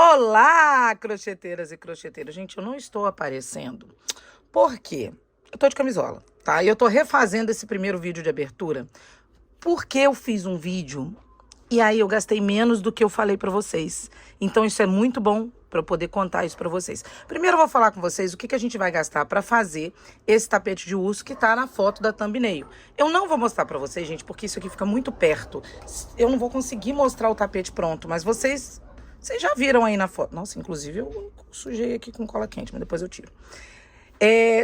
Olá, crocheteiras e crocheteiros. Gente, eu não estou aparecendo. Por quê? Eu tô de camisola, tá? E eu tô refazendo esse primeiro vídeo de abertura porque eu fiz um vídeo e aí eu gastei menos do que eu falei pra vocês. Então isso é muito bom pra eu poder contar isso pra vocês. Primeiro eu vou falar com vocês o que a gente vai gastar pra fazer esse tapete de urso que tá na foto da thumbnail. Eu não vou mostrar pra vocês, gente, porque isso aqui fica muito perto. Eu não vou conseguir mostrar o tapete pronto, mas vocês já viram aí na foto. Nossa, inclusive eu sujei aqui com cola quente, mas depois eu tiro.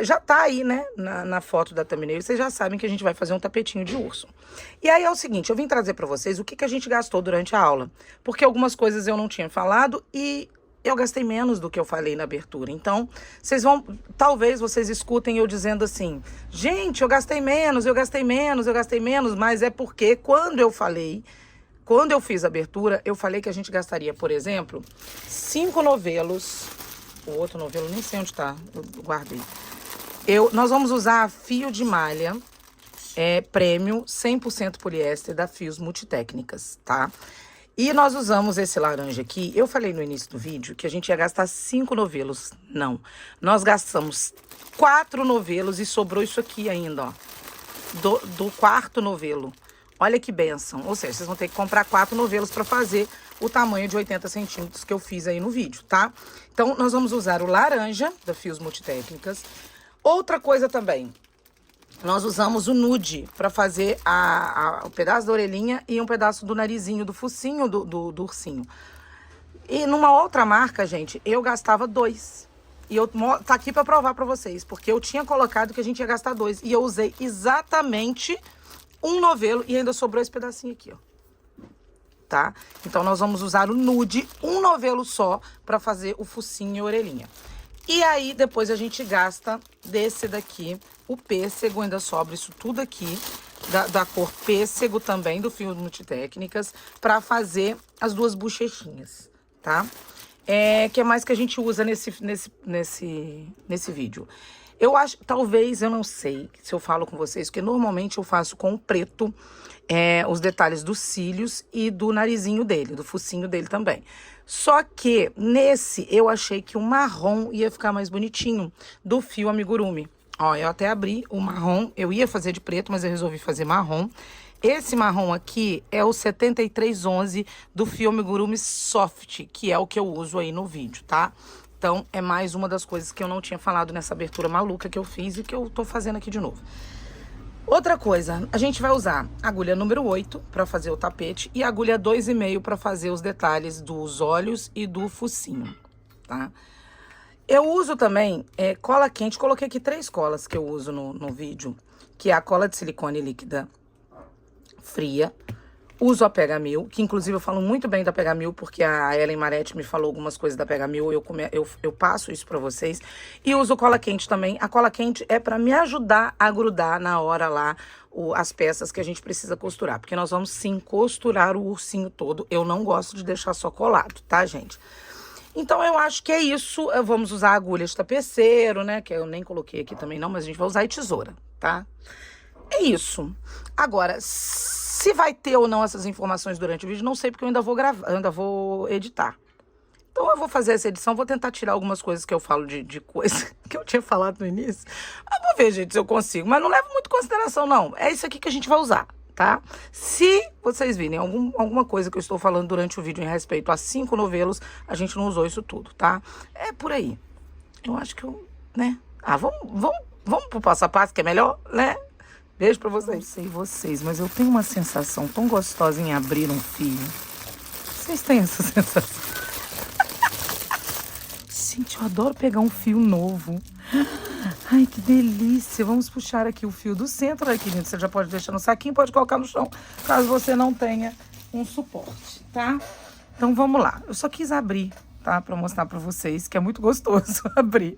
Já tá aí, né, na foto da thumbnail, vocês já sabem que a gente vai fazer um tapetinho de urso. E aí é o seguinte, eu vim trazer pra vocês o que a gente gastou durante a aula, porque algumas coisas eu não tinha falado e eu gastei menos do que eu falei na abertura. Então, talvez vocês escutem eu dizendo assim, gente, eu gastei menos, mas é porque quando eu fiz a abertura, eu falei que a gente gastaria, por exemplo, 5 novelos. O outro novelo, nem sei onde tá, eu guardei. Nós vamos usar fio de malha prêmio 100% poliéster da Fios Multitécnicas, tá? E nós usamos esse laranja aqui. Eu falei no início do vídeo que a gente ia gastar 5 novelos. Não. Nós gastamos 4 novelos e sobrou isso aqui ainda, ó. Do quarto novelo. Olha que benção. Ou seja, vocês vão ter que comprar 4 novelos para fazer o tamanho de 80 centímetros que eu fiz aí no vídeo, tá? Então, nós vamos usar o laranja da Fios Multitécnicas. Outra coisa também, nós usamos o nude para fazer o pedaço da orelhinha e um pedaço do narizinho, do focinho do ursinho. E numa outra marca, gente, eu gastava 2. E tá aqui para provar para vocês, porque eu tinha colocado que a gente ia gastar 2. E eu usei exatamente um novelo e ainda sobrou esse pedacinho aqui, ó. Tá? Então, nós vamos usar o nude, um novelo só, pra fazer o focinho e a orelhinha. E aí, depois a gente gasta desse daqui, o pêssego, ainda sobra isso tudo aqui, da cor pêssego também, do Fios Multitécnicas, pra fazer as 2 bochechinhas, tá? Que é mais que a gente usa nesse vídeo. Eu acho, talvez, eu não sei se eu falo com vocês, porque normalmente eu faço com o preto os detalhes dos cílios e do narizinho dele, do focinho dele também. Só que nesse eu achei que o marrom ia ficar mais bonitinho, do fio amigurumi. Ó, eu até abri o marrom, eu ia fazer de preto, mas eu resolvi fazer marrom. Esse marrom aqui é o 7311 do fio amigurumi soft, que é o que eu uso aí no vídeo, tá? Então, é mais uma das coisas que eu não tinha falado nessa abertura maluca que eu fiz e que eu tô fazendo aqui de novo. Outra coisa, a gente vai usar agulha número 8 para fazer o tapete e agulha 2,5 para fazer os detalhes dos olhos e do focinho, tá? Eu uso também cola quente, coloquei aqui 3 colas que eu uso no vídeo, que é a cola de silicone líquida fria. Uso a Pega Mil, que inclusive eu falo muito bem da Pega Mil, porque a Ellen Maretti me falou algumas coisas da Pega Mil, eu passo isso pra vocês. E uso cola quente também. A cola quente é pra me ajudar a grudar na hora lá as peças que a gente precisa costurar, porque nós vamos sim costurar o ursinho todo. Eu não gosto de deixar só colado, tá, gente? Então, eu acho que é isso. Vamos usar agulha de tapeceiro, né, que eu nem coloquei aqui também não, mas a gente vai usar e tesoura, tá? É isso. Agora, se vai ter ou não essas informações durante o vídeo, não sei, porque eu ainda vou gravar, eu ainda vou editar. Então, eu vou fazer essa edição, vou tentar tirar algumas coisas que eu falo de coisa que eu tinha falado no início. Eu vou ver, gente, se eu consigo, mas não levo muito em consideração, não. É isso aqui que a gente vai usar, tá? Se vocês virem alguma coisa que eu estou falando durante o vídeo em respeito a 5 novelos, a gente não usou isso tudo, tá? É por aí. Eu acho que né? Vamos pro passo a passo, que é melhor, né? Beijo pra vocês. Não sei vocês, mas eu tenho uma sensação tão gostosa em abrir um fio. Vocês têm essa sensação? Gente, eu adoro pegar um fio novo. Ai, que delícia. Vamos puxar aqui o fio do centro. Aqui, gente, você já pode deixar no saquinho, pode colocar no chão, caso você não tenha um suporte, tá? Então, vamos lá. Eu só quis abrir, tá? Pra mostrar pra vocês que é muito gostoso abrir.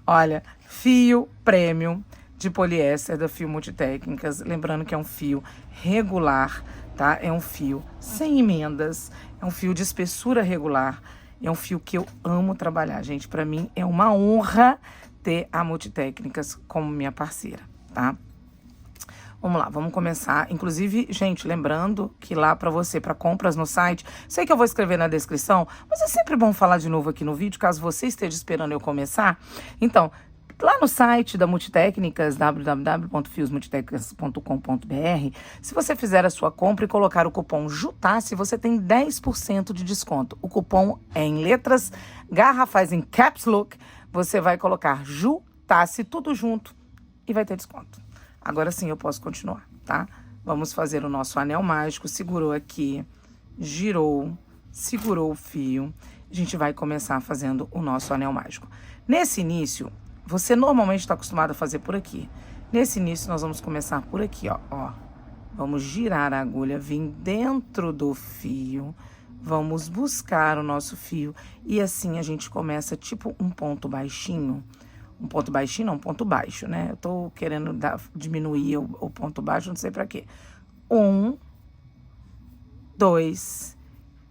Olha, fio premium de poliéster da Fio Multitécnicas, lembrando que é um fio regular, tá? É um fio sem emendas, é um fio de espessura regular, é um fio que eu amo trabalhar, gente. Pra mim é uma honra ter a Multitécnicas como minha parceira, tá? Vamos lá, vamos começar. Inclusive, gente, lembrando que lá para você, para compras no site, sei que eu vou escrever na descrição, mas é sempre bom falar de novo aqui no vídeo, caso você esteja esperando eu começar. Então, lá no site da Multitécnicas, www.fiosmultitécnicas.com.br, se você fizer a sua compra e colocar o cupom JUTASSE, você tem 10% de desconto. O cupom é em letras garrafais, em caps lock, você vai colocar JUTASSE, tudo junto, e vai ter desconto. Agora sim eu posso continuar, tá? Vamos fazer o nosso anel mágico. Segurou aqui, girou, segurou o fio. A gente vai começar fazendo o nosso anel mágico. Nesse início, você normalmente está acostumado a fazer por aqui. Nesse início, nós vamos começar por aqui, ó. Vamos girar a agulha, vir dentro do fio. Vamos buscar o nosso fio. E assim a gente começa tipo um ponto baixinho. Um ponto baixinho, não, um ponto baixo, né? Eu tô querendo diminuir o ponto baixo, não sei pra quê. 1, 2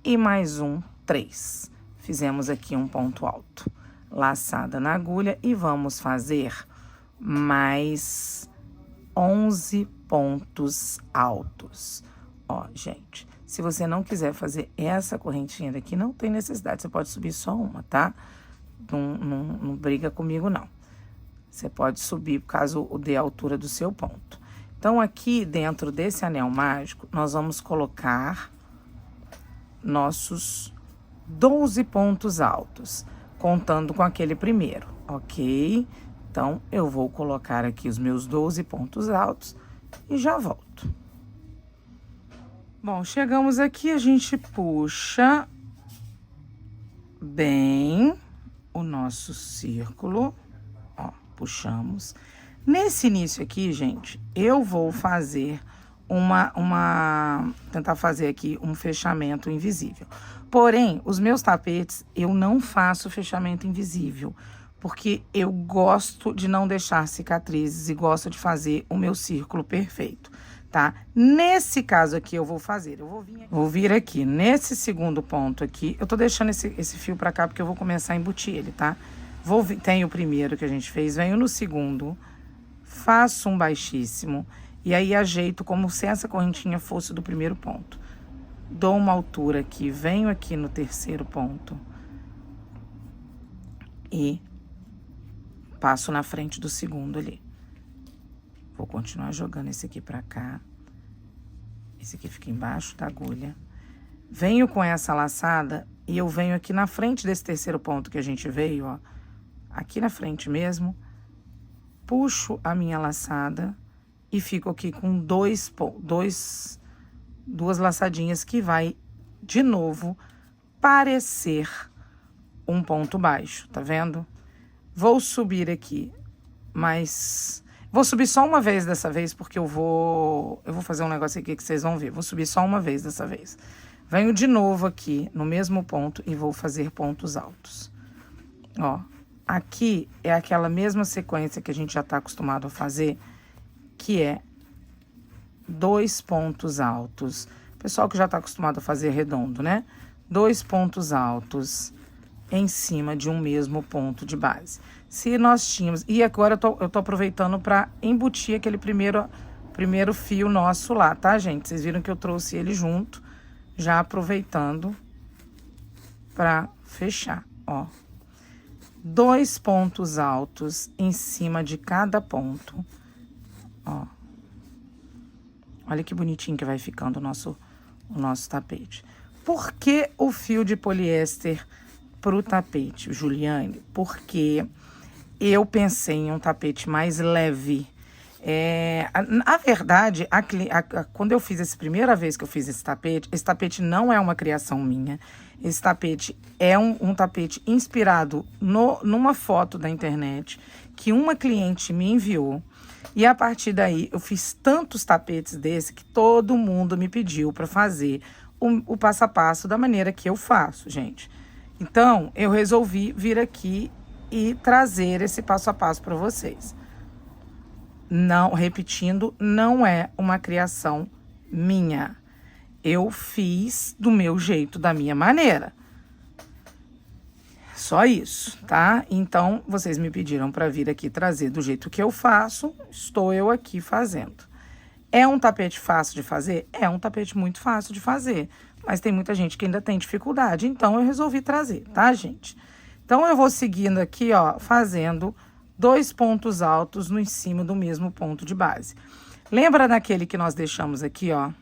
e mais um, 3. Fizemos aqui um ponto alto. Laçada na agulha e vamos fazer mais 11 pontos altos. Ó, gente, se você não quiser fazer essa correntinha daqui, não tem necessidade. Você pode subir só uma, tá? Não briga comigo, não. Você pode subir, caso dê a altura do seu ponto. Então, aqui dentro desse anel mágico, nós vamos colocar nossos 12 pontos altos, contando com aquele primeiro, ok? Então, eu vou colocar aqui os meus 12 pontos altos e já volto. Bom, chegamos aqui, a gente puxa bem o nosso círculo, ó, puxamos. Nesse início aqui, gente, eu vou fazer tentar fazer aqui um fechamento invisível. Porém, os meus tapetes, eu não faço fechamento invisível, porque eu gosto de não deixar cicatrizes e gosto de fazer o meu círculo perfeito, tá? Nesse caso aqui, eu vou fazer, vou vir aqui nesse segundo ponto aqui, eu tô deixando esse fio pra cá porque eu vou começar a embutir ele, tá? Tem o primeiro que a gente fez, venho no segundo, faço um baixíssimo, e aí ajeito como se essa correntinha fosse do primeiro ponto. Dou uma altura aqui, venho aqui no terceiro ponto e passo na frente do segundo ali. Vou continuar jogando esse aqui pra cá. Esse aqui fica embaixo da agulha. Venho com essa laçada e eu venho aqui na frente desse terceiro ponto que a gente veio, ó. Aqui na frente mesmo. Puxo a minha laçada e fico aqui com duas laçadinhas que vai, de novo, parecer um ponto baixo, tá vendo? Vou subir aqui, mas vou subir só uma vez dessa vez, porque eu vou fazer um negócio aqui que vocês vão ver. Vou subir só uma vez dessa vez. Venho de novo aqui no mesmo ponto e vou fazer pontos altos. Ó, aqui é aquela mesma sequência que a gente já tá acostumado a fazer, que é 2 pontos altos. Pessoal que já tá acostumado a fazer redondo, né? 2 pontos altos em cima de um mesmo ponto de base. Se nós tínhamos... E agora eu tô aproveitando para embutir aquele primeiro fio nosso lá, tá, gente? Vocês viram que eu trouxe ele junto, já aproveitando para fechar, ó. 2 pontos altos em cima de cada ponto, ó. Olha que bonitinho que vai ficando o nosso tapete. Por que o fio de poliéster pro tapete, Juliane? Porque eu pensei em um tapete mais leve. Na verdade, quando eu fiz essa primeira vez que eu fiz esse tapete não é uma criação minha. Esse tapete é um tapete inspirado numa foto da internet que uma cliente me enviou. E a partir daí, eu fiz tantos tapetes desse que todo mundo me pediu para fazer o passo a passo da maneira que eu faço, gente. Então, eu resolvi vir aqui e trazer esse passo a passo para vocês. Não, repetindo, não é uma criação minha. Eu fiz do meu jeito, da minha maneira. Só isso, tá? Então, vocês me pediram para vir aqui trazer do jeito que eu faço, estou eu aqui fazendo. É um tapete fácil de fazer? É um tapete muito fácil de fazer, mas tem muita gente que ainda tem dificuldade, então eu resolvi trazer, tá, gente? Então, eu vou seguindo aqui, ó, fazendo 2 pontos altos no em cima do mesmo ponto de base. Lembra daquele que nós deixamos aqui, ó?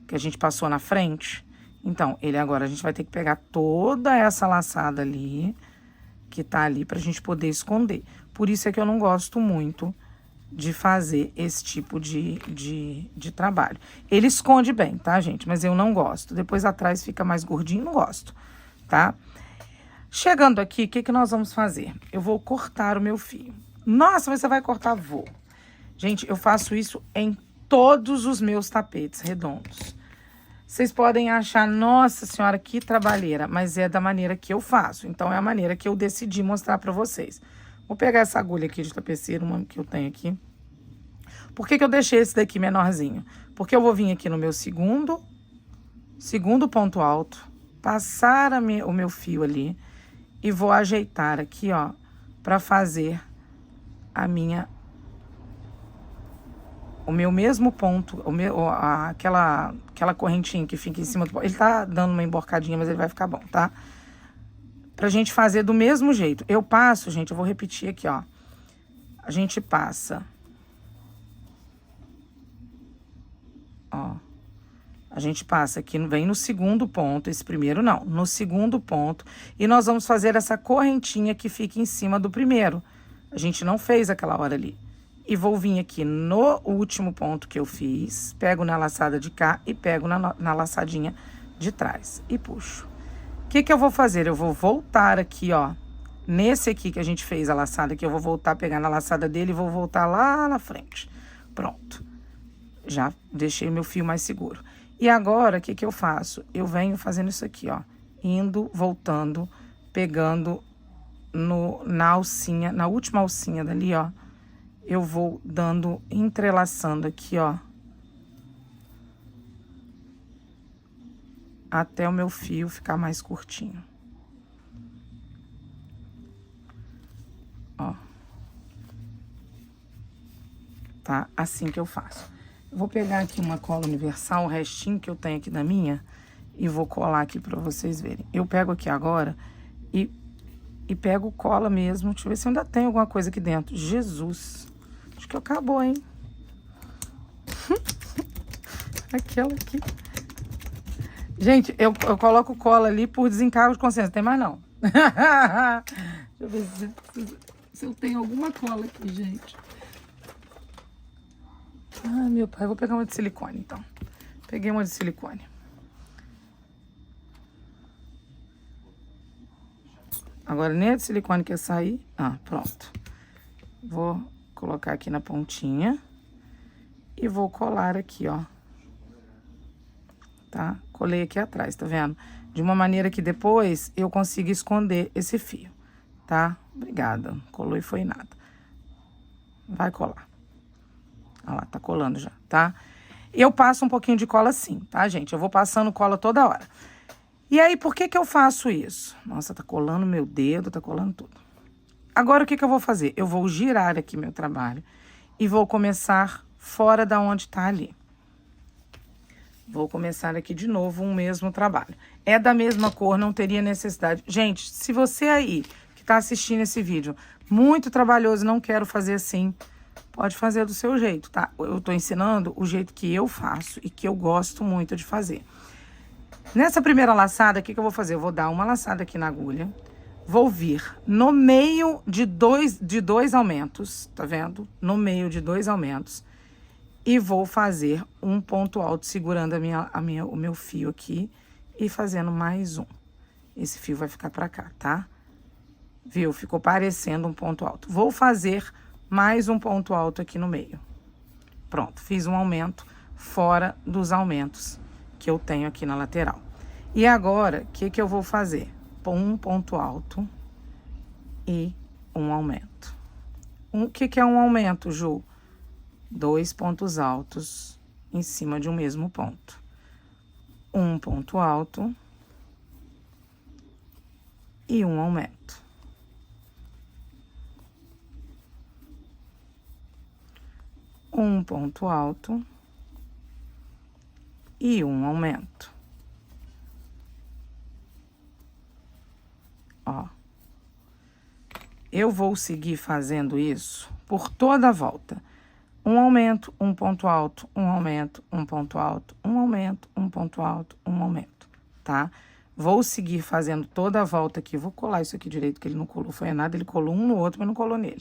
Que a gente passou na frente? Então, ele agora a gente vai ter que pegar toda essa laçada ali, que tá ali, pra gente poder esconder. Por isso é que eu não gosto muito de fazer esse tipo de trabalho. Ele esconde bem, tá, gente? Mas eu não gosto. Depois atrás fica mais gordinho, não gosto, tá? Chegando aqui, o que nós vamos fazer? Eu vou cortar o meu fio. Nossa, mas você vai cortar? Vou. Gente, eu faço isso em todos os meus tapetes redondos. Vocês podem achar, nossa senhora, que trabalheira, mas é da maneira que eu faço. Então, é a maneira que eu decidi mostrar pra vocês. Vou pegar essa agulha aqui de tapeceiro, uma que eu tenho aqui. Por que eu deixei esse daqui menorzinho? Porque eu vou vir aqui no meu segundo ponto alto, passar o meu fio ali e vou ajeitar aqui, ó, pra fazer o meu mesmo ponto, aquela correntinha que fica em cima do ponto. Ele tá dando uma emborcadinha, mas ele vai ficar bom, tá? Pra gente fazer do mesmo jeito. Eu passo, gente, eu vou repetir aqui, ó. A gente passa. Ó. A gente passa aqui, vem no segundo ponto, esse primeiro não, no segundo ponto. E nós vamos fazer essa correntinha que fica em cima do primeiro. A gente não fez aquela hora ali. E vou vir aqui no último ponto que eu fiz, pego na laçada de cá e pego na laçadinha de trás. E puxo. O que eu vou fazer? Eu vou voltar aqui, ó, nesse aqui que a gente fez a laçada, que eu vou voltar, pegar na laçada dele e vou voltar lá na frente. Pronto. Já deixei meu fio mais seguro. E agora, o que eu faço? Eu venho fazendo isso aqui, ó. Indo, voltando, pegando na alcinha, na última alcinha dali, ó. Eu vou dando, entrelaçando aqui, ó. Até o meu fio ficar mais curtinho. Ó. Tá? Assim que eu faço. Eu vou pegar aqui uma cola universal, o restinho que eu tenho aqui da minha, e vou colar aqui pra vocês verem. Eu pego aqui agora e pego cola mesmo. Deixa eu ver se ainda tem alguma coisa aqui dentro. Jesus! Acho que acabou, hein? Aquela aqui. Gente, eu coloco cola ali por desencargo de consciência. Tem mais não. Deixa eu ver se eu tenho alguma cola aqui, gente. Ah, meu pai, eu vou pegar uma de silicone, então. Peguei uma de silicone. Agora, nem a de silicone quer sair. Ah, pronto. Vou colocar aqui na pontinha. E vou colar aqui, ó. Tá? Colei aqui atrás, tá vendo? De uma maneira que depois eu consiga esconder esse fio, tá? Obrigada. Colou e foi nada. Vai colar. Olha lá, tá colando já, tá? Eu passo um pouquinho de cola assim, tá, gente? Eu vou passando cola toda hora. E aí, por que eu faço isso? Nossa, tá colando meu dedo, tá colando tudo. Agora, o que eu vou fazer? Eu vou girar aqui meu trabalho e vou começar fora da onde tá ali. Vou começar aqui de novo um mesmo trabalho. É da mesma cor, não teria necessidade. Gente, se você aí que tá assistindo esse vídeo, muito trabalhoso, não quero fazer assim, pode fazer do seu jeito, tá? Eu tô ensinando o jeito que eu faço e que eu gosto muito de fazer. Nessa primeira laçada, o que eu vou fazer? Eu vou dar uma laçada aqui na agulha, vou vir no meio de dois aumentos, tá vendo? No meio de 2 aumentos. E vou fazer um ponto alto, segurando o meu fio aqui e fazendo mais um. Esse fio vai ficar pra cá, tá? Viu? Ficou parecendo um ponto alto. Vou fazer mais um ponto alto aqui no meio. Pronto, fiz um aumento fora dos aumentos que eu tenho aqui na lateral. E agora, o que eu vou fazer? Um ponto alto e um aumento. O que é um aumento, Ju? 2 pontos altos em cima de um mesmo ponto. Um ponto alto e um aumento. um ponto alto e um aumento. Ó. Eu vou seguir fazendo isso por toda a volta. Um aumento, um ponto alto, um aumento, um ponto alto, um aumento, um ponto alto, um aumento, tá? Vou seguir fazendo toda a volta aqui. Vou colar isso aqui direito, que ele não colou, foi nada. Ele colou um no outro, mas não colou nele.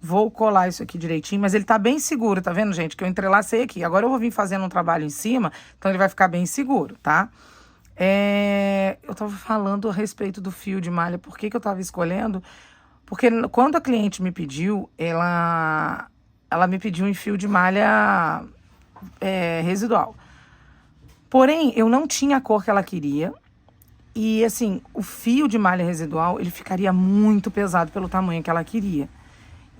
Vou colar isso aqui direitinho, mas ele tá bem seguro, tá vendo, gente? Que eu entrelacei aqui. Agora eu vou vir fazendo um trabalho em cima, então ele vai ficar bem seguro, tá? Eu tava falando a respeito do fio de malha. Por que que eu tava escolhendo? Porque quando a cliente me pediu, ela me pediu um fio de malha residual. Porém, eu não tinha a cor que ela queria. E, assim, o fio de malha residual, ele ficaria muito pesado pelo tamanho que ela queria.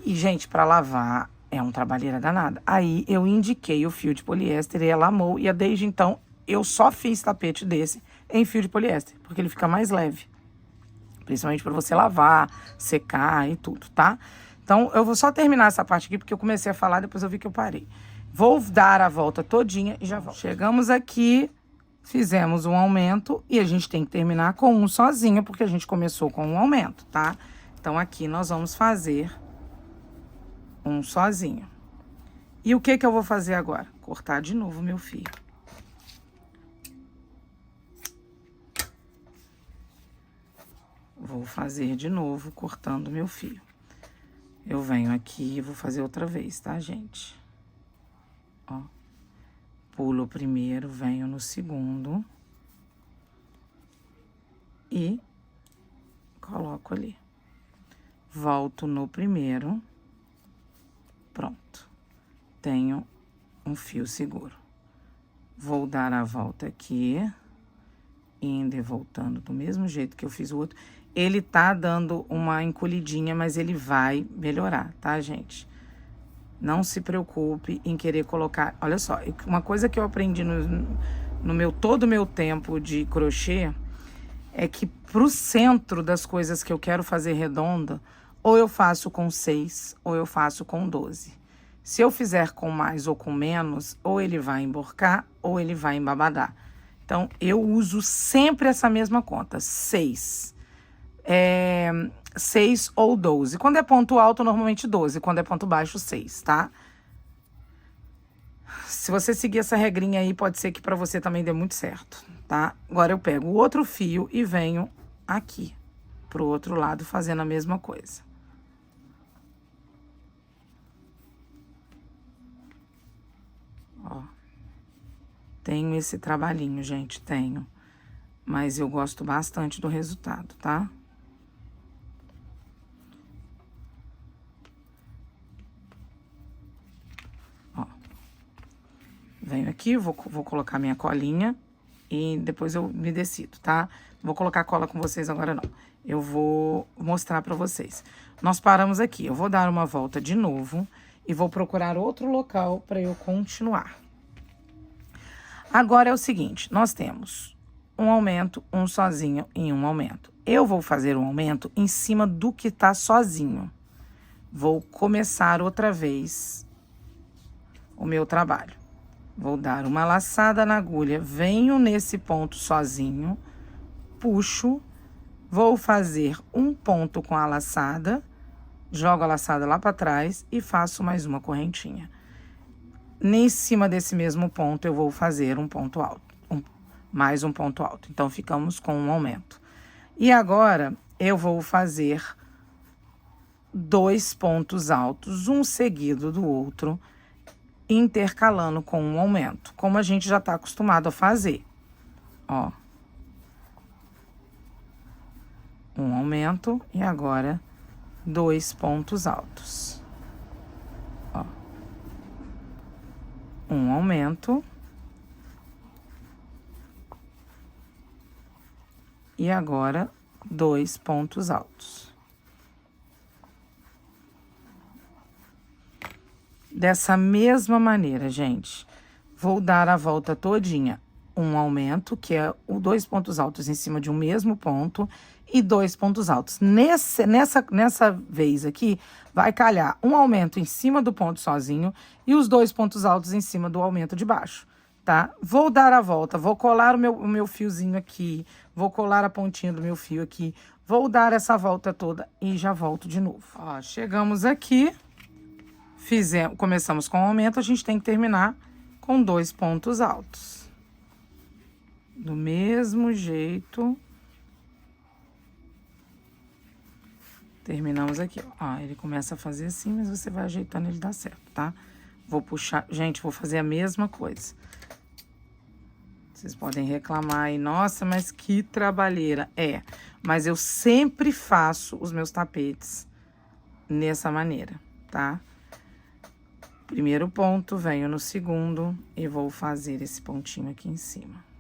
E, gente, para lavar é um trabalheira danada. Aí, eu indiquei o fio de poliéster e ela amou. E, desde então, eu só fiz tapete desse em fio de poliéster, porque ele fica mais leve. Principalmente para você lavar, secar e tudo, tá? Então, eu vou só terminar essa parte aqui, porque eu comecei a falar, depois eu vi que eu parei. Vou dar a volta todinha e já volto. Chegamos aqui, fizemos um aumento e a gente tem que terminar com um sozinho, porque a gente começou com um aumento, tá? Então, aqui nós vamos fazer um sozinho. E o que que eu vou fazer agora? Cortar de novo meu fio. Vou fazer de novo, cortando meu fio. Eu venho aqui e vou fazer outra vez, tá, gente? Ó. Pulo o primeiro, venho no segundo. E coloco ali. Volto no primeiro. Pronto. Tenho um fio seguro. Vou dar a volta aqui. Indo e voltando do mesmo jeito que eu fiz o outro. Ele tá dando uma encolhidinha, mas ele vai melhorar, tá, gente? Não se preocupe em querer colocar... Olha só, uma coisa que eu aprendi todo o meu tempo de crochê é que pro centro das coisas que eu quero fazer redonda, ou eu faço com 6, ou eu faço com 12. Se eu fizer com mais ou com menos, ou ele vai emborcar, ou ele vai embabadar. Então, eu uso sempre essa mesma conta, 6. 6 ou 12. Quando é ponto alto, normalmente 12. Quando é ponto baixo, 6, tá? Se você seguir essa regrinha aí, pode ser que pra você também dê muito certo, tá? Agora eu pego o outro fio e venho aqui, pro outro lado, fazendo a mesma coisa. Ó. Tenho esse trabalhinho, gente, tenho. Mas eu gosto bastante do resultado, tá? Ó. Venho aqui, vou colocar minha colinha e depois eu me decido, tá? Não vou colocar cola com vocês agora, não. Eu vou mostrar pra vocês. Nós paramos aqui. Eu vou dar uma volta de novo e vou procurar outro local pra eu continuar. Agora é o seguinte, nós temos um aumento, um sozinho e um aumento. Eu vou fazer um aumento em cima do que tá sozinho. Vou começar outra vez o meu trabalho. Vou dar uma laçada na agulha, venho nesse ponto sozinho, puxo, vou fazer um ponto com a laçada, jogo a laçada lá para trás e faço mais uma correntinha. Em cima desse mesmo ponto, eu vou fazer um ponto alto, mais um ponto alto. Então, ficamos com um aumento. E agora, eu vou fazer 2 pontos altos, um seguido do outro, intercalando com um aumento, como a gente já tá acostumado a fazer. Ó. Um aumento e agora 2 pontos altos. Ó. Um aumento. E agora, 2 pontos altos. Dessa mesma maneira, gente, vou dar a volta todinha. um aumento, que é o 2 pontos altos em cima de um mesmo ponto, e 2 pontos altos. Nessa vez aqui, vai calhar um aumento em cima do ponto sozinho e os 2 pontos altos em cima do aumento de baixo, tá? Vou dar a volta, vou colar o meu fiozinho aqui, vou colar a pontinha do meu fio aqui, vou dar essa volta toda e já volto de novo. Ó, chegamos aqui, começamos com o aumento, a gente tem que terminar com 2 pontos altos. Do mesmo jeito. Terminamos aqui, ó. Ele começa a fazer assim, mas você vai ajeitando, ele dá certo, tá? Vou puxar... Gente, vou fazer a mesma coisa. Vocês podem reclamar aí, nossa, mas que trabalheira. É, mas eu sempre faço os meus tapetes nessa maneira, tá? Primeiro ponto, venho no segundo e vou fazer esse pontinho aqui em cima.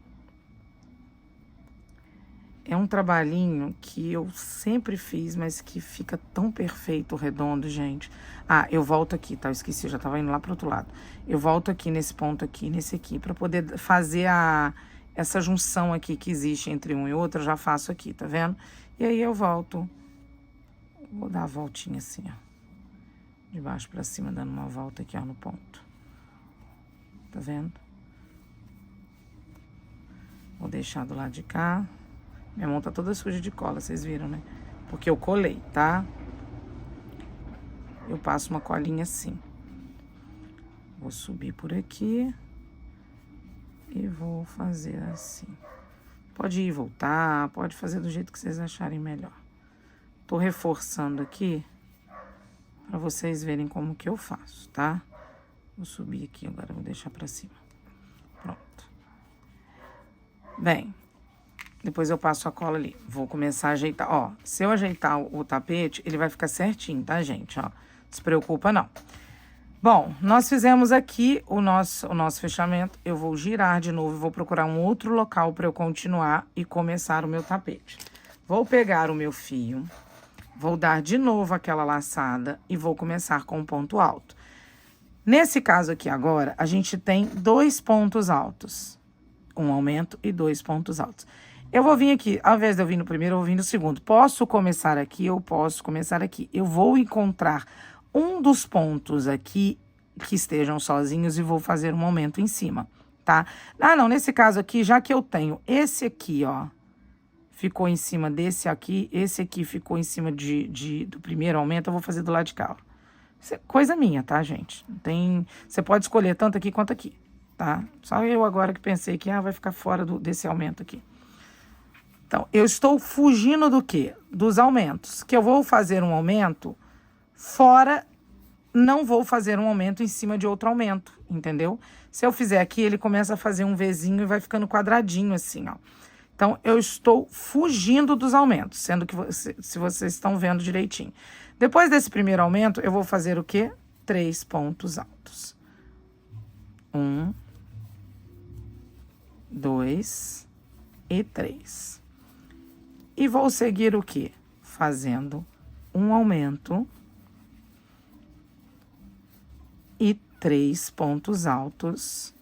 É um trabalhinho que eu sempre fiz, mas que fica tão perfeito, redondo, gente. Ah, eu volto aqui, tá? Eu esqueci, eu já tava indo lá pro outro lado. Eu volto aqui nesse ponto aqui, nesse aqui, pra poder fazer essa junção aqui que existe entre um e outro, eu já faço aqui, tá vendo? E aí eu volto. Vou dar a voltinha assim, ó. De baixo pra cima, dando uma volta aqui, ó, no ponto. Tá vendo? Vou deixar do lado de cá. Minha mão tá toda suja de cola, vocês viram, né? Porque eu colei, tá? Eu passo uma colinha assim. Vou subir por aqui. E vou fazer assim. Pode ir e voltar, pode fazer do jeito que vocês acharem melhor. Tô reforçando aqui pra vocês verem como que eu faço, tá? Vou subir aqui, agora vou deixar pra cima. Pronto. Bem... Depois eu passo a cola ali. Vou começar a ajeitar. Ó, se eu ajeitar o tapete, ele vai ficar certinho, tá, gente? Ó, não se preocupa, não. Bom, nós fizemos aqui o nosso fechamento. Eu vou girar de novo, vou procurar um outro local para eu continuar e começar o meu tapete. Vou pegar o meu fio, vou dar de novo aquela laçada e vou começar com um ponto alto. Nesse caso aqui agora, a gente tem 2 pontos altos. Um aumento e 2 pontos altos. Eu vou vir aqui, ao invés de eu vir no primeiro, eu vou vir no segundo. Posso começar aqui, eu posso começar aqui. Eu vou encontrar um dos pontos aqui que estejam sozinhos e vou fazer um aumento em cima, tá? Ah, não, nesse caso aqui, já que eu tenho esse aqui, ó, ficou em cima desse aqui, esse aqui ficou em cima do primeiro aumento, eu vou fazer do lado de cá, ó. Isso é coisa minha, tá, gente? Não tem... Você pode escolher tanto aqui quanto aqui, tá? Só eu agora que pensei que, vai ficar fora desse aumento aqui. Então, eu estou fugindo do quê? Dos aumentos. Que eu vou fazer um aumento fora, não vou fazer um aumento em cima de outro aumento, entendeu? Se eu fizer aqui, ele começa a fazer um Vzinho e vai ficando quadradinho assim, ó. Então, eu estou fugindo dos aumentos, sendo que se vocês estão vendo direitinho. Depois desse primeiro aumento, eu vou fazer o quê? 3 pontos altos. 1, 2 e 3. E vou seguir o quê? Fazendo um aumento e 3 pontos altos,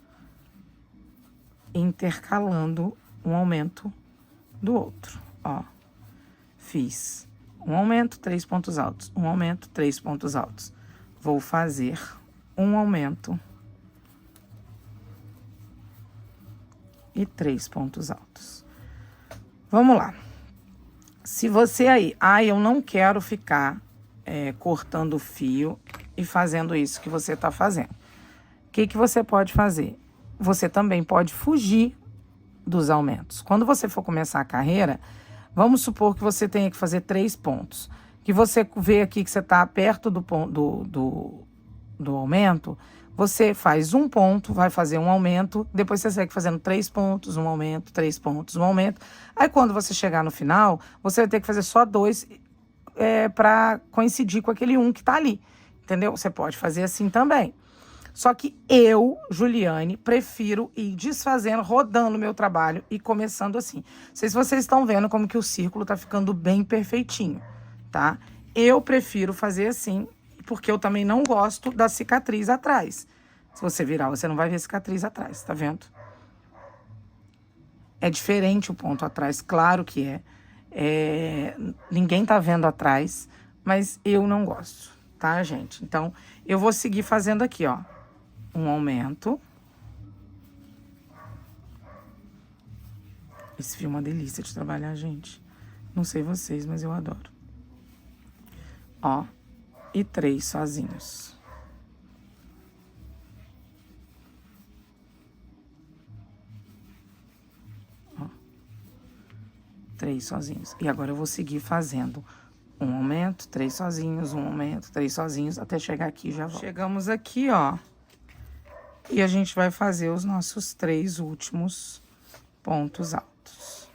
intercalando um aumento do outro, ó. Fiz um aumento, 3 pontos altos, um aumento, 3 pontos altos. Vou fazer um aumento e 3 pontos altos. Vamos lá. Se você aí, eu não quero ficar cortando o fio e fazendo isso que você tá fazendo. O que você pode fazer? Você também pode fugir dos aumentos. Quando você for começar a carreira, vamos supor que você tenha que fazer 3 pontos. Que você vê aqui que você tá perto do aumento, você faz um ponto, vai fazer um aumento, depois você segue fazendo 3 pontos, um aumento, 3 pontos, um aumento. Aí, quando você chegar no final, você vai ter que fazer só 2 para coincidir com aquele 1 que tá ali, entendeu? Você pode fazer assim também. Só que eu, Juliane, prefiro ir desfazendo, rodando o meu trabalho e começando assim. Não sei se vocês estão vendo como que o círculo tá ficando bem perfeitinho, tá? Eu prefiro fazer assim, porque eu também não gosto da cicatriz atrás. Se você virar, você não vai ver cicatriz atrás, tá vendo? É diferente o ponto atrás, claro que é. Ninguém tá vendo atrás, mas eu não gosto, tá, gente? Então, eu vou seguir fazendo aqui, ó, um aumento. Esse fio é uma delícia de trabalhar, gente. Não sei vocês, mas eu adoro. Ó, e 3 sozinhos. Ó, 3 sozinhos. E agora eu vou seguir fazendo um aumento, 3 sozinhos, um aumento, 3 sozinhos, até chegar aqui e já volto. Chegamos aqui, ó. E a gente vai fazer os nossos 3 últimos pontos altos.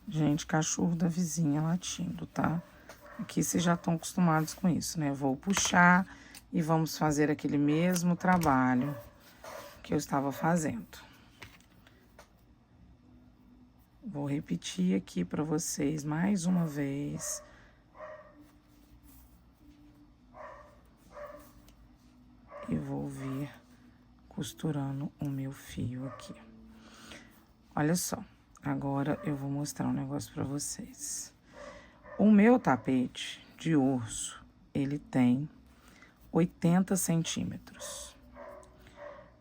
Gente, cachorro da vizinha latindo, tá? Aqui vocês já estão acostumados com isso, né? Vou puxar e vamos fazer aquele mesmo trabalho que eu estava fazendo. Vou repetir aqui para vocês mais uma vez. E vou vir costurando o meu fio aqui. Olha só, agora eu vou mostrar um negócio para vocês. O meu tapete de urso, ele tem 80 centímetros.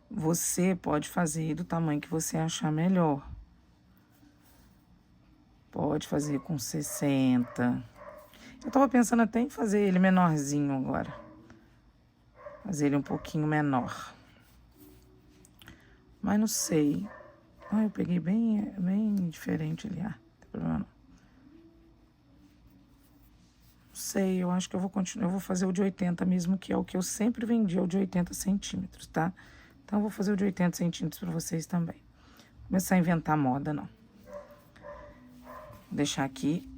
Você pode fazer do tamanho que você achar melhor. Pode fazer com 60. Eu tava pensando até em fazer ele menorzinho agora. Fazer ele um pouquinho menor. Mas não sei. Ah, eu peguei bem diferente ali. Ah, não tem problema não. Sei, eu acho que eu vou continuar, eu vou fazer o de 80 mesmo, que é o que eu sempre vendi, é o de 80 centímetros, tá? Então, eu vou fazer o de 80 centímetros pra vocês também. Vou começar a inventar moda, não. Vou deixar aqui.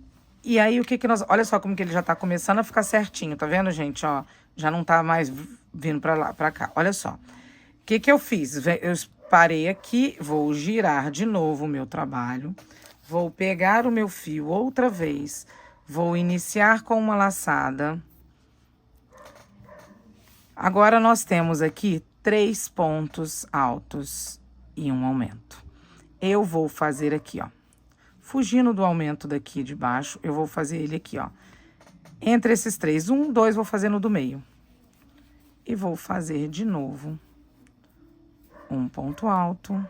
E aí, o que que nós... Olha só como que ele já tá começando a ficar certinho, tá vendo, gente? Ó, já não tá mais vindo pra lá, pra cá. Olha só. O que que eu fiz? Eu parei aqui, vou girar de novo o meu trabalho. Vou pegar o meu fio outra vez. Vou iniciar com uma laçada. Agora, nós temos aqui 3 pontos altos e um aumento. Eu vou fazer aqui, ó. Fugindo do aumento daqui de baixo, eu vou fazer ele aqui, ó. Entre esses 3, 1, 2, vou fazer no do meio. E vou fazer de novo um ponto alto.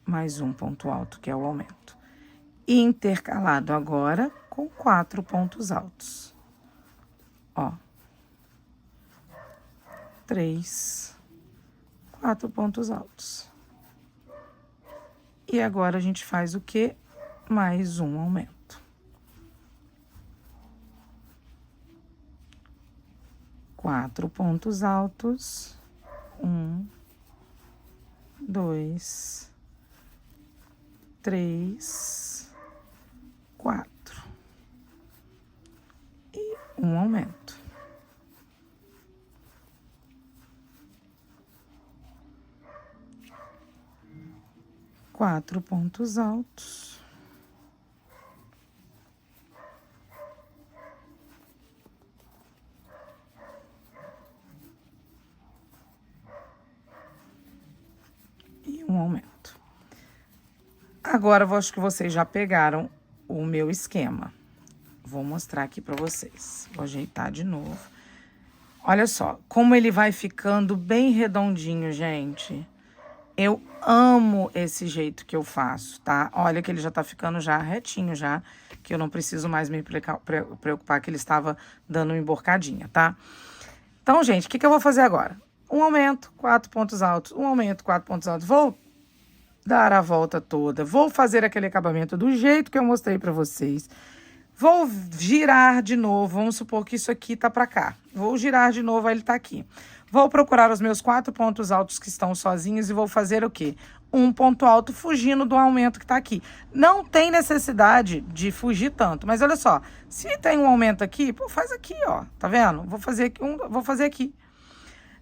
Mais um ponto alto, que é o aumento. Intercalado agora com 4 pontos altos. Ó. 3, 4 pontos altos. E agora a gente faz o quê? Mais um aumento. 4 pontos altos. 1, 2, 3, 4. E um aumento. Quatro pontos altos. E um aumento. Agora, eu acho que vocês já pegaram o meu esquema. Vou mostrar aqui pra vocês. Vou ajeitar de novo. Olha só, como ele vai ficando bem redondinho, gente. Eu amo esse jeito que eu faço, tá? Olha que ele já tá ficando já retinho já, que eu não preciso mais me preocupar que ele estava dando uma emborcadinha, tá? Então, gente, o que que eu vou fazer agora? Um aumento, 4 pontos altos, um aumento, 4 pontos altos. Vou dar a volta toda, vou fazer aquele acabamento do jeito que eu mostrei pra vocês. Vou girar de novo, vamos supor que isso aqui tá pra cá. Vou girar de novo, aí ele tá aqui. Vou procurar os meus 4 pontos altos que estão sozinhos e vou fazer o quê? Um ponto alto fugindo do aumento que tá aqui. Não tem necessidade de fugir tanto, mas olha só. Se tem um aumento aqui, pô, faz aqui, ó. Tá vendo? Vou fazer aqui, vou fazer aqui.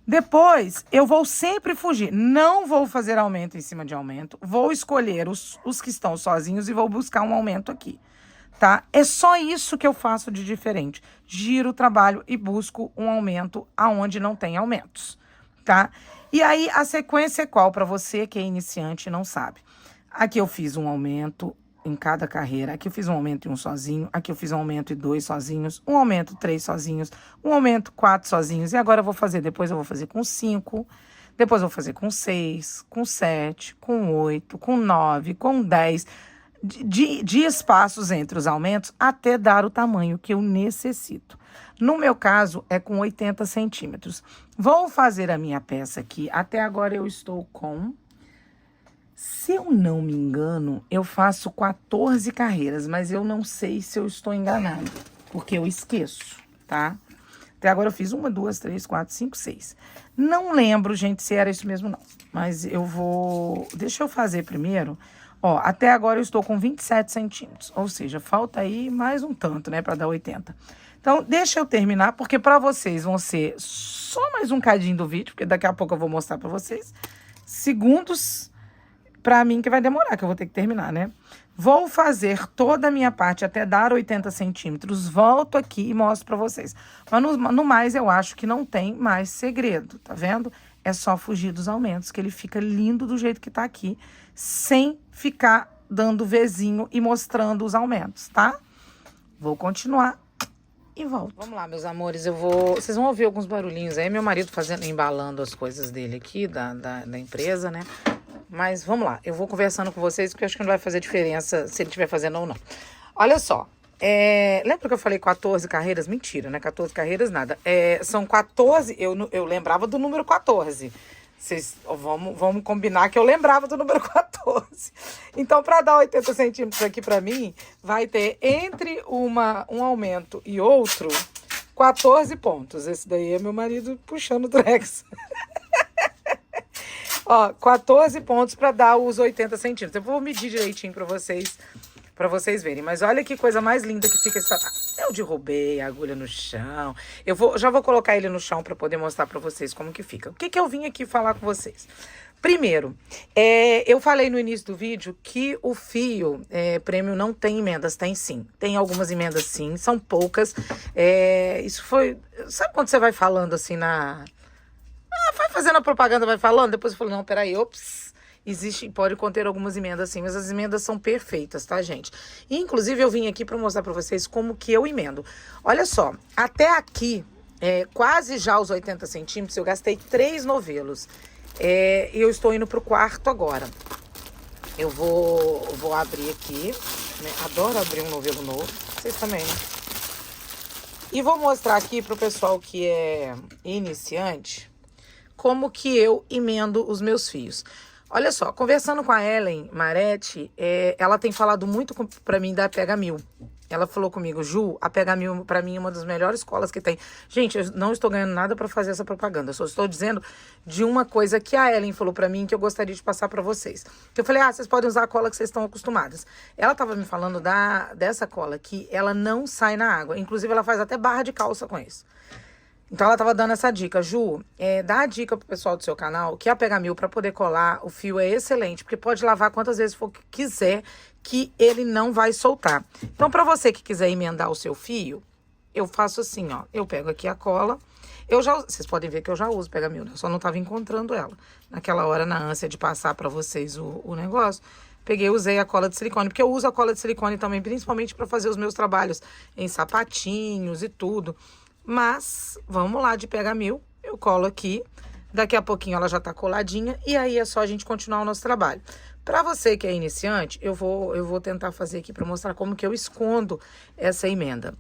Depois, eu vou sempre fugir. Não vou fazer aumento em cima de aumento. Vou escolher os que estão sozinhos e vou buscar um aumento aqui. Tá? É só isso que eu faço de diferente. Giro o trabalho e busco um aumento aonde não tem aumentos, tá? E aí, a sequência é qual para você que é iniciante e não sabe? Aqui eu fiz um aumento em cada carreira. Aqui eu fiz um aumento em um sozinho. Aqui eu fiz um aumento em 2 sozinhos. Um aumento 3 sozinhos. Um aumento 4 sozinhos. E agora eu vou fazer, depois eu vou fazer com 5. Depois eu vou fazer com 6, com 7, com 8, com 9, com 10. De espaços entre os aumentos até dar o tamanho que eu necessito. No meu caso, é com 80 centímetros. Vou fazer a minha peça aqui. Até agora eu estou com... Se eu não me engano, eu faço 14 carreiras, mas eu não sei se eu estou enganado, porque eu esqueço, tá? Até agora eu fiz 1, 2, 3, 4, 5, 6. Não lembro, gente, se era isso mesmo não. Mas eu vou... Deixa eu fazer primeiro. Ó, até agora eu estou com 27 centímetros. Ou seja, falta aí mais um tanto, né, para dar 80. Então, deixa eu terminar, porque para vocês vão ser só mais um cadinho do vídeo, porque daqui a pouco eu vou mostrar para vocês. Segundos... Pra mim que vai demorar, que eu vou ter que terminar, né? Vou fazer toda a minha parte até dar 80 centímetros. Volto aqui e mostro pra vocês. Mas no mais, eu acho que não tem mais segredo, tá vendo? É só fugir dos aumentos, que ele fica lindo do jeito que tá aqui, sem ficar dando Vzinho e mostrando os aumentos, tá? Vou continuar e volto. Vamos lá, meus amores, vocês vão ouvir alguns barulhinhos aí. Meu marido embalando as coisas dele aqui, da empresa, né? Mas vamos lá, eu vou conversando com vocês, porque eu acho que não vai fazer diferença se ele estiver fazendo ou não. Olha só, lembra que eu falei 14 carreiras? Mentira, né? 14 carreiras, nada. São 14, eu lembrava do número 14. Vocês vamos combinar que eu lembrava do número 14. Então, para dar 80 centímetros aqui para mim, vai ter entre um aumento e outro 14 pontos. Esse daí é meu marido puxando o Drex. Ó, 14 pontos para dar os 80 centímetros. Eu vou medir direitinho para vocês verem. Mas olha que coisa mais linda que fica essa... Eu derrubei a agulha no chão. Já vou colocar ele no chão para poder mostrar para vocês como que fica. O que eu vim aqui falar com vocês? Primeiro, eu falei no início do vídeo que o fio prêmio não tem emendas. Tem sim. Tem algumas emendas sim, são poucas. Isso foi... Sabe quando você vai falando assim vai fazendo a propaganda, vai falando, depois eu falo, não, peraí, pode conter algumas emendas sim, mas as emendas são perfeitas, tá, gente? E, inclusive, eu vim aqui para mostrar para vocês como que eu emendo. Olha só, até aqui, quase já os 80 centímetros, eu gastei 3 novelos. E eu estou indo pro quarto agora. Eu vou abrir aqui, né? Adoro abrir um novelo novo, vocês também, né? E vou mostrar aqui pro pessoal que é iniciante como que eu emendo os meus fios. Olha só, conversando com a Ellen Maretti, ela tem falado muito pra mim da Pega Mil. Ela falou comigo, Ju, a Pega Mil pra mim é uma das melhores escolas que tem. Gente, eu não estou ganhando nada pra fazer essa propaganda, eu só estou dizendo de uma coisa que a Ellen falou pra mim que eu gostaria de passar pra vocês. Eu falei, vocês podem usar a cola que vocês estão acostumadas. Ela tava me falando dessa cola que ela não sai na água, inclusive ela faz até barra de calça com isso. Então, ela tava dando essa dica. Ju, dá a dica pro pessoal do seu canal que a Pega Mil para poder colar o fio é excelente, porque pode lavar quantas vezes for que quiser, que ele não vai soltar. Então, para você que quiser emendar o seu fio, eu faço assim, ó. Eu pego aqui a cola. Vocês podem ver que eu já uso Pega Mil, né? Eu só não tava encontrando ela. Naquela hora, na ânsia de passar para vocês o negócio, peguei e usei a cola de silicone, porque eu uso a cola de silicone também, principalmente para fazer os meus trabalhos em sapatinhos e tudo. Mas, vamos lá de Pega Mil, eu colo aqui, daqui a pouquinho ela já tá coladinha, e aí é só a gente continuar o nosso trabalho. Pra você que é iniciante, eu vou tentar fazer aqui pra mostrar como que eu escondo essa emenda.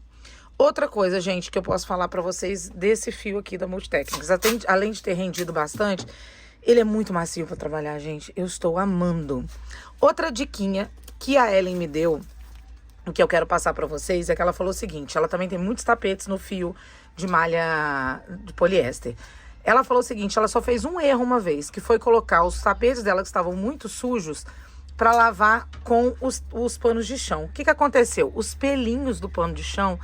Outra coisa, gente, que eu posso falar pra vocês desse fio aqui da Multitécnicas, além de ter rendido bastante, ele é muito macio pra trabalhar, gente, eu estou amando. Outra diquinha que a Ellen me deu, o que eu quero passar pra vocês é que ela falou o seguinte, ela também tem muitos tapetes no fio de malha de poliéster. Ela falou o seguinte, ela só fez um erro uma vez, que foi colocar os tapetes dela que estavam muito sujos pra lavar com os panos de chão. O que aconteceu? Os pelinhos do pano de chão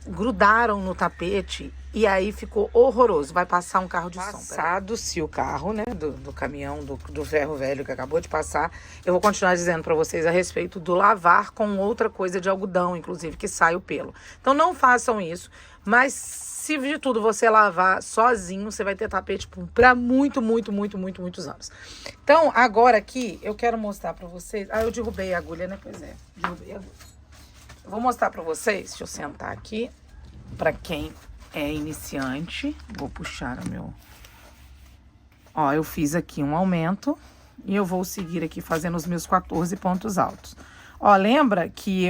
grudaram no tapete E aí ficou horroroso. Vai passar um carro de som. Passado-se o carro, né, do caminhão, do ferro velho que acabou de passar, eu vou continuar dizendo pra vocês a respeito do lavar com outra coisa de algodão, inclusive, que sai o pelo. Então não façam isso, mas se de tudo você lavar sozinho, você vai ter tapete pra muitos anos. Então, agora aqui, eu quero mostrar pra vocês... Ah, eu derrubei a agulha, né? Pois é, derrubei a agulha. Eu vou mostrar pra vocês, deixa eu sentar aqui, pra quem é iniciante. Vou puxar o meu... Ó, eu fiz aqui um aumento e eu vou seguir aqui fazendo os meus 14 pontos altos. Ó, lembra que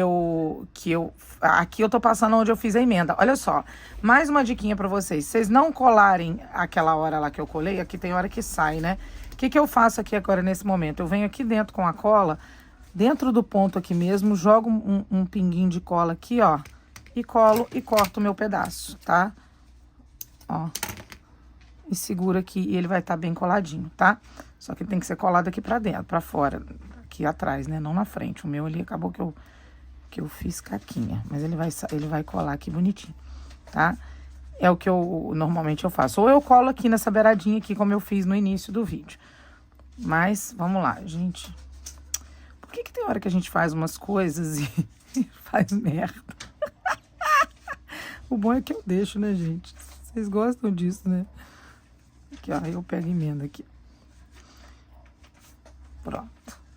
aqui eu tô passando onde eu fiz a emenda. Olha só, mais uma diquinha pra vocês. Vocês não colarem aquela hora lá que eu colei, aqui tem hora que sai, né? O que eu faço aqui agora nesse momento? Eu venho aqui dentro com a cola, dentro do ponto aqui mesmo, jogo um pinguinho de cola aqui, ó, e colo e corto o meu pedaço, tá? Ó, e seguro aqui e ele vai estar bem coladinho, tá? Só que ele tem que ser colado aqui pra dentro, pra fora, aqui atrás, né? Não na frente. O meu ali acabou que eu fiz caquinha, mas ele vai colar aqui bonitinho, tá? É o que normalmente eu faço. Ou eu colo aqui nessa beiradinha aqui, como eu fiz no início do vídeo. Mas, vamos lá, gente. Por que tem hora que a gente faz umas coisas e faz merda? O bom é que eu deixo, né, gente? Vocês gostam disso, né? Aqui, ó, eu pego a emenda aqui.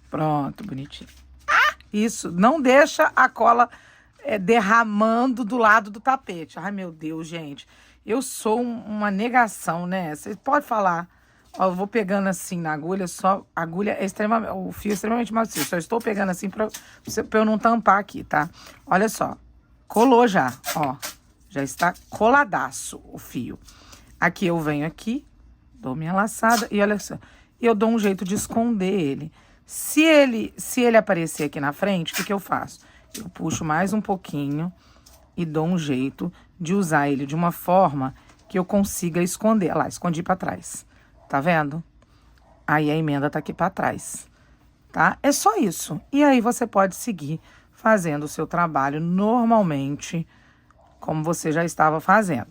Pronto, bonitinho. Isso, não deixa a cola derramando do lado do tapete. Ai, meu Deus, gente. Eu sou uma negação, né? Vocês podem falar. Ó, eu vou pegando assim na agulha, a agulha é extremamente, o fio é extremamente macio. Só estou pegando assim pra eu não tampar aqui, tá? Olha só, colou já, ó. Já está coladaço o fio. Aqui eu venho aqui, dou minha laçada e olha só. Eu dou um jeito de esconder ele. Se ele aparecer aqui na frente, o que eu faço? Eu puxo mais um pouquinho e dou um jeito de usar ele de uma forma que eu consiga esconder. Olha lá, escondi pra trás. Tá vendo? Aí a emenda tá aqui pra trás, tá? É só isso. E aí você pode seguir fazendo o seu trabalho normalmente, como você já estava fazendo.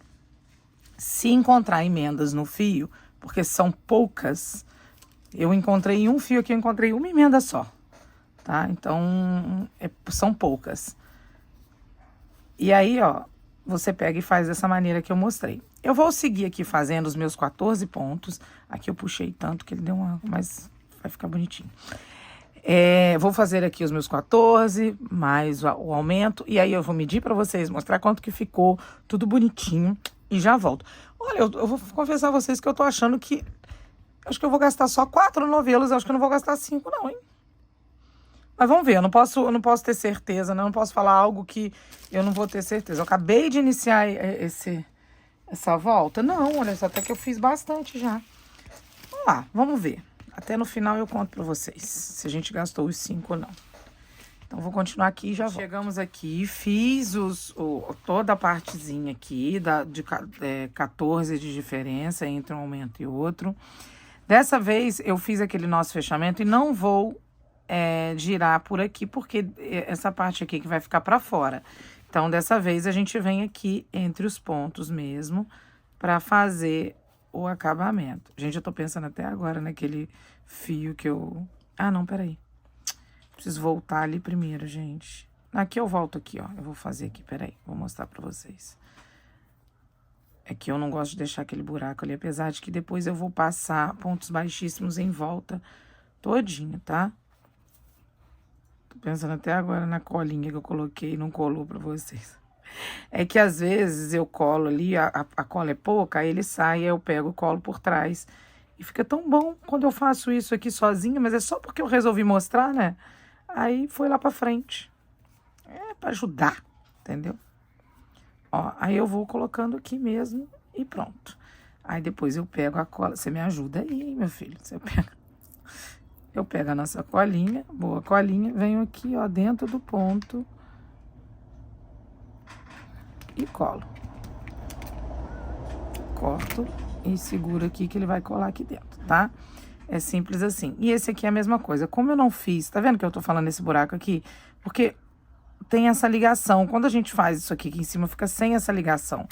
Se encontrar emendas no fio, porque são poucas, eu encontrei um fio aqui, eu encontrei uma emenda só, tá? Então, são poucas. E aí, ó, você pega e faz dessa maneira que eu mostrei. Eu vou seguir aqui fazendo os meus 14 pontos. Aqui eu puxei tanto que ele deu uma... Mas vai ficar bonitinho. Vou fazer aqui os meus 14, mais o aumento. E aí eu vou medir pra vocês, mostrar quanto que ficou, tudo bonitinho. E já volto. Olha, eu vou confessar a vocês que eu tô achando que... Acho que eu vou gastar só 4 novelos, acho que eu não vou gastar 5 não, hein? Mas vamos ver, eu não posso ter certeza, né? Eu não posso falar algo que eu não vou ter certeza. Eu acabei de iniciar essa volta. Não, olha só, até que eu fiz bastante já. Vamos lá, vamos ver. Até no final eu conto pra vocês se a gente gastou os 5 ou não. Então, vou continuar aqui e já volto. Chegamos aqui, fiz toda a partezinha aqui, de 14 de diferença entre um aumento e outro. Dessa vez, eu fiz aquele nosso fechamento e não vou girar por aqui, porque essa parte aqui que vai ficar pra fora. Então, dessa vez, a gente vem aqui entre os pontos mesmo, pra fazer o acabamento. Gente, eu tô pensando até agora naquele fio que eu... Ah, não, peraí. Preciso voltar ali primeiro, gente. Aqui eu volto aqui, ó. Eu vou fazer aqui, peraí. Vou mostrar pra vocês. É que eu não gosto de deixar aquele buraco ali, apesar de que depois eu vou passar pontos baixíssimos em volta todinho, tá? Tô pensando até agora na colinha que eu coloquei e não colou pra vocês. É que às vezes eu colo ali, a cola é pouca, aí ele sai, aí eu pego o colo por trás. E fica tão bom quando eu faço isso aqui sozinha, mas é só porque eu resolvi mostrar, né? Aí foi lá pra frente. Pra ajudar, entendeu? Ó, aí eu vou colocando aqui mesmo e pronto. Aí depois eu pego a cola. Você me ajuda aí, meu filho. Eu pego a nossa colinha, boa colinha, venho aqui, ó, dentro do ponto e colo. Corto e seguro aqui que ele vai colar aqui dentro, tá? É simples assim. E esse aqui é a mesma coisa. Como eu não fiz, tá vendo que eu tô falando esse buraco aqui? Porque tem essa ligação. Quando a gente faz isso aqui em cima, fica sem essa ligação.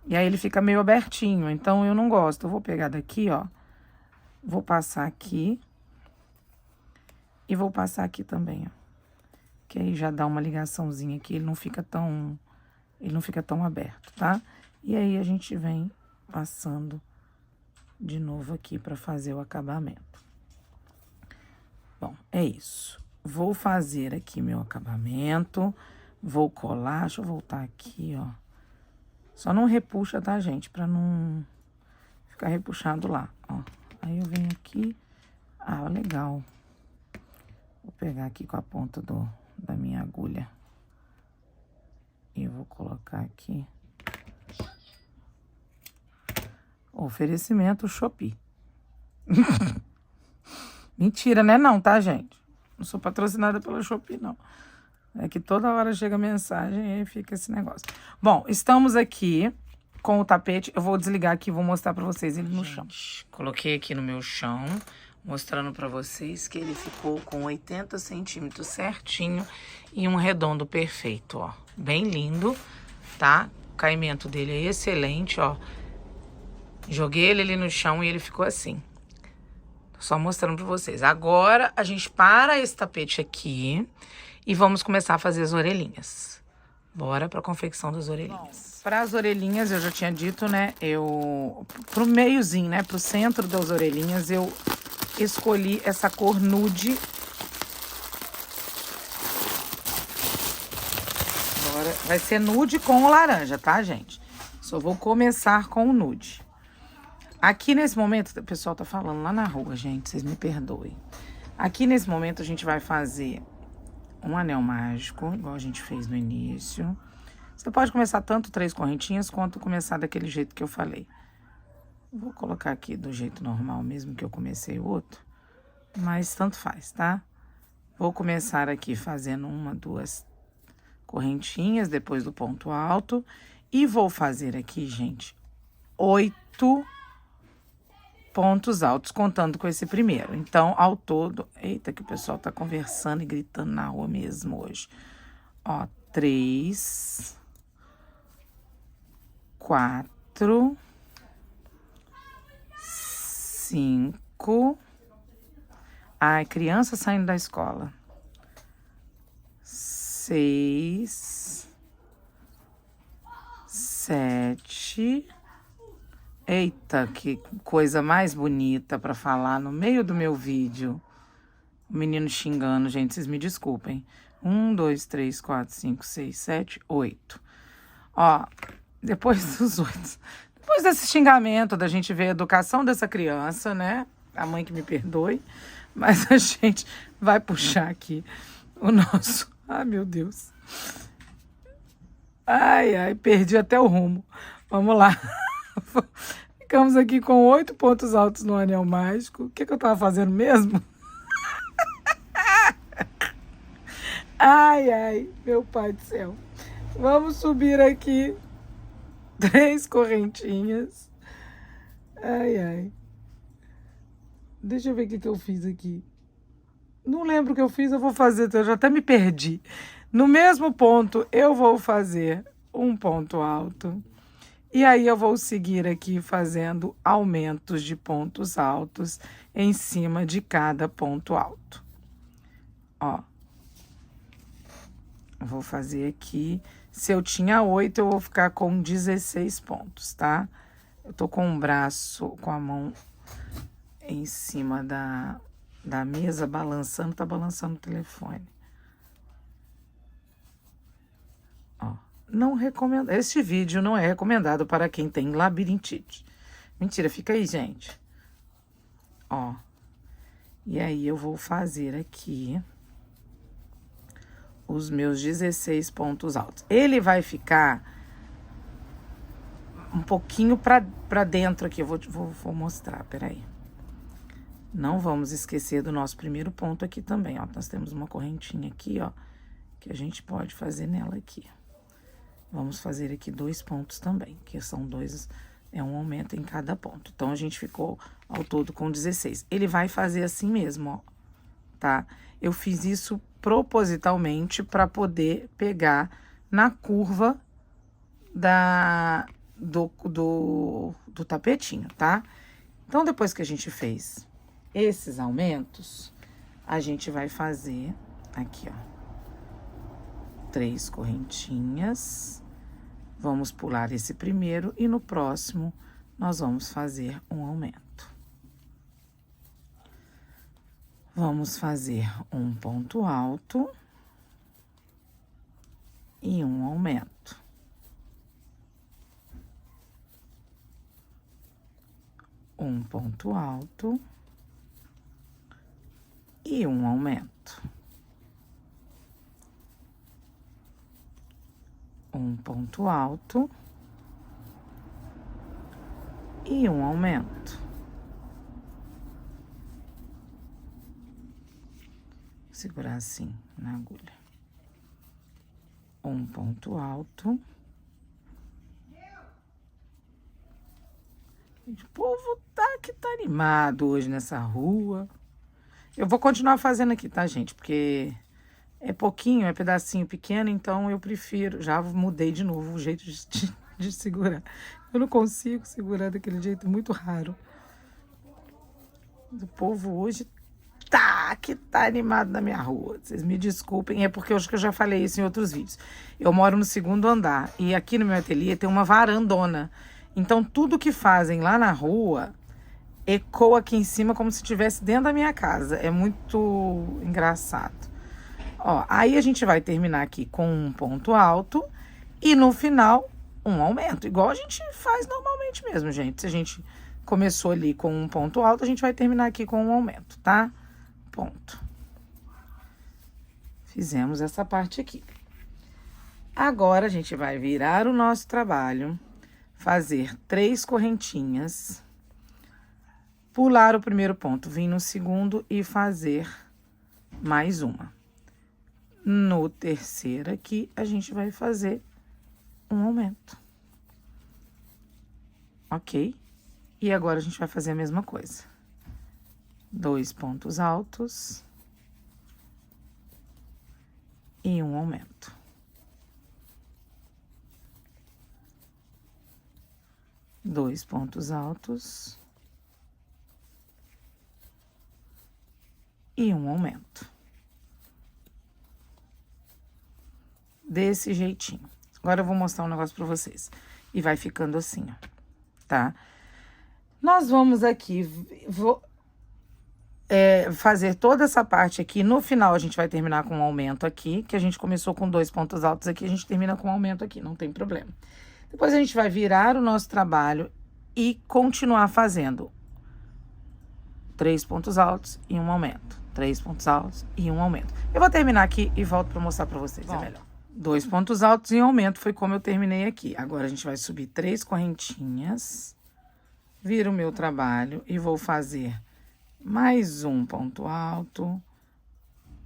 E aí ele fica meio abertinho, então eu não gosto. Eu vou pegar daqui, ó. Vou passar aqui. E vou passar aqui também, ó. Que aí já dá uma ligaçãozinha aqui, ele não fica tão aberto, tá? E aí a gente vem passando de novo aqui pra fazer o acabamento. Bom, é isso. Vou fazer aqui meu acabamento, vou colar, deixa eu voltar aqui, ó. Só não repuxa, tá, gente? Pra não ficar repuxado lá, ó. Aí eu venho aqui, legal. Vou pegar aqui com a ponta da minha agulha. E eu vou colocar aqui. Oferecimento Shopee. Mentira, né não, tá, gente? Não sou patrocinada pela Shopee, não. É que toda hora chega mensagem e aí fica esse negócio. Bom, estamos aqui com o tapete. Eu vou desligar aqui e vou mostrar pra vocês ele no chão. Coloquei aqui no meu chão, mostrando pra vocês que ele ficou com 80 centímetros certinho e um redondo perfeito, ó. Bem lindo, tá? O caimento dele é excelente, ó. Joguei ele ali no chão e ele ficou assim. Só mostrando pra vocês. Agora, a gente para esse tapete aqui e vamos começar a fazer as orelhinhas. Bora pra confecção das orelhinhas. Para as orelhinhas, eu já tinha dito, né? Pro meiozinho, né? Pro centro das orelhinhas, eu escolhi essa cor nude. Agora vai ser nude com o laranja, tá, gente? Só vou começar com o nude. Aqui nesse momento, o pessoal tá falando lá na rua, gente, vocês me perdoem. Aqui nesse momento a gente vai fazer um anel mágico, igual a gente fez no início. Você pode começar tanto 3 correntinhas, quanto começar daquele jeito que eu falei. Vou colocar aqui do jeito normal mesmo que eu comecei o outro, mas tanto faz, tá? Vou começar aqui fazendo 1, 2 correntinhas depois do ponto alto. E vou fazer aqui, gente, 8 pontos altos, contando com esse primeiro. Então, ao todo... Eita, que o pessoal tá conversando e gritando na rua mesmo hoje. Ó, 3, 4, 5... Ai, criança saindo da escola. 6, 7... Eita, que coisa mais bonita pra falar no meio do meu vídeo. O menino xingando, gente, vocês me desculpem. 1, 2, 3, 4, 5, 6, 7, 8. Ó, depois dos 8. Depois desse xingamento, da gente ver a educação dessa criança, né? A mãe que me perdoe. Mas a gente vai puxar aqui o nosso... Ai, meu Deus. Ai, perdi até o rumo. Vamos lá. Ficamos aqui com 8 pontos altos no anel mágico. O que eu tava fazendo mesmo? Ai, meu pai do céu. Vamos subir aqui 3 correntinhas. Ai. Deixa eu ver o que eu fiz aqui. Não lembro o que eu fiz, eu vou fazer, eu já até me perdi. No mesmo ponto, eu vou fazer um ponto alto. E aí, eu vou seguir aqui fazendo aumentos de pontos altos em cima de cada ponto alto. Ó. Vou fazer aqui. Se eu tinha 8, eu vou ficar com 16 pontos, tá? Eu tô com o braço, com a mão em cima da mesa, balançando, tá balançando o telefone. Ó. Não recomendo. Este vídeo não é recomendado para quem tem labirintite. Mentira, fica aí, gente. Ó. E aí, eu vou fazer aqui os meus 16 pontos altos. Ele vai ficar um pouquinho pra dentro aqui. Eu vou mostrar, peraí. Não vamos esquecer do nosso primeiro ponto aqui também, ó. Nós temos uma correntinha aqui, ó, que a gente pode fazer nela aqui. Vamos fazer aqui 2 pontos também, que são 2, é um aumento em cada ponto. Então, a gente ficou ao todo com 16. Ele vai fazer assim mesmo, ó, tá? Eu fiz isso propositalmente para poder pegar na curva do tapetinho, tá? Então, depois que a gente fez esses aumentos, a gente vai fazer aqui, ó, 3 correntinhas. Vamos pular esse primeiro e no próximo nós vamos fazer um aumento. Vamos fazer um ponto alto e um aumento. Um ponto alto e um aumento. Um ponto alto e um aumento. Vou segurar assim na agulha. Um ponto alto. O povo tá animado hoje nessa rua. Eu vou continuar fazendo aqui, tá, gente? Porque é pouquinho, é pedacinho pequeno, então eu prefiro... Já mudei de novo o jeito de segurar. Eu não consigo segurar daquele jeito, muito raro. O povo hoje tá animado na minha rua. Vocês me desculpem, é porque eu acho que eu já falei isso em outros vídeos. Eu moro no 2º andar e aqui no meu ateliê tem uma varandona. Então, tudo que fazem lá na rua ecoa aqui em cima como se estivesse dentro da minha casa. É muito engraçado. Ó, aí a gente vai terminar aqui com um ponto alto e no final um aumento. Igual a gente faz normalmente mesmo, gente. Se a gente começou ali com um ponto alto, a gente vai terminar aqui com um aumento, tá? Ponto. Fizemos essa parte aqui. Agora, a gente vai virar o nosso trabalho, fazer 3 correntinhas, pular o primeiro ponto, vir no segundo e fazer mais uma. No terceiro aqui, a gente vai fazer um aumento. Ok? E agora, a gente vai fazer a mesma coisa. 2 pontos altos e um aumento. Dois pontos altos e um aumento. Desse jeitinho. Agora eu vou mostrar um negócio pra vocês. E vai ficando assim, ó, tá? Nós vamos aqui, fazer toda essa parte aqui. No final, a gente vai terminar com um aumento aqui, que a gente começou com 2 pontos altos aqui, a gente termina com um aumento aqui, não tem problema. Depois, a gente vai virar o nosso trabalho e continuar fazendo 3 pontos altos e um aumento. 3 pontos altos e um aumento. Eu vou terminar aqui e volto para mostrar para vocês, é melhor. 2 pontos altos e um aumento foi como eu terminei aqui. Agora, a gente vai subir 3 correntinhas, viro o meu trabalho e vou fazer mais um ponto alto,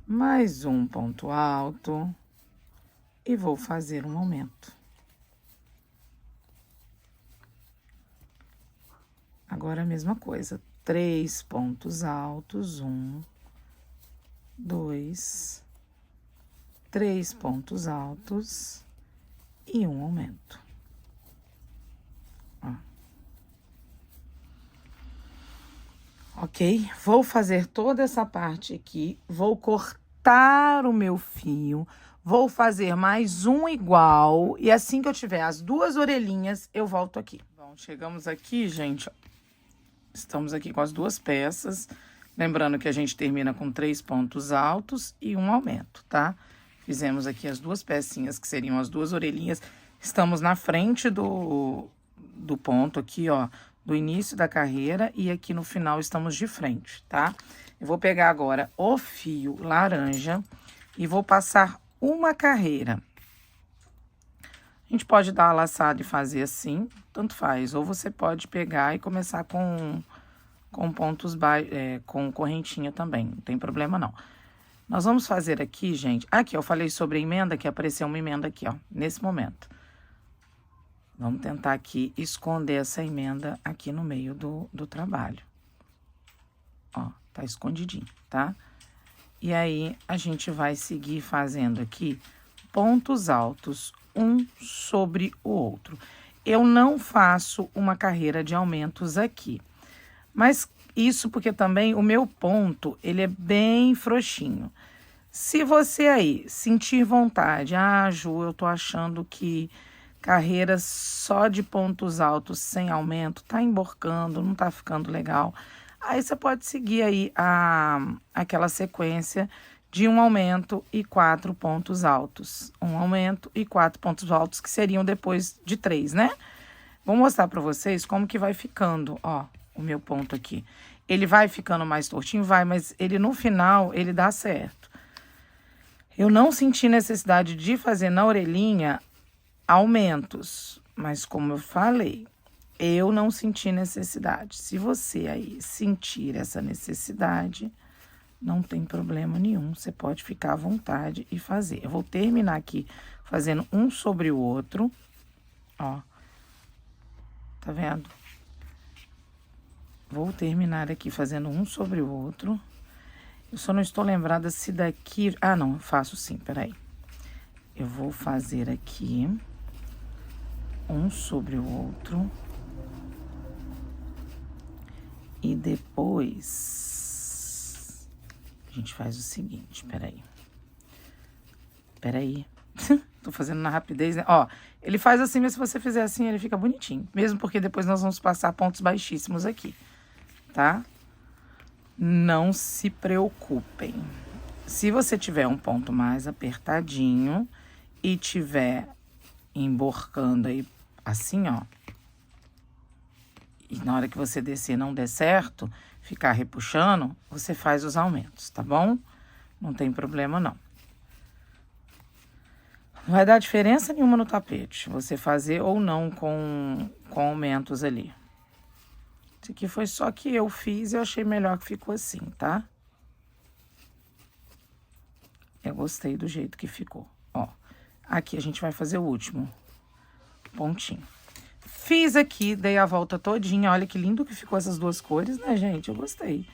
mais um ponto alto e vou fazer um aumento. Agora, a mesma coisa, 3 pontos altos, 1, 2, 3 pontos altos e um aumento. Ó. Ok? Vou fazer toda essa parte aqui, vou cortar o meu fio, vou fazer mais um igual, e assim que eu tiver as 2 orelhinhas, eu volto aqui. Bom, chegamos aqui, gente, ó. Estamos aqui com as 2 peças, lembrando que a gente termina com 3 pontos altos e um aumento, tá? Fizemos aqui as 2 pecinhas, que seriam as 2 orelhinhas. Estamos na frente do ponto aqui, ó, do início da carreira, e aqui no final estamos de frente, tá? Eu vou pegar agora o fio laranja e vou passar uma carreira. A gente pode dar a laçada e fazer assim, tanto faz. Ou você pode pegar e começar com pontos com correntinha também, não tem problema não. Nós vamos fazer aqui, gente... Aqui, eu falei sobre a emenda, que apareceu uma emenda aqui, ó, nesse momento. Vamos tentar aqui esconder essa emenda aqui no meio do trabalho. Ó, tá escondidinho, tá? E aí, a gente vai seguir fazendo aqui pontos altos, um sobre o outro. eu não faço uma carreira de aumentos aqui. Mas isso porque também o meu ponto, ele é bem frouxinho. Se você aí sentir vontade, Ju, eu tô achando que carreira só de pontos altos sem aumento tá emborcando, não tá ficando legal. Aí você pode seguir aí aquela sequência de um aumento e 4 pontos altos. Um aumento e 4 pontos altos, que seriam depois de 3, né? Vou mostrar para vocês como que vai ficando, ó, o meu ponto aqui. Ele vai ficando mais tortinho? Vai, mas ele no final, ele dá certo. Eu não senti necessidade de fazer na orelhinha aumentos, mas como eu falei, eu não senti necessidade. Se você aí sentir essa necessidade, não tem problema nenhum, você pode ficar à vontade e fazer. Eu vou terminar aqui fazendo um sobre o outro, ó, tá vendo? Vou terminar aqui fazendo um sobre o outro. Eu só não estou lembrada se daqui... Ah, não, eu faço sim, peraí. Eu vou fazer aqui um sobre o outro. E depois... a gente faz o seguinte, peraí. Peraí. Tô fazendo na rapidez, né? Ó, ele faz assim, mas se você fizer assim, ele fica bonitinho. Mesmo porque depois nós vamos passar pontos baixíssimos aqui, tá? Não se preocupem. Se você tiver um ponto mais apertadinho e tiver emborcando aí assim, ó, e na hora que você descer não der certo, ficar repuxando, você faz os aumentos, tá bom? Não tem problema, não. Não vai dar diferença nenhuma no tapete, você fazer ou não com aumentos ali. Isso aqui foi só que eu fiz e eu achei melhor que ficou assim, tá? Eu gostei do jeito que ficou, ó. Aqui a gente vai fazer o último pontinho. Fiz aqui, dei a volta todinha, olha que lindo que ficou essas duas cores, né, gente? Eu gostei.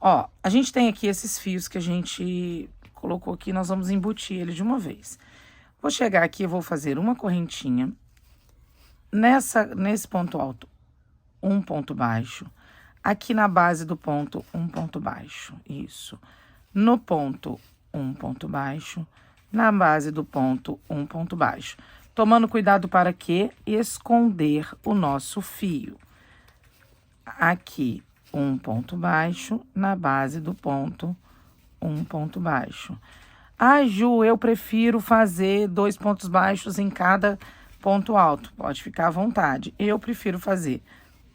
Ó, a gente tem aqui esses fios que a gente colocou aqui, nós vamos embutir ele de uma vez. Vou chegar aqui, eu vou fazer uma correntinha. Nesse ponto alto, um ponto baixo. Aqui na base do ponto, um ponto baixo. Isso. No ponto, um ponto baixo. Na base do ponto, um ponto baixo. Tomando cuidado para que esconder o nosso fio. Aqui, um ponto baixo. Na base do ponto, um ponto baixo. Ju, eu prefiro fazer 2 pontos baixos em cada ponto alto. Pode ficar à vontade. Eu prefiro fazer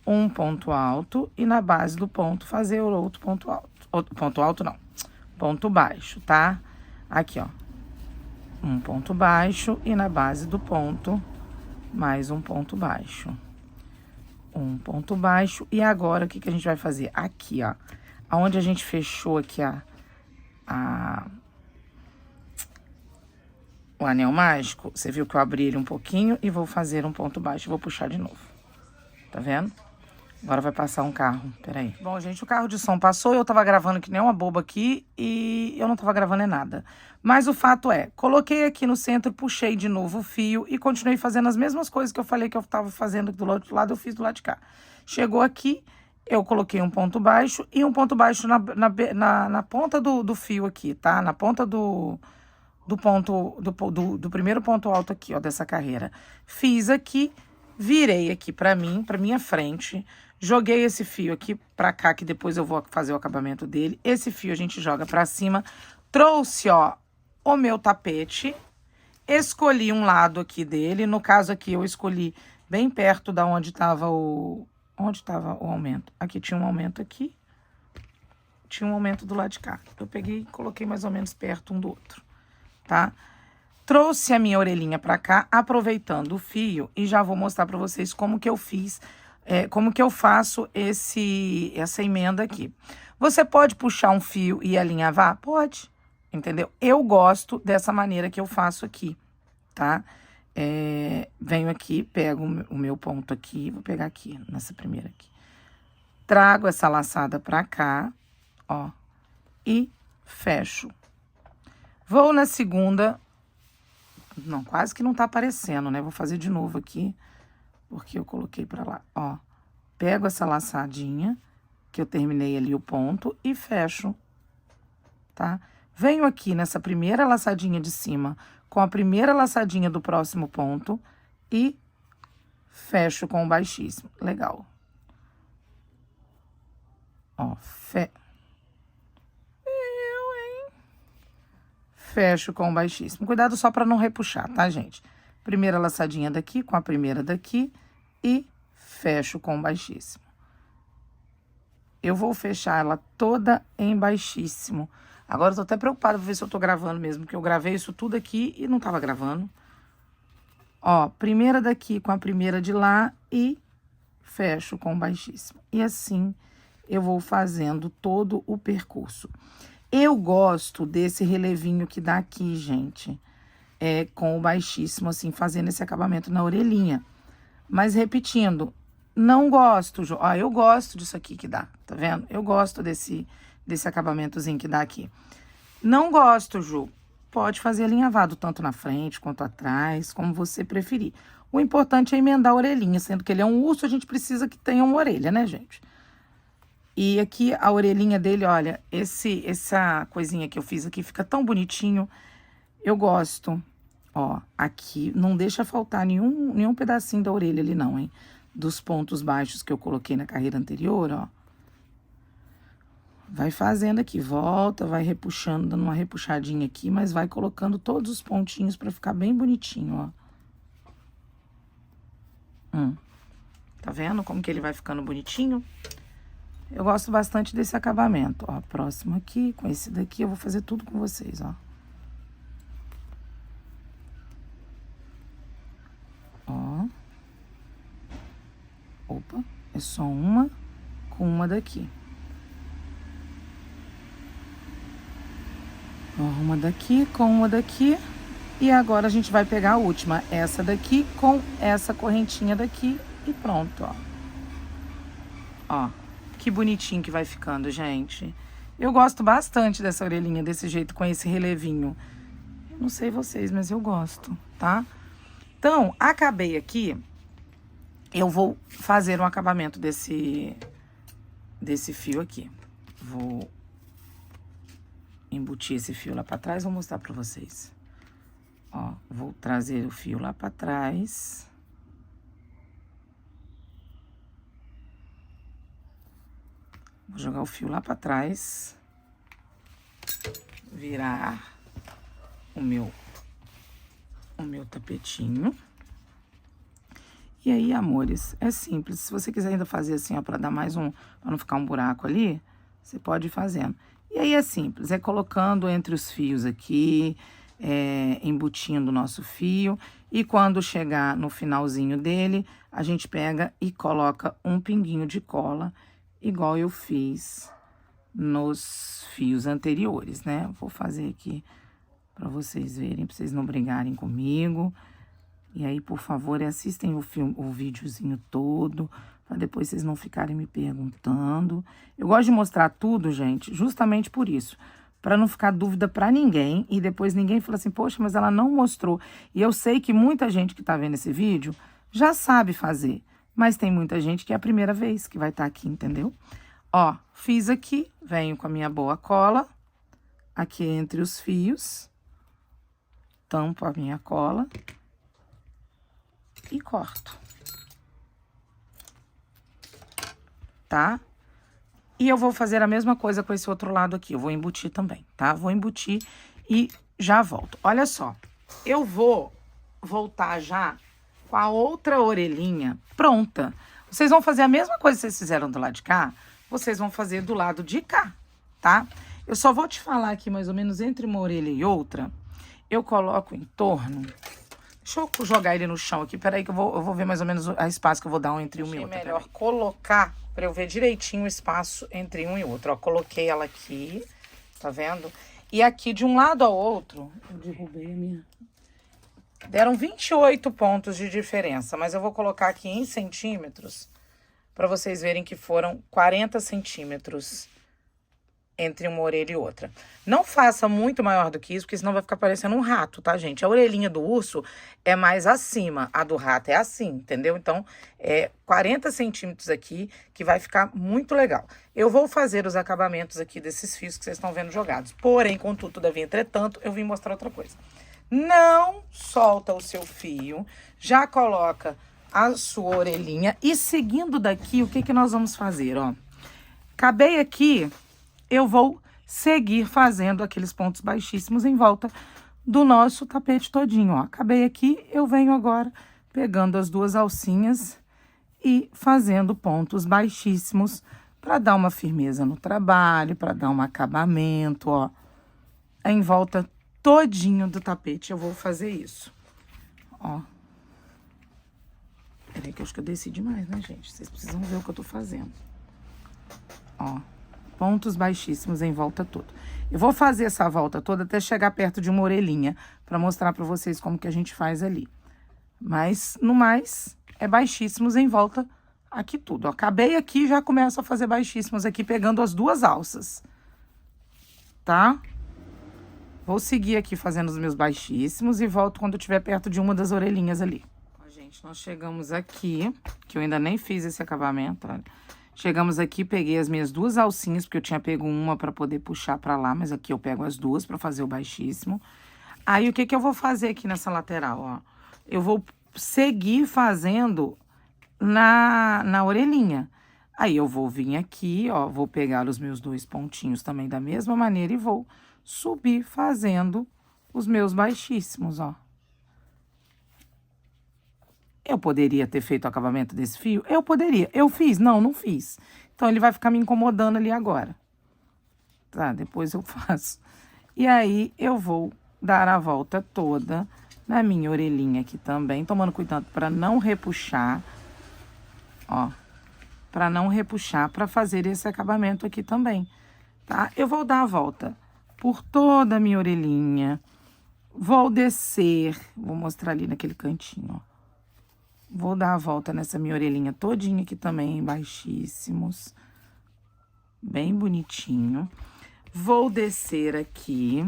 um ponto alto e na base do ponto fazer outro ponto alto. Ponto alto não, ponto baixo, tá? Aqui, ó. Um ponto baixo e na base do ponto, mais um ponto baixo. Um ponto baixo. E agora, o que que a gente vai fazer? Aqui, ó. Aonde a gente fechou aqui o anel mágico, você viu que eu abri ele um pouquinho e vou fazer um ponto baixo. Vou puxar de novo. Tá vendo? Agora vai passar um carro, peraí. Bom, gente, o carro de som passou, eu tava gravando que nem uma boba aqui e eu não tava gravando é nada. Mas o fato é, coloquei aqui no centro, puxei de novo o fio e continuei fazendo as mesmas coisas que eu falei que eu tava fazendo do outro lado, eu fiz do lado de cá. Chegou aqui, eu coloquei um ponto baixo e um ponto baixo na ponta do fio aqui, tá? Na ponta do primeiro ponto alto aqui, ó, dessa carreira. Fiz aqui, virei aqui pra minha frente, joguei esse fio aqui pra cá, que depois eu vou fazer o acabamento dele. Esse fio a gente joga pra cima. Trouxe, ó, o meu tapete. Escolhi um lado aqui dele. No caso aqui, eu escolhi bem perto da onde tava o aumento. Aqui tinha um aumento aqui. Tinha um aumento do lado de cá. Eu peguei e coloquei mais ou menos perto um do outro, tá? Trouxe a minha orelhinha pra cá, aproveitando o fio, e já vou mostrar pra vocês como que eu fiz, como que eu faço essa emenda aqui. Você pode puxar um fio e alinhavar? Pode, entendeu? Eu gosto dessa maneira que eu faço aqui, tá? Venho aqui, pego o meu ponto aqui, vou pegar aqui, nessa primeira aqui. Trago essa laçada pra cá, ó, e fecho. Vou na segunda... Não, quase que não tá aparecendo, né? Vou fazer de novo aqui. porque eu coloquei pra lá, ó. Pego essa laçadinha, que eu terminei ali o ponto, e fecho, tá? Venho aqui nessa primeira laçadinha de cima, com a primeira laçadinha do próximo ponto, e fecho com o baixíssimo. Legal. Ó, fecho com o baixíssimo. Cuidado só pra não repuxar, tá, gente? Primeira laçadinha daqui com a primeira daqui e fecho com o baixíssimo. Eu vou fechar ela toda em baixíssimo. Agora eu tô até preocupada pra ver se eu tô gravando mesmo, porque eu gravei isso tudo aqui e não tava gravando. Ó, primeira daqui com a primeira de lá e fecho com o baixíssimo. E assim eu vou fazendo todo o percurso. Eu gosto desse relevinho que dá aqui, gente. Com o baixíssimo, assim, fazendo esse acabamento na orelhinha. Mas repetindo, não gosto, Ju. Ó, eu gosto disso aqui que dá, tá vendo? Eu gosto desse acabamentozinho que dá aqui. Não gosto, Ju. Pode fazer alinhavado, tanto na frente quanto atrás, como você preferir. O importante é emendar a orelhinha, sendo que ele é um urso, a gente precisa que tenha uma orelha, né, gente? E aqui a orelhinha dele, olha, essa coisinha que eu fiz aqui fica tão bonitinho. Eu gosto. Ó, aqui não deixa faltar nenhum pedacinho da orelha ali não, hein? Dos pontos baixos que eu coloquei na carreira anterior, ó. Vai fazendo aqui, volta, vai repuxando, dando uma repuxadinha aqui, mas vai colocando todos os pontinhos pra ficar bem bonitinho, ó. Tá vendo como que ele vai ficando bonitinho? Eu gosto bastante desse acabamento, ó. Próximo aqui, com esse daqui, eu vou fazer tudo com vocês, ó. Ó. Opa, é só uma com uma daqui. Ó, uma daqui com uma daqui. E agora a gente vai pegar a última, essa daqui com essa correntinha daqui e pronto, ó. Ó, que bonitinho que vai ficando, gente. Eu gosto bastante dessa orelhinha desse jeito, com esse relevinho. Eu não sei vocês, mas eu gosto, tá? Então, acabei aqui. Eu vou fazer um acabamento desse fio aqui. Vou embutir esse fio lá pra trás, vou mostrar pra vocês. Ó, vou trazer o fio lá pra trás. Vou jogar o fio lá pra trás. Virar o meu tapetinho. E aí, amores, é simples. Se você quiser ainda fazer assim, ó, pra dar mais pra não ficar um buraco ali, você pode ir fazendo. E aí é simples, é colocando entre os fios aqui, embutindo o nosso fio. E quando chegar no finalzinho dele, a gente pega e coloca um pinguinho de cola, igual eu fiz nos fios anteriores, né? Vou fazer aqui pra vocês verem, pra vocês não brigarem comigo. E aí, por favor, assistem o videozinho todo, para depois vocês não ficarem me perguntando. Eu gosto de mostrar tudo, gente, justamente por isso. Para não ficar dúvida para ninguém e depois ninguém fala assim, poxa, mas ela não mostrou. E eu sei que muita gente que tá vendo esse vídeo já sabe fazer, mas tem muita gente que é a primeira vez que vai estar aqui, entendeu? Ó, fiz aqui, venho com a minha boa cola, aqui entre os fios, tampo a minha cola e corto, tá? E eu vou fazer a mesma coisa com esse outro lado aqui, eu vou embutir também, tá? Vou embutir e já volto. Olha só, eu vou voltar já com a outra orelhinha pronta. Vocês vão fazer a mesma coisa que vocês fizeram do lado de cá, vocês vão fazer do lado de cá, tá? Eu só vou te falar aqui, mais ou menos, entre uma orelha e outra, eu coloco em torno... Deixa eu jogar ele no chão aqui, peraí que eu vou ver mais ou menos o espaço que eu vou dar entre uma e outra. É melhor colocar, pra eu ver direitinho o espaço entre um e outro. Ó, coloquei ela aqui, tá vendo? E aqui, de um lado ao outro, eu derrubei a minha... Deram 28 pontos de diferença, mas eu vou colocar aqui em centímetros, pra vocês verem que foram 40 centímetros entre uma orelha e outra. Não faça muito maior do que isso, porque senão vai ficar parecendo um rato, tá, gente? A orelhinha do urso é mais acima, a do rato é assim, entendeu? Então, é 40 centímetros aqui, que vai ficar muito legal. Eu vou fazer os acabamentos aqui desses fios que vocês estão vendo jogados. Porém, contudo, todavia, entretanto, eu vim mostrar outra coisa. Não solta o seu fio, já coloca a sua orelhinha e seguindo daqui, o que que nós vamos fazer, ó? Acabei aqui, eu vou seguir fazendo aqueles pontos baixíssimos em volta do nosso tapete todinho, ó. Acabei aqui, eu venho agora pegando as duas alcinhas e fazendo pontos baixíssimos para dar uma firmeza no trabalho, para dar um acabamento, ó. Em volta todinho do tapete eu vou fazer isso, ó. Peraí que eu acho que eu desci demais, né, gente? Vocês precisam ver o que eu tô fazendo. Ó, pontos baixíssimos em volta toda. Eu vou fazer essa volta toda até chegar perto de uma orelhinha, pra mostrar pra vocês como que a gente faz ali. Mas, no mais, é baixíssimos em volta aqui tudo. Ó, acabei aqui, já começo a fazer baixíssimos aqui, pegando as duas alças. Tá? Vou seguir aqui fazendo os meus baixíssimos e volto quando eu estiver perto de uma das orelhinhas ali. Ó, gente, nós chegamos aqui, que eu ainda nem fiz esse acabamento, olha. Chegamos aqui, peguei as minhas duas alcinhas, porque eu tinha pego uma pra poder puxar pra lá, mas aqui eu pego as duas pra fazer o baixíssimo. Aí, o que que eu vou fazer aqui nessa lateral, ó? Eu vou seguir fazendo na orelhinha. Aí, eu vou vir aqui, ó, vou pegar os meus dois pontinhos também da mesma maneira e vou subir fazendo os meus baixíssimos, ó. Eu poderia ter feito o acabamento desse fio? Eu poderia. Eu fiz? Não, não fiz. Então, ele vai ficar me incomodando ali agora. Tá? Depois eu faço. E aí, eu vou dar a volta toda na minha orelhinha aqui também, tomando cuidado para não repuxar, ó. Para não repuxar, para fazer esse acabamento aqui também, tá? Eu vou dar a volta por toda a minha orelhinha. Vou descer, vou mostrar ali naquele cantinho, ó. Vou dar a volta nessa minha orelhinha todinha aqui também, em baixíssimos. Bem bonitinho. Vou descer aqui.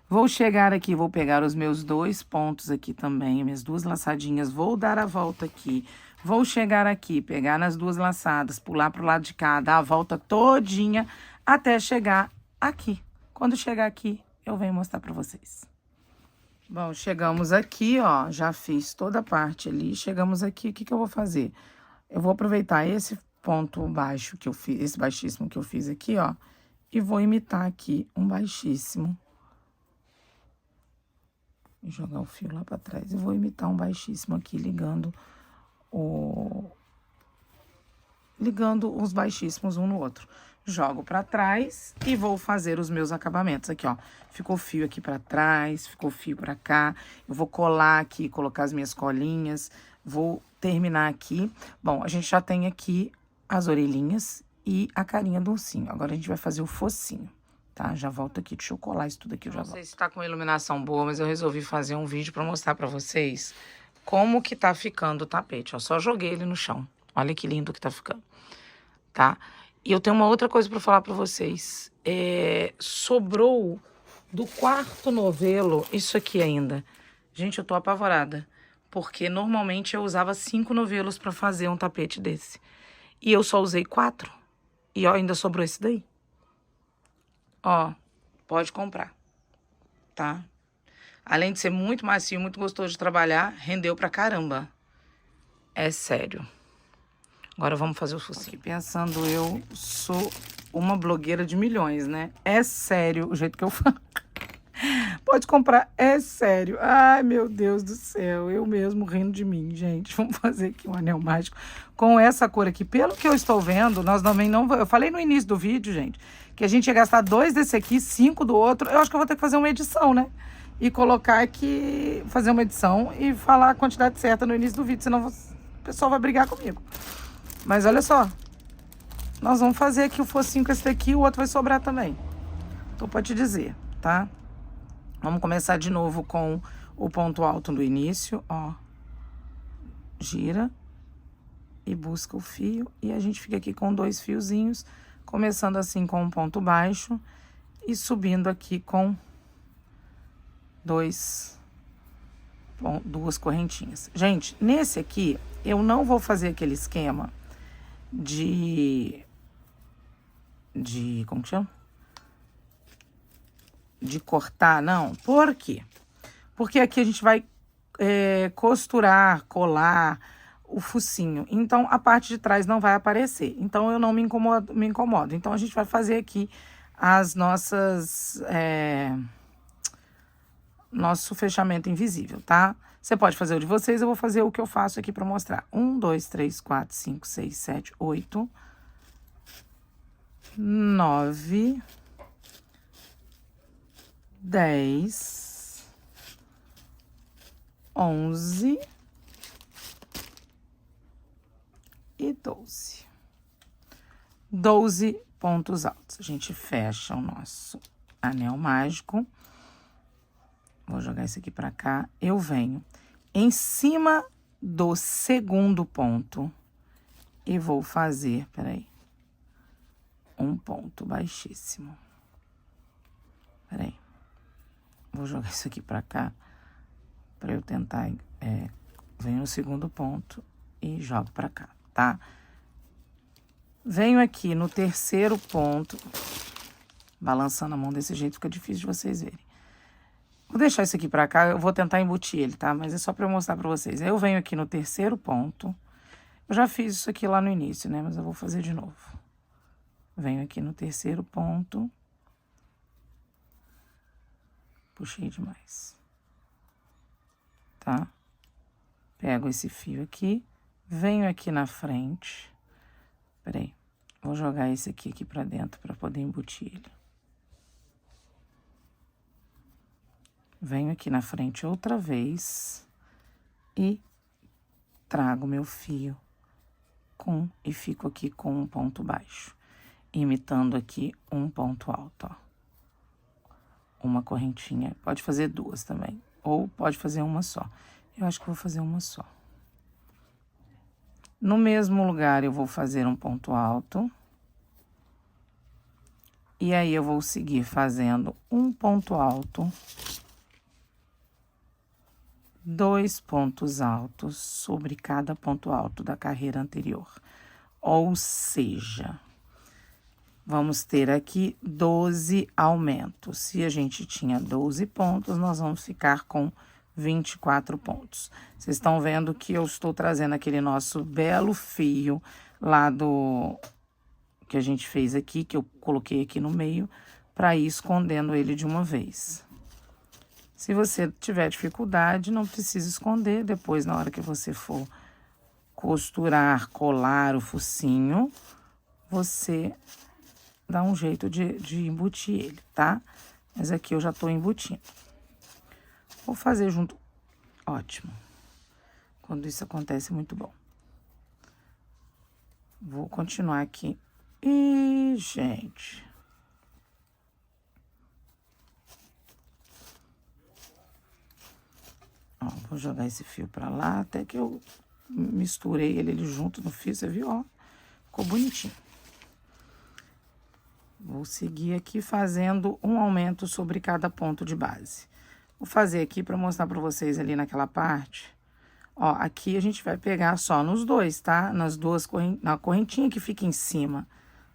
Vou chegar aqui, vou pegar os meus dois pontos aqui também, minhas duas laçadinhas. Vou dar a volta aqui. Vou chegar aqui, pegar nas duas laçadas, pular pro lado de cá, dar a volta todinha até chegar aqui. Quando chegar aqui, eu venho mostrar pra vocês. Bom, chegamos aqui, ó, já fiz toda a parte ali, chegamos aqui, o que que eu vou fazer? Eu vou aproveitar esse ponto baixo que eu fiz, esse baixíssimo que eu fiz aqui, ó, e vou imitar aqui um baixíssimo. Vou jogar o fio lá pra trás e vou imitar um baixíssimo aqui, ligando os baixíssimos um no outro. Jogo pra trás e vou fazer os meus acabamentos aqui, ó. Ficou fio aqui pra trás, ficou fio pra cá. Eu vou colar aqui, colocar as minhas colinhas. Vou terminar aqui. Bom, a gente já tem aqui as orelhinhas e a carinha do ursinho. Agora a gente vai fazer o focinho, tá? Já volto aqui, deixa eu colar isso tudo aqui, eu já volto. Não sei se tá com iluminação boa, mas eu resolvi fazer um vídeo pra mostrar pra vocês como que tá ficando o tapete, ó. Só joguei ele no chão. Olha que lindo que tá ficando, tá? E eu tenho uma outra coisa pra falar pra vocês. Sobrou do quarto novelo isso aqui ainda. Gente, eu tô apavorada. Porque normalmente eu usava 5 novelos pra fazer um tapete desse. E eu só usei 4. E ó, ainda sobrou esse daí. Ó, pode comprar, tá? Além de ser muito macio, muito gostoso de trabalhar, rendeu pra caramba. É sério. Agora vamos fazer o focinho. Aqui pensando, eu sou uma blogueira de milhões, né? É sério o jeito que eu falo. Pode comprar, é sério. Ai, meu Deus do céu. Eu mesmo rindo de mim, gente. Vamos fazer aqui um anel mágico com essa cor aqui. Pelo que eu estou vendo, nós também não... Eu falei no início do vídeo, gente, que a gente ia gastar 2 desse aqui, 5 do outro. Eu acho que eu vou ter que fazer uma edição, né? E colocar aqui, fazer uma edição e falar a quantidade certa no início do vídeo, senão o pessoal vai brigar comigo. Mas olha só, nós vamos fazer aqui o focinho com esse daqui, o outro vai sobrar também. Tô pra te dizer, tá? Vamos começar de novo com o ponto alto do início, ó. Gira e busca o fio. E a gente fica aqui com 2 fiozinhos, começando assim com um ponto baixo e subindo aqui com duas correntinhas. Gente, nesse aqui, eu não vou fazer aquele esquema como que chama? De cortar, não. Por quê? Porque aqui a gente vai costurar, colar o focinho. Então, a parte de trás não vai aparecer. Então, eu não me incomodo. Então, a gente vai fazer aqui as nossas... nosso fechamento invisível, tá? Você pode fazer o de vocês, eu vou fazer o que eu faço aqui pra mostrar. 1, 2, 3, 4, 5, 6, 7, 8... 9, 10, 11 e 12. 12 pontos altos. A gente fecha o nosso anel mágico. Vou jogar esse aqui pra cá. Eu venho em cima do segundo ponto e vou fazer, peraí, um ponto baixíssimo. Peraí. Vou jogar isso aqui pra cá, pra eu tentar... venho no segundo ponto e jogo pra cá, tá? Venho aqui no terceiro ponto, balançando a mão desse jeito, fica difícil de vocês verem. Vou deixar isso aqui pra cá, eu vou tentar embutir ele, tá? Mas é só pra eu mostrar pra vocês. Eu venho aqui no terceiro ponto. Eu já fiz isso aqui lá no início, né? Mas eu vou fazer de novo. Venho aqui no terceiro ponto. Puxei demais. Tá? Pego esse fio aqui. Venho aqui na frente. Peraí. Vou jogar esse aqui pra dentro pra poder embutir ele. Venho aqui na frente outra vez. E trago meu fio e fico aqui com um ponto baixo. Imitando aqui um ponto alto, ó. Uma correntinha, pode fazer duas também, ou pode fazer uma só. Eu acho que vou fazer uma só. No mesmo lugar eu vou fazer um ponto alto. E aí eu vou seguir fazendo um ponto alto, 2 pontos altos sobre cada ponto alto da carreira anterior. Ou seja, vamos ter aqui 12 aumentos. Se a gente tinha 12 pontos, nós vamos ficar com 24 pontos. Vocês estão vendo que eu estou trazendo aquele nosso belo fio lá do... que a gente fez aqui, que eu coloquei aqui no meio, para ir escondendo ele de uma vez. Se você tiver dificuldade, não precisa esconder. Depois, na hora que você for costurar, colar o focinho, você dá um jeito de embutir ele, tá? Mas aqui eu já tô embutindo. Vou fazer junto. Ótimo. Quando isso acontece, é muito bom. Vou continuar aqui. Ih, gente. Ó, vou jogar esse fio pra lá, até que eu misturei ele junto no fio, você viu, ó? Ficou bonitinho. Vou seguir aqui fazendo um aumento sobre cada ponto de base. Vou fazer aqui pra mostrar pra vocês ali naquela parte. Ó, aqui a gente vai pegar só nos dois, tá? Nas duas na correntinha que fica em cima,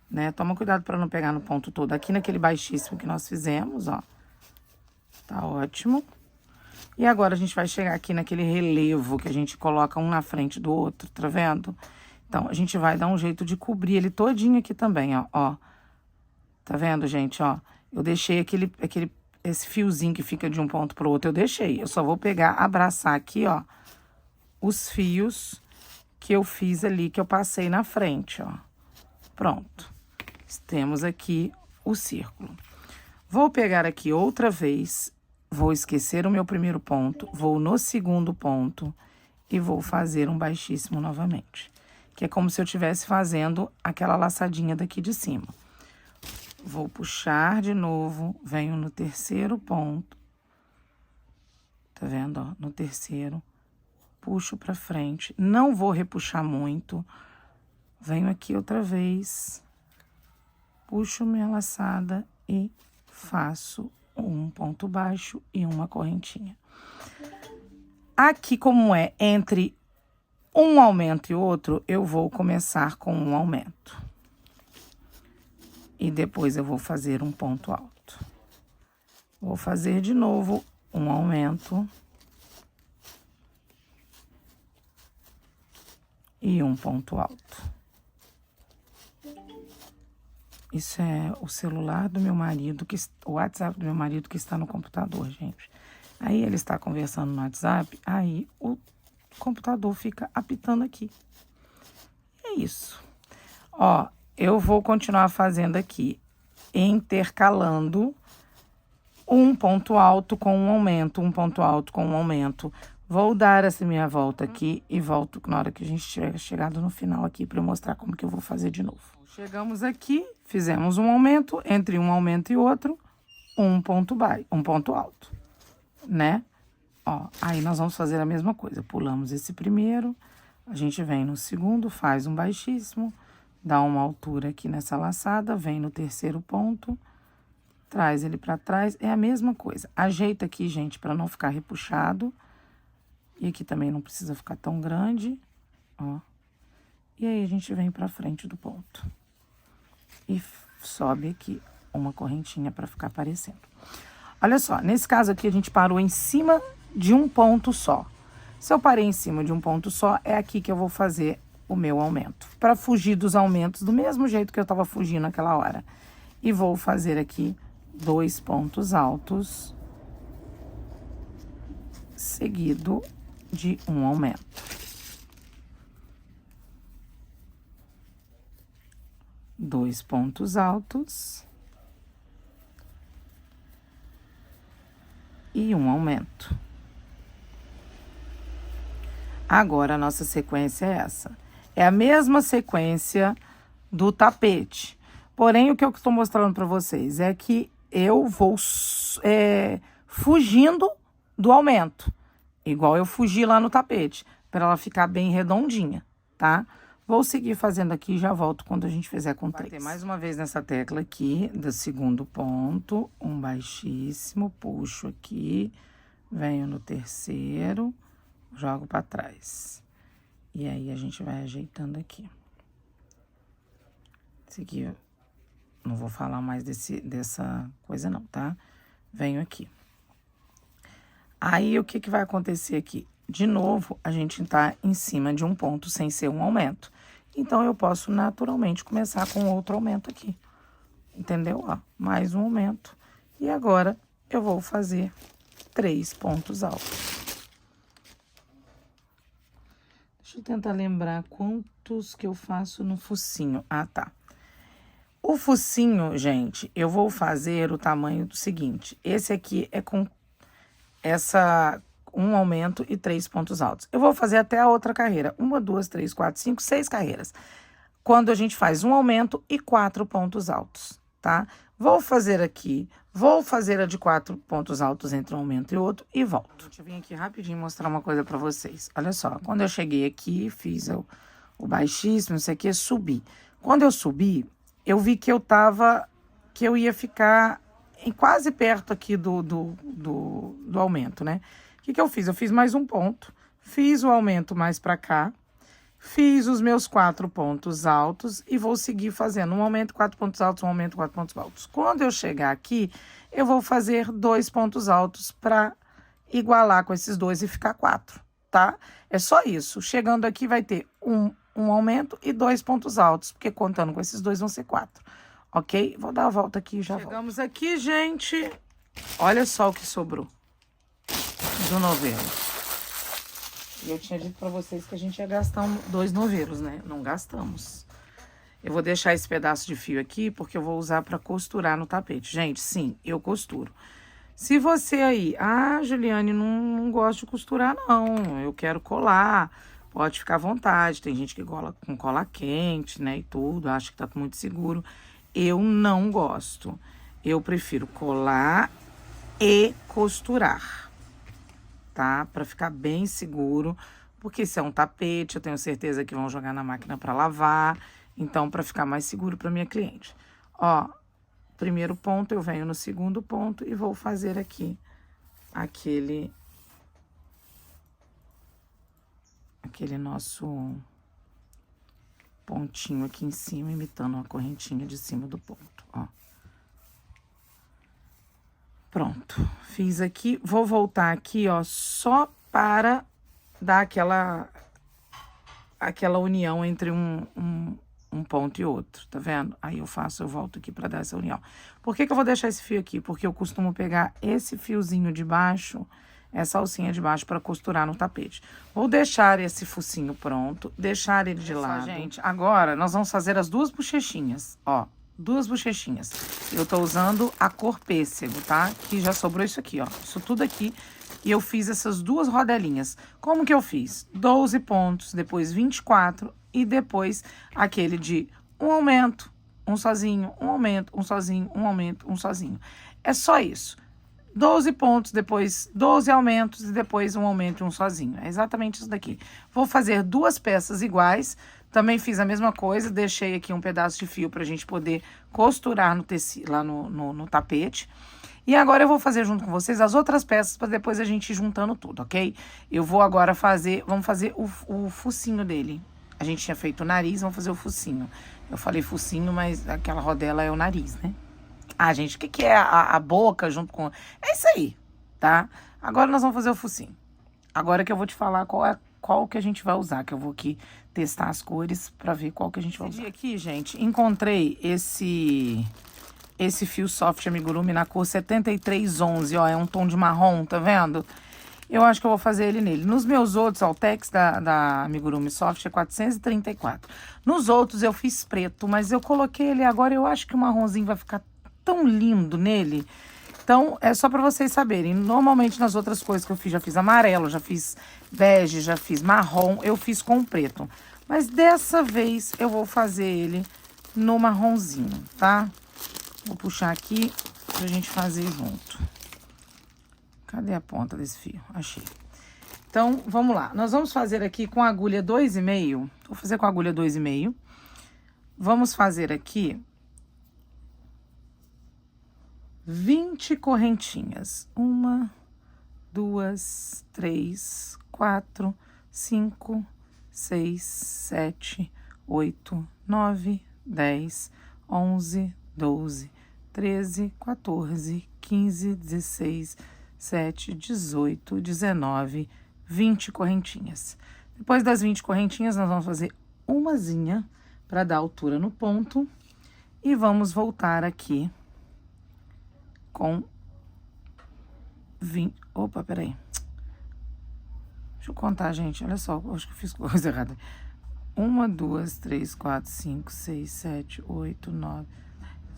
né? Toma cuidado pra não pegar no ponto todo. Aqui naquele baixíssimo que nós fizemos, ó. Tá ótimo. E agora a gente vai chegar aqui naquele relevo que a gente coloca um na frente do outro, tá vendo? Então, a gente vai dar um jeito de cobrir ele todinho aqui também, ó. Tá vendo, gente, ó? Eu deixei esse fiozinho que fica de um ponto pro outro, eu deixei. Eu só vou pegar, abraçar aqui, ó, os fios que eu fiz ali, que eu passei na frente, ó. Pronto. Temos aqui o círculo. Vou pegar aqui outra vez, vou esquecer o meu primeiro ponto, vou no segundo ponto e vou fazer um baixíssimo novamente. Que é como se eu estivesse fazendo aquela laçadinha daqui de cima. Vou puxar de novo, venho no terceiro ponto. Tá vendo, ó? No terceiro, puxo pra frente. Não vou repuxar muito. Venho aqui outra vez. puxo minha laçada e faço um ponto baixo e uma correntinha. Aqui, como é entre um aumento e outro, eu vou começar com um aumento. E depois eu vou fazer um ponto alto. Vou fazer de novo um aumento. E um ponto alto. Isso é o celular do meu marido, o WhatsApp do meu marido que está no computador, gente. Aí ele está conversando no WhatsApp, aí o computador fica apitando aqui. É isso. Ó, eu vou continuar fazendo aqui, intercalando um ponto alto com um aumento, um ponto alto com um aumento. Vou dar essa minha volta aqui e volto na hora que a gente tiver chegado no final aqui para eu mostrar como que eu vou fazer de novo. Chegamos aqui, fizemos um aumento, entre um aumento e outro, um ponto alto, né? Ó, aí nós vamos fazer a mesma coisa. Pulamos esse primeiro, a gente vem no segundo, faz um baixíssimo, dá uma altura aqui nessa laçada, vem no terceiro ponto, traz ele para trás, é a mesma coisa. Ajeita aqui, gente, para não ficar repuxado. E aqui também não precisa ficar tão grande, ó. E aí a gente vem pra frente do ponto. E sobe aqui uma correntinha pra ficar aparecendo. Olha só, nesse caso aqui a gente parou em cima de um ponto só. Se eu parei em cima de um ponto só, é aqui que eu vou fazer o meu aumento. Pra fugir dos aumentos do mesmo jeito que eu tava fugindo naquela hora. E vou fazer aqui 2 pontos altos, seguido de um aumento. Dois pontos altos. E um aumento. Agora, a nossa sequência é essa. É a mesma sequência do tapete. Porém, o que eu estou mostrando para vocês é que eu vou fugindo do aumento. Igual eu fugi lá no tapete, para ela ficar bem redondinha, tá? Vou seguir fazendo aqui e já volto quando a gente fizer com 3. Bater mais uma vez nessa tecla aqui, do segundo ponto, um baixíssimo, puxo aqui, venho no terceiro, jogo para trás. E aí, a gente vai ajeitando aqui. Esse aqui, eu não vou falar mais dessa coisa não, tá? Venho aqui. Aí, o que vai acontecer aqui? De novo, a gente tá em cima de um ponto sem ser um aumento. Então, eu posso naturalmente começar com outro aumento aqui. Entendeu? Ó, mais um aumento. E agora, eu vou fazer 3 pontos altos. Deixa eu tentar lembrar quantos que eu faço no focinho. Ah, tá. O focinho, gente, eu vou fazer o tamanho do seguinte. Esse aqui é com um aumento e 3 pontos altos. Eu vou fazer até a outra carreira. 1, 2, 3, 4, 5, 6 carreiras. Quando a gente faz um aumento e 4 pontos altos, tá? Vou fazer aqui, vou fazer a de 4 pontos altos entre um aumento e outro e volto. Deixa eu vir aqui rapidinho mostrar uma coisa pra vocês. Olha só, quando eu cheguei aqui, fiz o baixíssimo, isso aqui, subi. Quando eu subi, eu vi que eu ia ficar quase perto aqui do aumento, né? O que eu fiz? Eu fiz mais um ponto, fiz o aumento mais pra cá, fiz os meus 4 pontos altos e vou seguir fazendo um aumento, 4 pontos altos, um aumento, 4 pontos altos. Quando eu chegar aqui, eu vou fazer 2 pontos altos pra igualar com esses dois e ficar 4, tá? É só isso. Chegando aqui vai ter um aumento e 2 pontos altos, porque contando com esses dois vão ser 4. Ok? Vou dar a volta aqui e já volto. Chegamos aqui, gente. Olha só o que sobrou do novelo. E eu tinha dito pra vocês que a gente ia gastar 2 novelos, né? Não gastamos. Eu vou deixar esse pedaço de fio aqui, porque eu vou usar pra costurar no tapete. Gente, sim, eu costuro. Se você aí... Ah, Juliane, não gosto de costurar, não. Eu quero colar. Pode ficar à vontade. Tem gente que cola com cola quente, né? E tudo. Acho que tá muito seguro. Eu não gosto. Eu prefiro colar e costurar, tá? Pra ficar bem seguro, porque se é um tapete, eu tenho certeza que vão jogar na máquina pra lavar. Então, pra ficar mais seguro pra minha cliente. Ó, primeiro ponto, eu venho no segundo ponto e vou fazer aqui aquele nosso pontinho aqui em cima, imitando uma correntinha de cima do ponto, ó. Pronto, fiz aqui, vou voltar aqui, ó, só para dar aquela união entre um ponto e outro, tá vendo? Aí eu volto aqui para dar essa união. Por que que eu vou deixar esse fio aqui? Porque eu costumo pegar esse fiozinho de baixo, essa alcinha de baixo, para costurar no tapete. Vou deixar esse focinho pronto, deixar ele de lado. Gente, agora nós vamos fazer as duas bochechinhas, ó. Duas bochechinhas. Eu tô usando a cor pêssego, tá? Que já sobrou isso aqui, ó. Isso tudo aqui. E eu fiz essas duas rodelinhas. Como que eu fiz? 12 pontos, depois 24 e depois aquele de um aumento, um sozinho, um aumento, um sozinho, um aumento, um sozinho. É só isso. 12 pontos, depois 12 aumentos e depois um aumento e um sozinho. É exatamente isso daqui. Vou fazer duas peças iguais. Também fiz a mesma coisa, deixei aqui um pedaço de fio pra gente poder costurar no tecido, lá no tapete. E agora eu vou fazer junto com vocês as outras peças para depois a gente ir juntando tudo, ok? Eu vou agora vamos fazer o focinho dele. A gente tinha feito o nariz, vamos fazer o focinho. Eu falei focinho, mas aquela rodela é o nariz, né? Ah, gente, o que é a boca junto com... É isso aí, tá? Agora nós vamos fazer o focinho. Agora que eu vou te falar qual que a gente vai usar, que eu vou aqui testar as cores pra ver qual que a gente vai usar. Aqui, gente, encontrei esse fio soft amigurumi na cor 7311, ó, é um tom de marrom, tá vendo? Eu acho que eu vou fazer ele nele. Nos meus outros, ó, o Tex da Amigurumi Soft é 434. Nos outros eu fiz preto, mas eu coloquei ele agora, eu acho que o marronzinho vai ficar tão lindo nele. Então, é só pra vocês saberem. Normalmente, nas outras coisas que eu fiz, já fiz amarelo, já fiz bege, já fiz marrom, eu fiz com preto. Mas dessa vez, eu vou fazer ele no marronzinho, tá? Vou puxar aqui pra gente fazer junto. Cadê a ponta desse fio? Achei. Então, vamos lá. Nós vamos fazer aqui com a agulha 2,5. Vou fazer com a agulha 2,5. Vamos fazer aqui 20 correntinhas. 1, 2, 3, 4, 5, 6, 7, 8, 9, 10, 11, 12, 13, 14, 15, 16, 17, 18, 19, 20 correntinhas. Depois das 20 correntinhas, nós vamos fazer umazinha para dar altura no ponto. E vamos voltar aqui com 20... Opa, peraí. Deixa eu contar, gente. Olha só, acho que eu fiz coisa errada. 1, 2, 3, 4, 5, 6, 7, 8, 9,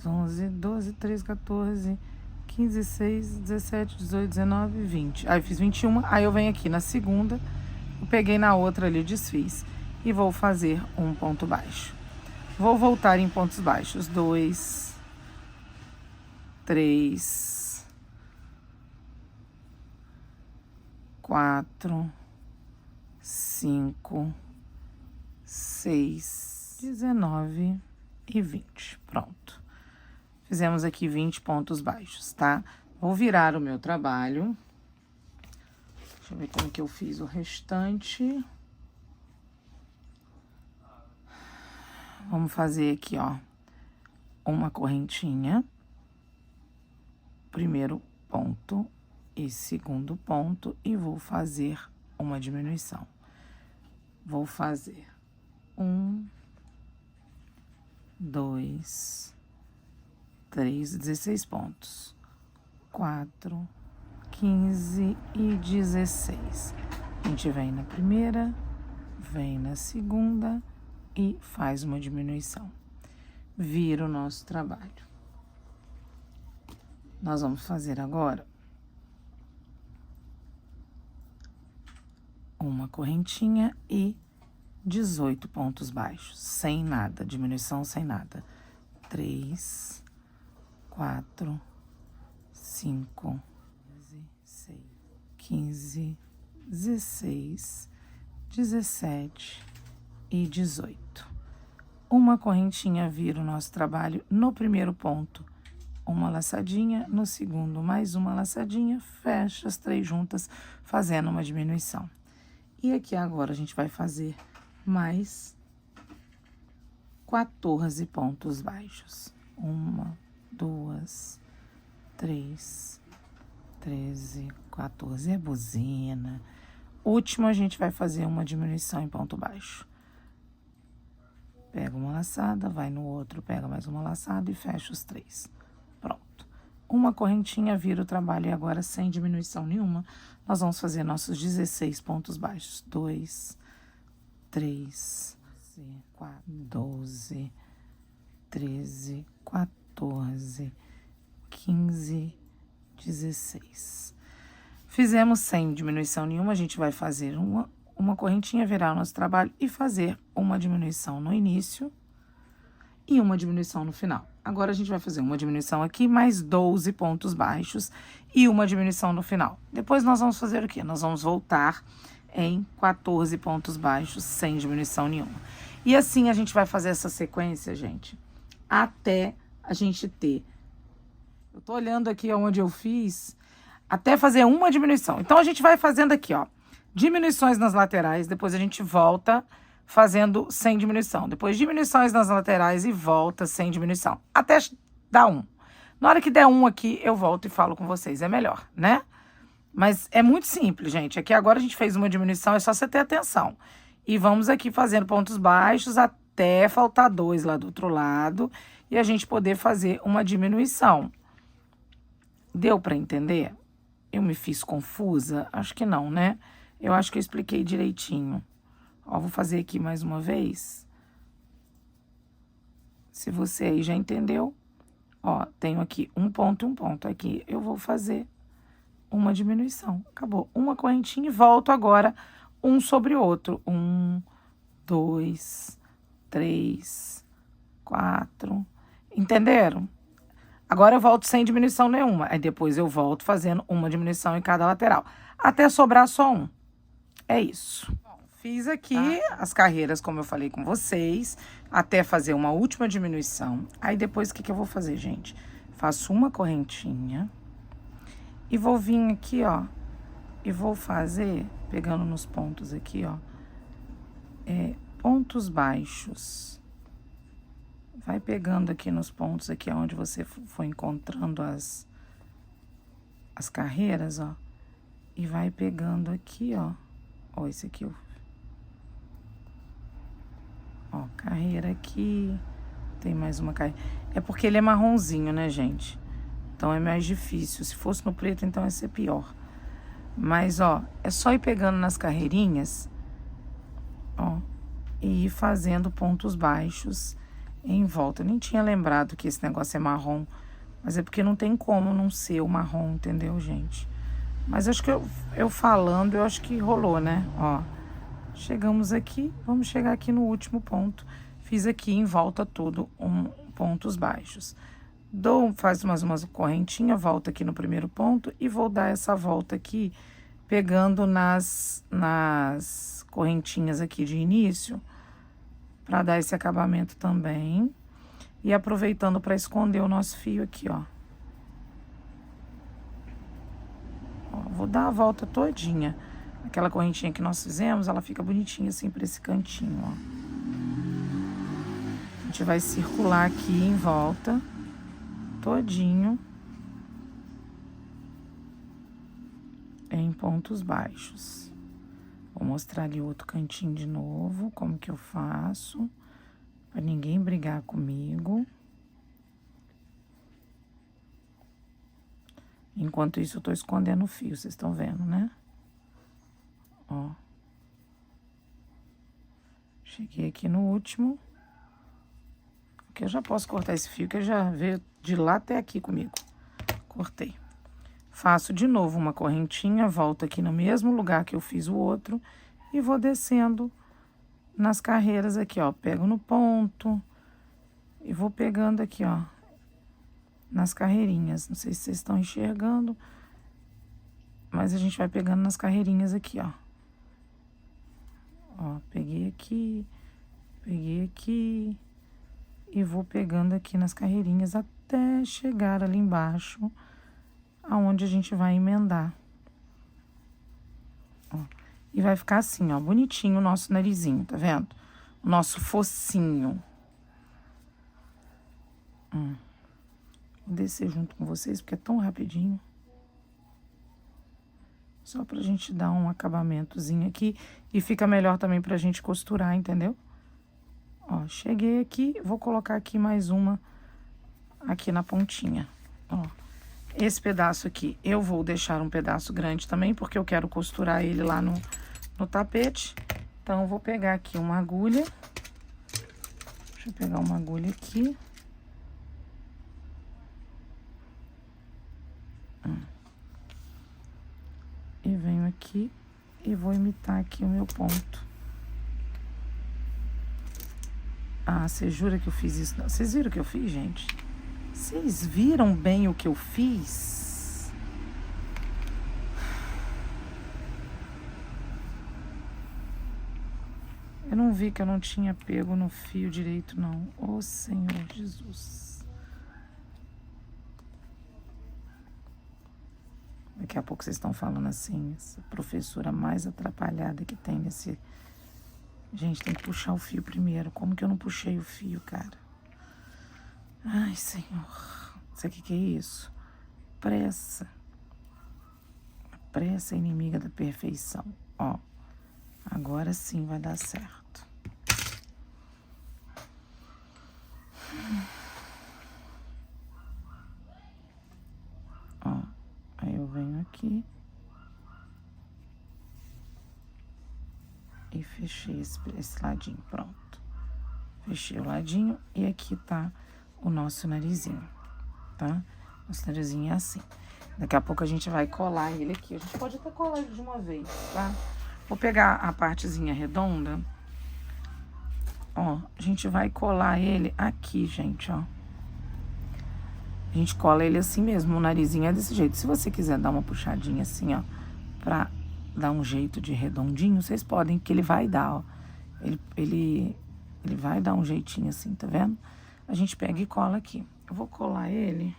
11, 12, 13, 14... 15, 16, 17, 18, 19, 20. Aí eu fiz 21, aí eu venho aqui na segunda, eu peguei na outra ali, desfiz. E vou fazer um ponto baixo. Vou voltar em pontos baixos. 2, 3, 4, 5, 6, 19 e 20. Pronto. Fizemos aqui 20 pontos baixos, tá? Vou virar o meu trabalho. Deixa eu ver como que eu fiz o restante. Vamos fazer aqui, ó, uma correntinha. Primeiro ponto e segundo ponto. E vou fazer uma diminuição. Vou fazer 1, 2, 3, 16 pontos, 4, 15 e 16. A gente vem na primeira, vem na segunda e faz uma diminuição. Vira o nosso trabalho. Nós vamos fazer agora uma correntinha e 18 pontos baixos, sem nada, diminuição sem nada. 3, 4, 5, 16, 15, 16, 17 e 18. uma correntinha, vira o nosso trabalho no primeiro ponto, uma laçadinha, no segundo mais uma laçadinha, fecha as 3 juntas, fazendo uma diminuição. E aqui agora a gente vai fazer mais 14 pontos baixos. 1, 2, 3, 13, 14, é buzina. Último, a gente vai fazer uma diminuição em ponto baixo. Pega uma laçada, vai no outro, pega mais uma laçada e fecha os 3. Pronto. Uma correntinha, vira o trabalho e agora sem diminuição nenhuma, nós vamos fazer nossos 16 pontos baixos. 2, 3, 4, 12, 13, 14, 15, 16. Fizemos sem diminuição nenhuma, a gente vai fazer uma correntinha, virar o nosso trabalho e fazer uma diminuição no início e uma diminuição no final. Agora a gente vai fazer uma diminuição aqui, mais 12 pontos baixos e uma diminuição no final. Depois nós vamos fazer o quê? Nós vamos voltar em 14 pontos baixos sem diminuição nenhuma. E assim a gente vai fazer essa sequência, gente, até a gente ter... Eu tô olhando aqui onde eu fiz, até fazer uma diminuição. Então a gente vai fazendo aqui, ó, diminuições nas laterais, depois a gente volta fazendo sem diminuição. Depois diminuições nas laterais e volta sem diminuição. Até dar 1. Na hora que der 1 aqui, eu volto e falo com vocês. É melhor, né? Mas é muito simples, gente. Aqui agora a gente fez uma diminuição, é só você ter atenção. E vamos aqui fazendo pontos baixos até faltar 2 lá do outro lado. E a gente poder fazer uma diminuição. Deu para entender? Eu me fiz confusa? Acho que não, né? Eu acho que eu expliquei direitinho. Ó, vou fazer aqui mais uma vez. Se você aí já entendeu, ó, tenho aqui um ponto e um ponto. Aqui eu vou fazer uma diminuição. Acabou. Uma correntinha e volto agora um sobre o outro. 1, 2, 3, 4. Entenderam? Agora eu volto sem diminuição nenhuma. Aí depois eu volto fazendo uma diminuição em cada lateral. Até sobrar só um. É isso. Bom, fiz aqui as carreiras, como eu falei com vocês, até fazer uma última diminuição. Aí depois o que eu vou fazer, gente? Faço uma correntinha e vou vir aqui, ó, e vou fazer, pegando nos pontos aqui, ó, pontos baixos. Vai pegando aqui nos pontos aqui onde você for encontrando as carreiras, ó, e vai pegando aqui, ó. Ó, esse aqui, ó, carreira aqui, tem mais uma carreira. É porque ele é marronzinho, né, gente? Então é mais difícil. Se fosse no preto, então ia ser pior. Mas, ó, é só ir pegando nas carreirinhas, ó, e ir fazendo pontos baixos em volta. Eu nem tinha lembrado que esse negócio é marrom, mas é porque não tem como não ser o marrom, entendeu, gente? Mas acho que eu falando, eu acho que rolou, né? Ó, chegamos aqui, vamos chegar aqui no último ponto. Fiz aqui em volta tudo pontos baixos. Faz uma correntinha, volta aqui no primeiro ponto e vou dar essa volta aqui, pegando nas correntinhas aqui de início, para dar esse acabamento também. E aproveitando para esconder o nosso fio aqui, ó. Vou dar a volta todinha. Aquela correntinha que nós fizemos, ela fica bonitinha assim pra esse cantinho, ó. A gente vai circular aqui em volta, todinho, em pontos baixos. Vou mostrar ali o outro cantinho de novo, como que eu faço, pra ninguém brigar comigo. Enquanto isso, eu tô escondendo o fio, vocês estão vendo, né? Ó. Cheguei aqui no último. Aqui eu já posso cortar esse fio, que já veio de lá até aqui comigo. Cortei. Faço de novo uma correntinha, volto aqui no mesmo lugar que eu fiz o outro e vou descendo nas carreiras aqui, ó. Pego no ponto e vou pegando aqui, ó, nas carreirinhas. Não sei se vocês estão enxergando, mas a gente vai pegando nas carreirinhas aqui, ó. Ó, peguei aqui, e vou pegando aqui nas carreirinhas até chegar ali embaixo, aonde a gente vai emendar. Ó, e vai ficar assim, ó, bonitinho o nosso narizinho, tá vendo? O nosso focinho. Vou descer junto com vocês, porque é tão rapidinho. Só pra gente dar um acabamentozinho aqui. E fica melhor também pra gente costurar, entendeu? Ó, cheguei aqui, vou colocar aqui mais uma aqui na pontinha. Ó, esse pedaço aqui eu vou deixar um pedaço grande também, porque eu quero costurar ele lá no tapete. Então, eu vou pegar aqui uma agulha. Deixa eu pegar uma agulha aqui. E venho aqui e vou imitar aqui o meu ponto. Ah, você jura que eu fiz isso? Não. Vocês viram o que eu fiz, gente? Vocês viram bem o que eu fiz? Eu não vi que eu não tinha pego no fio direito, não. Ô, Senhor Jesus. Daqui a pouco vocês estão falando assim, essa professora mais atrapalhada que tem nesse... Gente, tem que puxar o fio primeiro. Como que eu não puxei o fio, cara? Ai, Senhor. Sabe o que é isso? Pressa. A pressa é inimiga da perfeição. Ó, agora sim vai dar certo. Ó, aí eu venho aqui. E fechei esse ladinho, pronto. Fechei o ladinho e aqui tá o nosso narizinho, tá? Nosso narizinho é assim. Daqui a pouco a gente vai colar ele aqui. A gente pode até colar ele de uma vez, tá? Vou pegar a partezinha redonda. Ó, a gente vai colar ele aqui, gente, ó. A gente cola ele assim mesmo, o narizinho é desse jeito. Se você quiser dar uma puxadinha assim, ó, pra dar um jeito de redondinho, vocês podem, que ele vai dar, ó. Ele vai dar um jeitinho assim, tá vendo? A gente pega e cola aqui. Eu vou colar ele.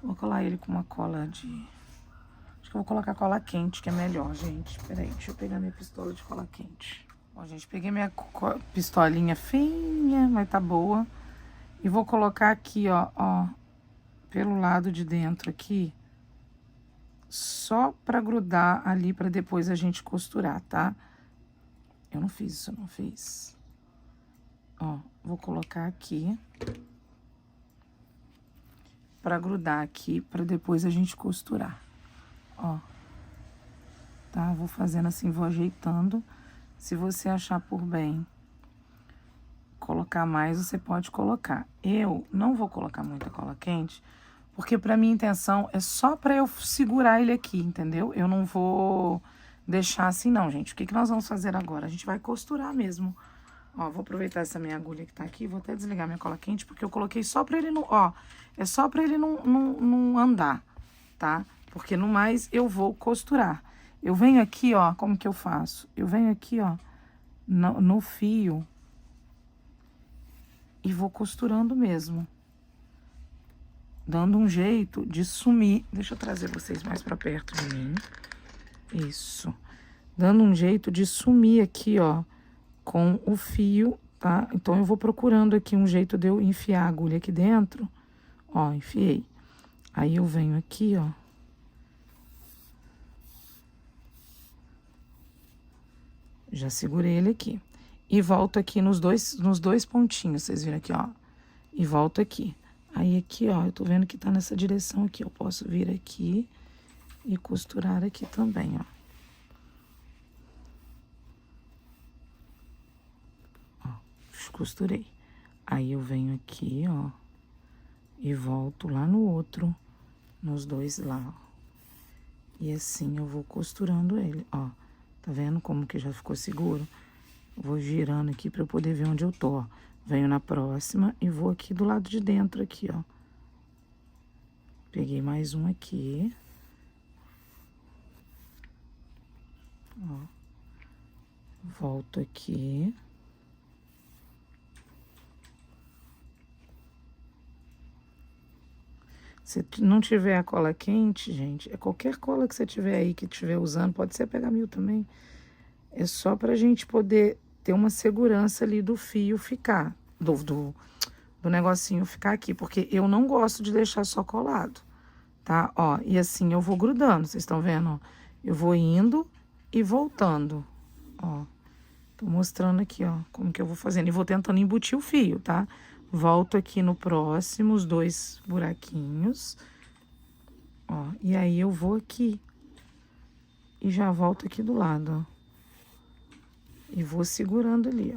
Vou colar ele com uma cola de... Acho que eu vou colocar cola quente, que é melhor, gente. Peraí, deixa eu pegar minha pistola de cola quente. Ó, gente, peguei minha pistolinha fininha, mas tá boa. E vou colocar aqui, ó, pelo lado de dentro aqui. Só pra grudar ali, pra depois a gente costurar, tá? Eu não fiz isso, não fiz. Ó, vou colocar aqui. Pra grudar aqui, pra depois a gente costurar. Ó. Tá? Vou fazendo assim, vou ajeitando. Se você achar por bem colocar mais, você pode colocar. Eu não vou colocar muita cola quente, porque pra minha intenção é só pra eu segurar ele aqui, entendeu? Eu não vou deixar assim não, gente. O que nós vamos fazer agora? A gente vai costurar mesmo. Ó, vou aproveitar essa minha agulha que tá aqui, vou até desligar minha cola quente, porque eu coloquei só pra ele não... Ó, é só pra ele não andar, tá? Porque no mais eu vou costurar. Eu venho aqui, ó, como que eu faço? Eu venho aqui, ó, no fio e vou costurando mesmo. Dando um jeito de sumir. Deixa eu trazer vocês mais pra perto de mim. Isso. Dando um jeito de sumir aqui, ó, com o fio, tá? Então, eu vou procurando aqui um jeito de eu enfiar a agulha aqui dentro. Ó, enfiei. Aí, eu venho aqui, ó. Já segurei ele aqui. E volto aqui nos dois pontinhos, vocês viram aqui, ó. E volto aqui. Aí, aqui, ó, eu tô vendo que tá nessa direção aqui. Eu posso vir aqui e costurar aqui também, ó. Costurei. Aí eu venho aqui, ó, e volto lá no outro, nos dois lá, ó. E assim eu vou costurando ele, ó. Tá vendo como que já ficou seguro? Vou girando aqui pra eu poder ver onde eu tô, ó. Venho na próxima e vou aqui do lado de dentro aqui, ó. Peguei mais um aqui. Ó. Volto aqui. Se não tiver a cola quente, gente, é qualquer cola que você tiver aí, que estiver usando, pode ser pegamil também. É só pra gente poder ter uma segurança ali do fio ficar, do negocinho ficar aqui, porque eu não gosto de deixar só colado, tá? Ó, e assim eu vou grudando, vocês estão vendo, ó? Eu vou indo e voltando, ó. Tô mostrando aqui, ó, como que eu vou fazendo. E vou tentando embutir o fio, tá? Volto aqui no próximo, os 2 buraquinhos. Ó, e aí eu vou aqui. E já volto aqui do lado, ó. E vou segurando ali,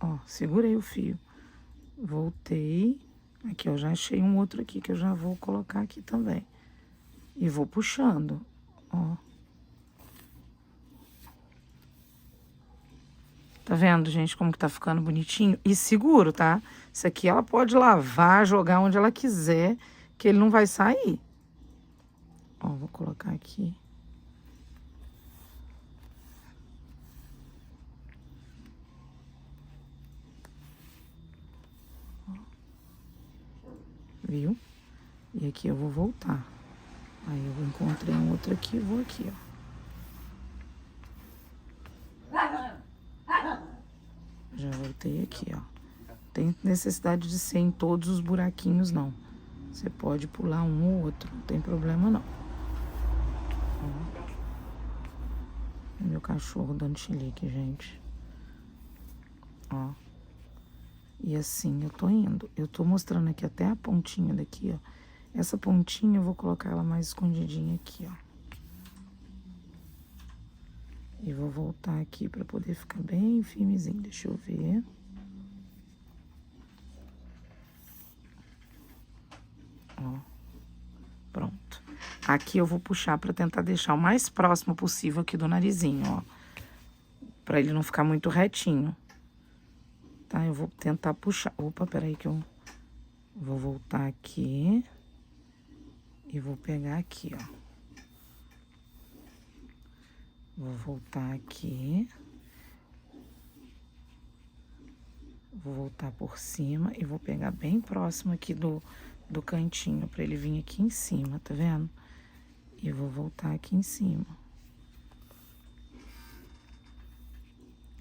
ó. Ó, segurei o fio. Voltei. Aqui, ó, já achei um outro aqui que eu já vou colocar aqui também. E vou puxando, ó. Tá vendo, gente, como que tá ficando bonitinho? E seguro, tá? Isso aqui ela pode lavar, jogar onde ela quiser, que ele não vai sair. Ó, vou colocar aqui. Viu? E aqui eu vou voltar. Aí eu encontrei um outro aqui e vou aqui, ó. Já voltei aqui, ó. Tem necessidade de ser em todos os buraquinhos, não. Você pode pular um ou outro, não tem problema, não. Ó. Meu cachorro dando chilique, gente. Ó. E assim eu tô indo. Eu tô mostrando aqui até a pontinha daqui, ó. Essa pontinha eu vou colocar ela mais escondidinha aqui, ó. E vou voltar aqui pra poder ficar bem firmezinho. Deixa eu ver. Ó. Pronto. Aqui eu vou puxar pra tentar deixar o mais próximo possível aqui do narizinho, ó. Pra ele não ficar muito retinho. Tá? Eu vou tentar puxar. Opa, peraí que eu vou voltar aqui. E vou pegar aqui, ó. Vou voltar aqui. Vou voltar por cima e vou pegar bem próximo aqui do cantinho, pra ele vir aqui em cima, tá vendo? E vou voltar aqui em cima.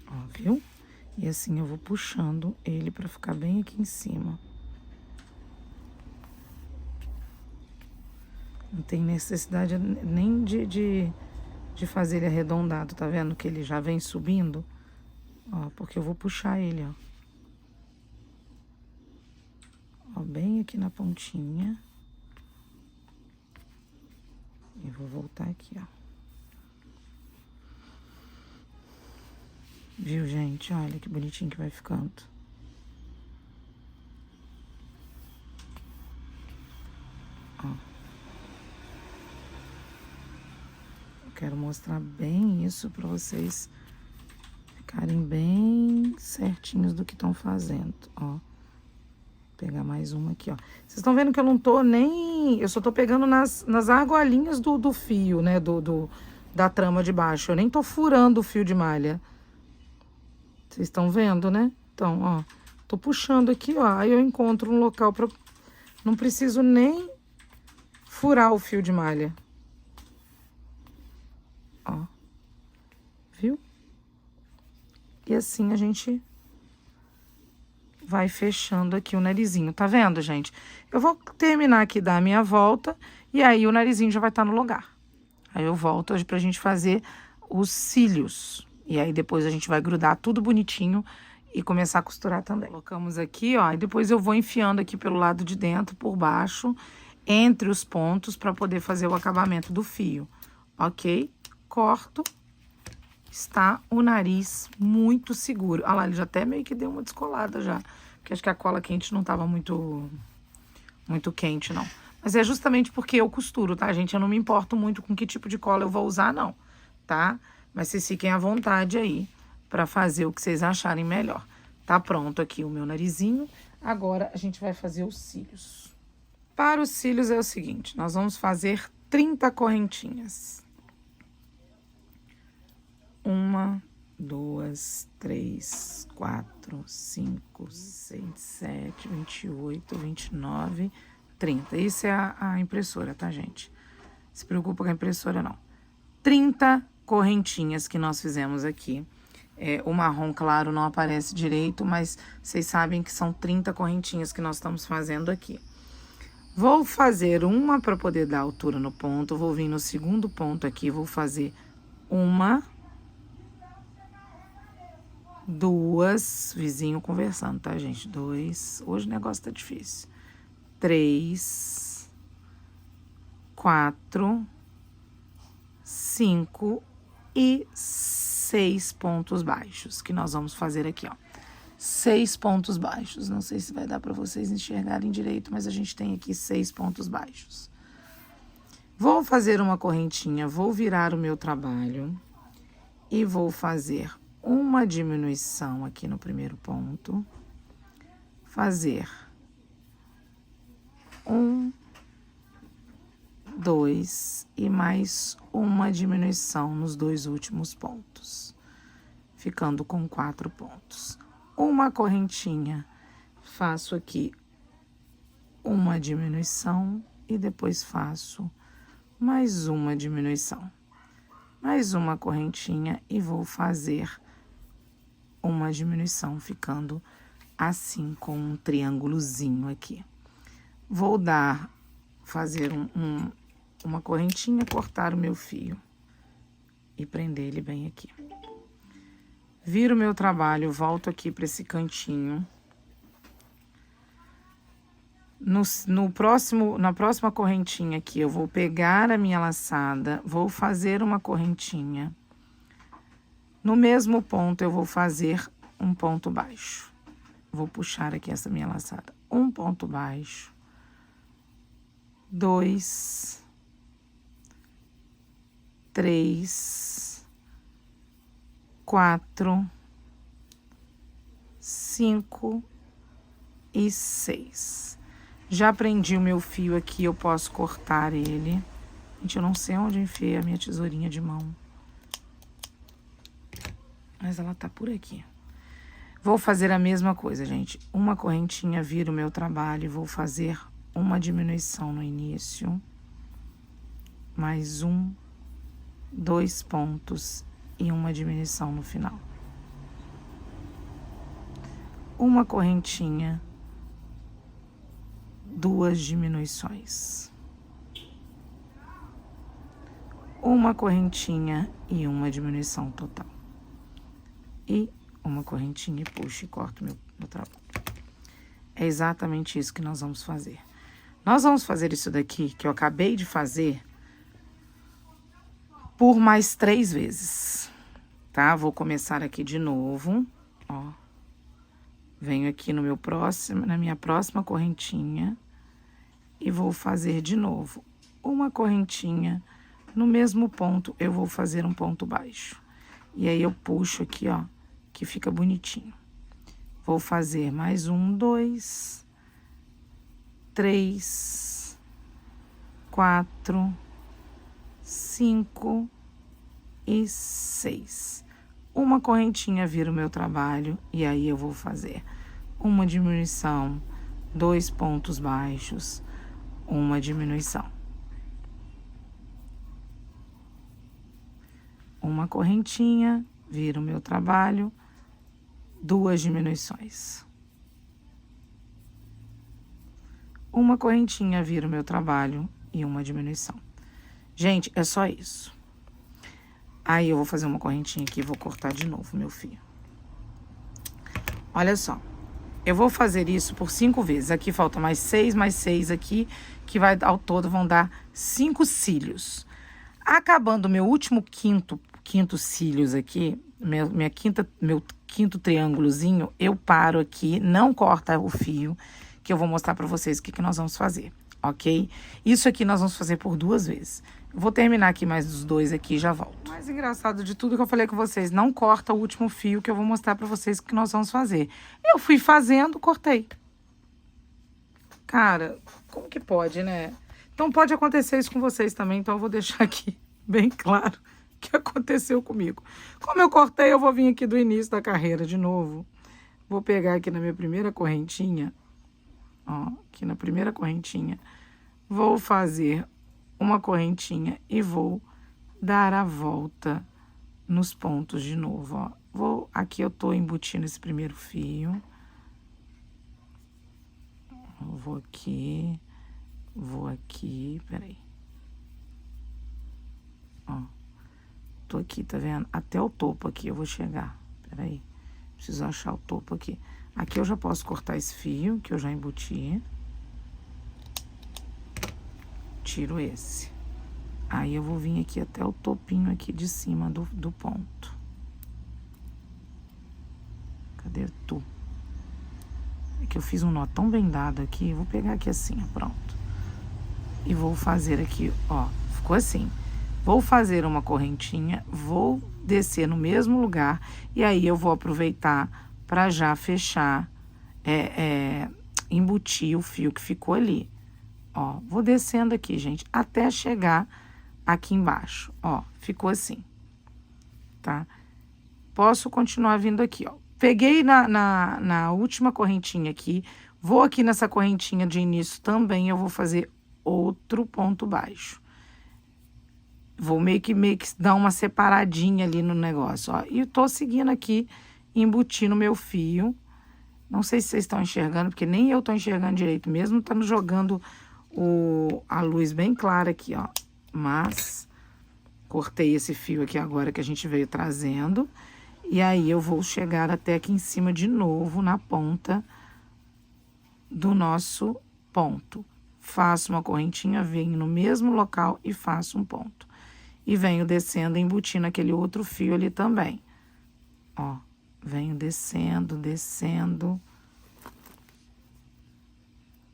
Ó, viu? E assim eu vou puxando ele pra ficar bem aqui em cima. Não tem necessidade nem de fazer ele arredondado, tá vendo? Que ele já vem subindo. Ó, porque eu vou puxar ele, ó. Ó, bem aqui na pontinha. E vou voltar aqui, ó. Viu, gente? Olha que bonitinho que vai ficando. Ó. Eu quero mostrar bem isso pra vocês ficarem bem certinhos do que estão fazendo, ó. Vou pegar mais uma aqui, ó. Vocês estão vendo que eu não tô nem... Eu só tô pegando nas argolinhas do fio, né? Da trama de baixo. Eu nem tô furando o fio de malha. Vocês estão vendo, né? Então, ó. Tô puxando aqui, ó. Aí eu encontro um local pra... Não preciso nem furar o fio de malha. Ó. Viu? E assim a gente vai fechando aqui o narizinho, tá vendo, gente? Eu vou terminar aqui dar a minha volta e aí o narizinho já vai estar no lugar. Aí eu volto pra gente fazer os cílios. E aí depois a gente vai grudar tudo bonitinho e começar a costurar também. Colocamos aqui, ó, e depois eu vou enfiando aqui pelo lado de dentro, por baixo, entre os pontos pra poder fazer o acabamento do fio, ok? Corto. Está o nariz muito seguro. Olha lá, ele já até meio que deu uma descolada já. Porque acho que a cola quente não tava muito quente, não. Mas é justamente porque eu costuro, tá, gente? Eu não me importo muito com que tipo de cola eu vou usar, não, tá? Mas vocês fiquem à vontade aí pra fazer o que vocês acharem melhor. Tá pronto aqui o meu narizinho. Agora a gente vai fazer os cílios. Para os cílios é o seguinte, nós vamos fazer 30 correntinhas. 1, 2, 3, 4, 5, 6, 7, 28, 29, 30. Isso é a impressora, tá, gente? Se preocupa com a impressora, não. 30 correntinhas que nós fizemos aqui. O marrom claro não aparece direito, mas vocês sabem que são 30 correntinhas que nós estamos fazendo aqui. Vou fazer uma para poder dar altura no ponto. Vou vir no segundo ponto aqui, vou fazer uma, duas, vizinho conversando, tá, gente? 2, hoje o negócio tá difícil. 3, 4, 5 e 6 pontos baixos, que nós vamos fazer aqui, ó. 6 pontos baixos. Não sei se vai dar para vocês enxergarem direito, mas a gente tem aqui 6 pontos baixos. Vou fazer uma correntinha, vou virar o meu trabalho e vou fazer uma diminuição aqui no primeiro ponto. Fazer 1, 2 e mais uma diminuição nos 2 últimos pontos, ficando com 4 pontos. Uma correntinha, faço aqui uma diminuição e depois faço mais uma diminuição. Mais uma correntinha e vou fazer uma diminuição, ficando assim com um triângulozinho aqui. Vou fazer uma correntinha, cortar o meu fio e prender ele bem aqui. Viro o meu trabalho, volto aqui para esse cantinho. Na próxima correntinha aqui, eu vou pegar a minha laçada, vou fazer uma correntinha. No mesmo ponto, eu vou fazer um ponto baixo. Vou puxar aqui essa minha laçada. Um ponto baixo. 2, 3, 4, 5 e 6. Já prendi o meu fio aqui, eu posso cortar ele. Gente, eu não sei onde eu enfiei a minha tesourinha de mão. Mas ela tá por aqui. Vou fazer a mesma coisa, gente. Uma correntinha, viro o meu trabalho e vou fazer uma diminuição no início. Mais 1, 2 pontos e uma diminuição no final. Uma correntinha, 2 diminuições. Uma correntinha e uma diminuição total. E uma correntinha e puxo e corto meu trabalho. É exatamente isso que nós vamos fazer. Nós vamos fazer isso daqui, que eu acabei de fazer, por mais 3 vezes, tá? Vou começar aqui de novo, ó. Venho aqui na minha próxima correntinha e vou fazer de novo uma correntinha. No mesmo ponto, eu vou fazer um ponto baixo. E aí, eu puxo aqui, ó, que fica bonitinho. Vou fazer mais 1, 2, 3, 4, 5 e 6. Uma correntinha vira o meu trabalho e aí eu vou fazer uma diminuição, 2 pontos baixos, uma diminuição. Uma correntinha, vira o meu trabalho, 2 diminuições. Uma correntinha, vira o meu trabalho e uma diminuição. Gente, é só isso. Aí, eu vou fazer uma correntinha aqui e vou cortar de novo meu fio. Olha só. Eu vou fazer isso por 5 vezes. Aqui falta mais 6 aqui, que ao todo vão dar 5 cílios. Acabando o meu último quinto cílios aqui, meu quinto triângulozinho, eu paro aqui, não corta o fio, que eu vou mostrar pra vocês o que nós vamos fazer, ok? Isso aqui nós vamos fazer por 2 vezes. Vou terminar aqui mais os 2 aqui e já volto. O mais engraçado de tudo que eu falei com vocês, não corta o último fio, que eu vou mostrar pra vocês o que nós vamos fazer. Eu fui fazendo, cortei. Cara, como que pode, né? Então pode acontecer isso com vocês também, então eu vou deixar aqui bem claro o que aconteceu comigo. Como eu cortei, eu vou vir aqui do início da carreira de novo. Vou pegar aqui na minha primeira correntinha ó, aqui na primeira correntinha, vou fazer uma correntinha e vou dar a volta nos pontos de novo, ó. Aqui eu tô embutindo esse primeiro fio. Eu vou aqui, peraí. Ó, tô aqui, tá vendo? Até o topo aqui eu vou chegar, peraí. Preciso achar o topo aqui. Aqui eu já posso cortar esse fio, que eu já embuti. Tiro esse. Aí eu vou vir aqui até o topinho aqui de cima do ponto. Cadê tu? É que eu fiz um nó tão bem dado aqui. Vou pegar aqui assim, ó, pronto. E vou fazer aqui, ó. Ficou assim. Vou fazer uma correntinha, vou descer no mesmo lugar. E aí eu vou aproveitar para já fechar, embutir o fio que ficou ali. Ó, vou descendo aqui, gente, até chegar aqui embaixo. Ó, ficou assim, tá? Posso continuar vindo aqui, ó. Peguei na última correntinha aqui, vou aqui nessa correntinha de início também, eu vou fazer outro ponto baixo. Vou meio que dar uma separadinha ali no negócio, ó. E tô seguindo aqui, embutindo meu fio. Não sei se vocês estão enxergando, porque nem eu tô enxergando direito mesmo, tá jogando a luz bem clara aqui, ó. Mas cortei esse fio aqui agora que a gente veio trazendo. E aí eu vou chegar até aqui em cima de novo, na ponta do nosso ponto. Faço uma correntinha, venho no mesmo local e faço um ponto. E venho descendo, embutindo aquele outro fio ali também. Ó, venho descendo, descendo.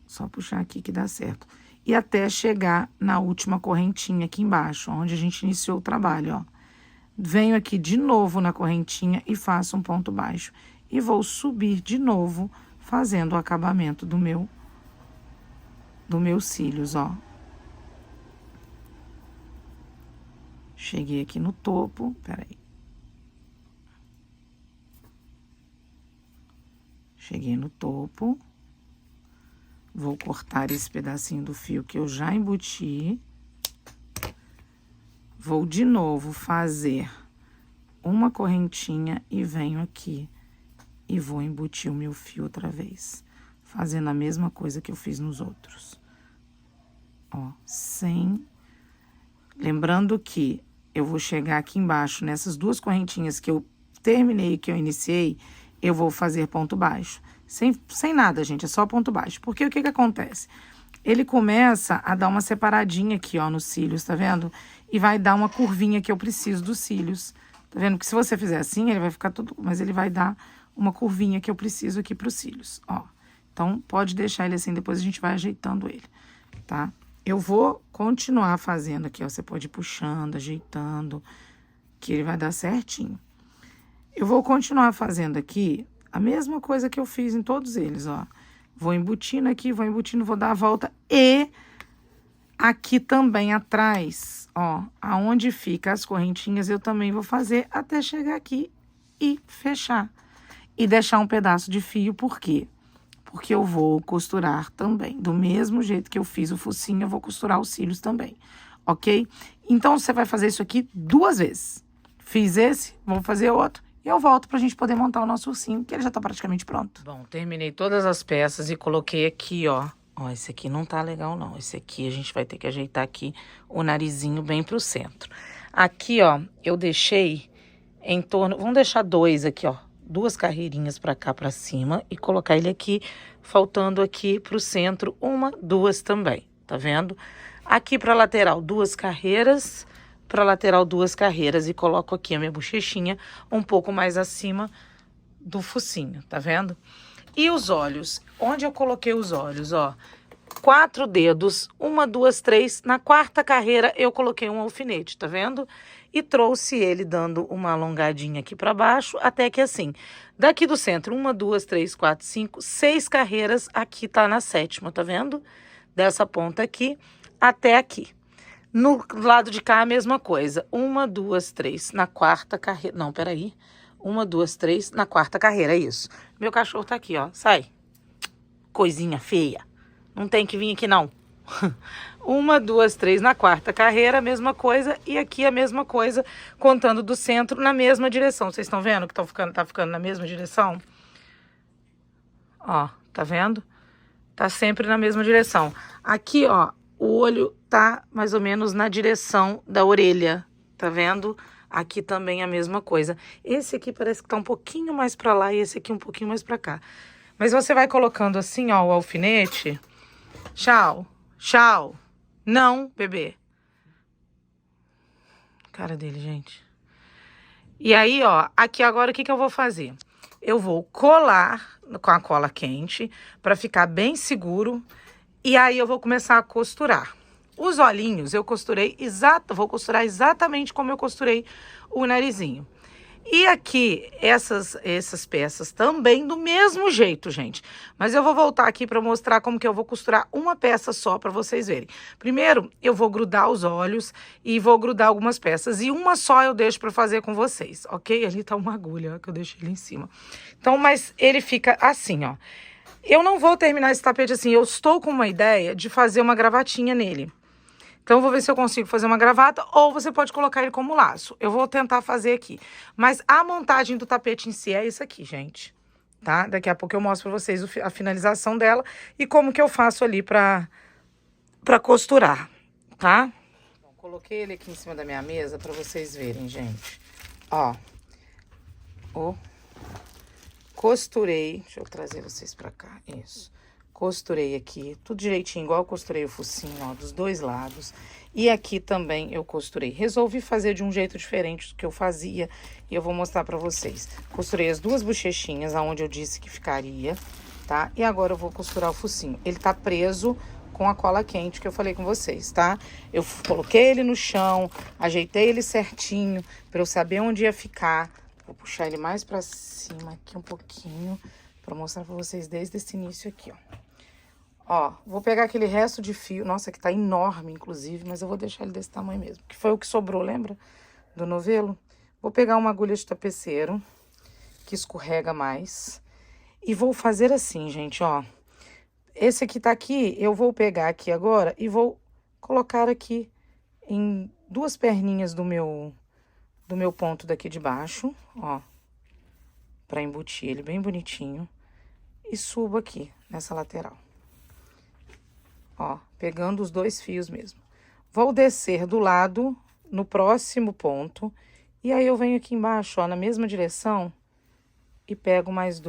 Só puxar aqui que dá certo. E até chegar na última correntinha aqui embaixo, onde a gente iniciou o trabalho, ó. Venho aqui de novo na correntinha e faço um ponto baixo. E vou subir de novo, fazendo o acabamento do meus cílios, ó. Cheguei aqui no topo, peraí. Cheguei no topo. Vou cortar esse pedacinho do fio que eu já embuti. Vou de novo fazer uma correntinha e venho aqui e vou embutir o meu fio outra vez, fazendo a mesma coisa que eu fiz nos outros. Ó, lembrando que eu vou chegar aqui embaixo, nessas duas correntinhas que eu terminei, que eu iniciei, eu vou fazer ponto baixo. Sem nada, gente, é só ponto baixo. Porque o que acontece? Ele começa a dar uma separadinha aqui, ó, nos cílios, tá vendo? E vai dar uma curvinha que eu preciso dos cílios. Tá vendo? Que se você fizer assim, ele vai ficar todo... Mas ele vai dar uma curvinha que eu preciso aqui pros cílios, ó. Então, pode deixar ele assim, depois a gente vai ajeitando ele, tá? Eu vou continuar fazendo aqui, ó. Você pode ir puxando, ajeitando, que ele vai dar certinho. Eu vou continuar fazendo aqui a mesma coisa que eu fiz em todos eles, ó. Vou embutindo aqui, vou embutindo, vou dar a volta e aqui também atrás, ó, aonde fica as correntinhas, eu também vou fazer até chegar aqui e fechar. E deixar um pedaço de fio, por quê? Porque eu vou costurar também. Do mesmo jeito que eu fiz o focinho, eu vou costurar os cílios também, ok? Então, você vai fazer isso aqui 2 vezes. Fiz esse, vou fazer outro. E eu volto pra gente poder montar o nosso ursinho, que ele já tá praticamente pronto. Bom, terminei todas as peças e coloquei aqui, ó. Ó, esse aqui não tá legal, não. Esse aqui a gente vai ter que ajeitar aqui o narizinho bem pro centro. Aqui, ó, eu deixei em torno... Vamos deixar 2 aqui, ó. 2 carreirinhas pra cá, pra cima. E colocar ele aqui, faltando aqui pro centro 1, 2 também. Tá vendo? Aqui pra lateral, 2 carreiras... Para lateral 2 carreiras e coloco aqui a minha bochechinha um pouco mais acima do focinho, tá vendo? E os olhos, onde eu coloquei os olhos, ó, 4 dedos, 1, 2, 3, na 4ª carreira eu coloquei um alfinete, tá vendo? E trouxe ele dando uma alongadinha aqui para baixo, até que assim, daqui do centro, 1, 2, 3, 4, 5, 6 carreiras, aqui tá na 7ª, tá vendo? Dessa ponta aqui até aqui. No lado de cá, a mesma coisa. 1, 2, 3 na 4ª carreira. Não, peraí. 1, 2, 3 na 4ª carreira, é isso. Meu cachorro tá aqui, ó. Sai. coisinha feia. Não tem que vir aqui, não. 1, 2, 3 na quarta carreira, a mesma coisa. E aqui a mesma coisa, contando do centro na mesma direção. Vocês estão vendo que tá ficando na mesma direção? Ó, tá vendo? Tá sempre na mesma direção. Aqui, ó, o olho tá mais ou menos na direção da orelha. Tá vendo? Aqui também a mesma coisa. Esse aqui parece que tá um pouquinho mais pra lá e esse aqui um pouquinho mais pra cá. Mas você vai colocando assim, ó, o alfinete. Tchau, tchau. Não, bebê. Cara dele, gente. E aí, ó, aqui agora o que eu vou fazer? Eu vou colar com a cola quente pra ficar bem seguro. E aí eu vou começar a costurar. Os olhinhos eu costurei vou costurar exatamente como eu costurei o narizinho. E aqui, essas peças também do mesmo jeito, gente. Mas eu vou voltar aqui para mostrar como que eu vou costurar uma peça só para vocês verem. Primeiro, eu vou grudar os olhos e vou grudar algumas peças. E uma só eu deixo para fazer com vocês, ok? Ali tá uma agulha, ó, que eu deixei ali em cima. Então, mas ele fica assim, ó. Eu não vou terminar esse tapete assim. Eu estou com uma ideia de fazer uma gravatinha nele. Então, eu vou ver se eu consigo fazer uma gravata ou você pode colocar ele como laço. Eu vou tentar fazer aqui. Mas a montagem do tapete em si é isso aqui, gente. Tá? Daqui a pouco eu mostro pra vocês a finalização dela e como que eu faço ali pra costurar, tá? Bom, coloquei ele aqui em cima da minha mesa pra vocês verem, gente. Ó. Costurei. Deixa eu trazer vocês pra cá. Isso. Costurei aqui, tudo direitinho, igual eu costurei o focinho, ó, dos dois lados. E aqui também eu costurei. Resolvi fazer de um jeito diferente do que eu fazia e eu vou mostrar pra vocês. Costurei as duas bochechinhas, aonde eu disse que ficaria, tá? E agora eu vou costurar o focinho. Ele tá preso com a cola quente que eu falei com vocês, tá? Eu coloquei ele no chão, ajeitei ele certinho pra eu saber onde ia ficar. Vou puxar ele mais pra cima aqui um pouquinho, pra mostrar pra vocês desde esse início aqui, ó. Ó, vou pegar aquele resto de fio, nossa, que tá enorme, inclusive, mas eu vou deixar ele desse tamanho mesmo, que foi o que sobrou, lembra? Do novelo. Vou pegar uma agulha de tapeceiro, que escorrega mais, e vou fazer assim, gente, ó. Esse aqui tá aqui, eu vou pegar aqui agora e vou colocar aqui em duas perninhas do meu ponto daqui de baixo, ó, pra embutir ele bem bonitinho, e subo aqui nessa lateral. Ó, pegando os dois fios mesmo. Vou descer do lado, no próximo ponto, e aí eu venho aqui embaixo, ó, na mesma direção, e pego mais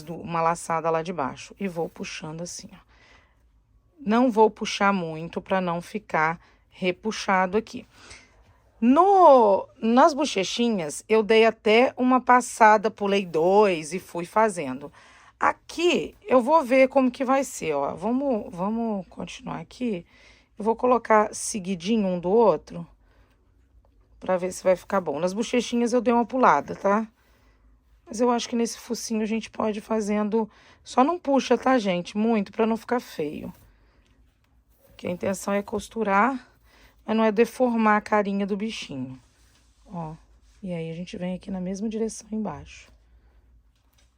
uma laçada lá de baixo, e vou puxando assim, ó. Não vou puxar muito pra não ficar repuxado aqui. Nas bochechinhas, eu dei até uma passada, pulei 2 e fui fazendo. Aqui, eu vou ver como que vai ser, ó. Vamos continuar aqui. Eu vou colocar seguidinho um do outro, pra ver se vai ficar bom. Nas bochechinhas eu dei uma pulada, tá? Mas eu acho que nesse focinho a gente pode ir fazendo... Só não puxa, tá, gente? Muito, pra não ficar feio. Porque a intenção é costurar, mas não é deformar a carinha do bichinho. Ó, e aí a gente vem aqui na mesma direção embaixo.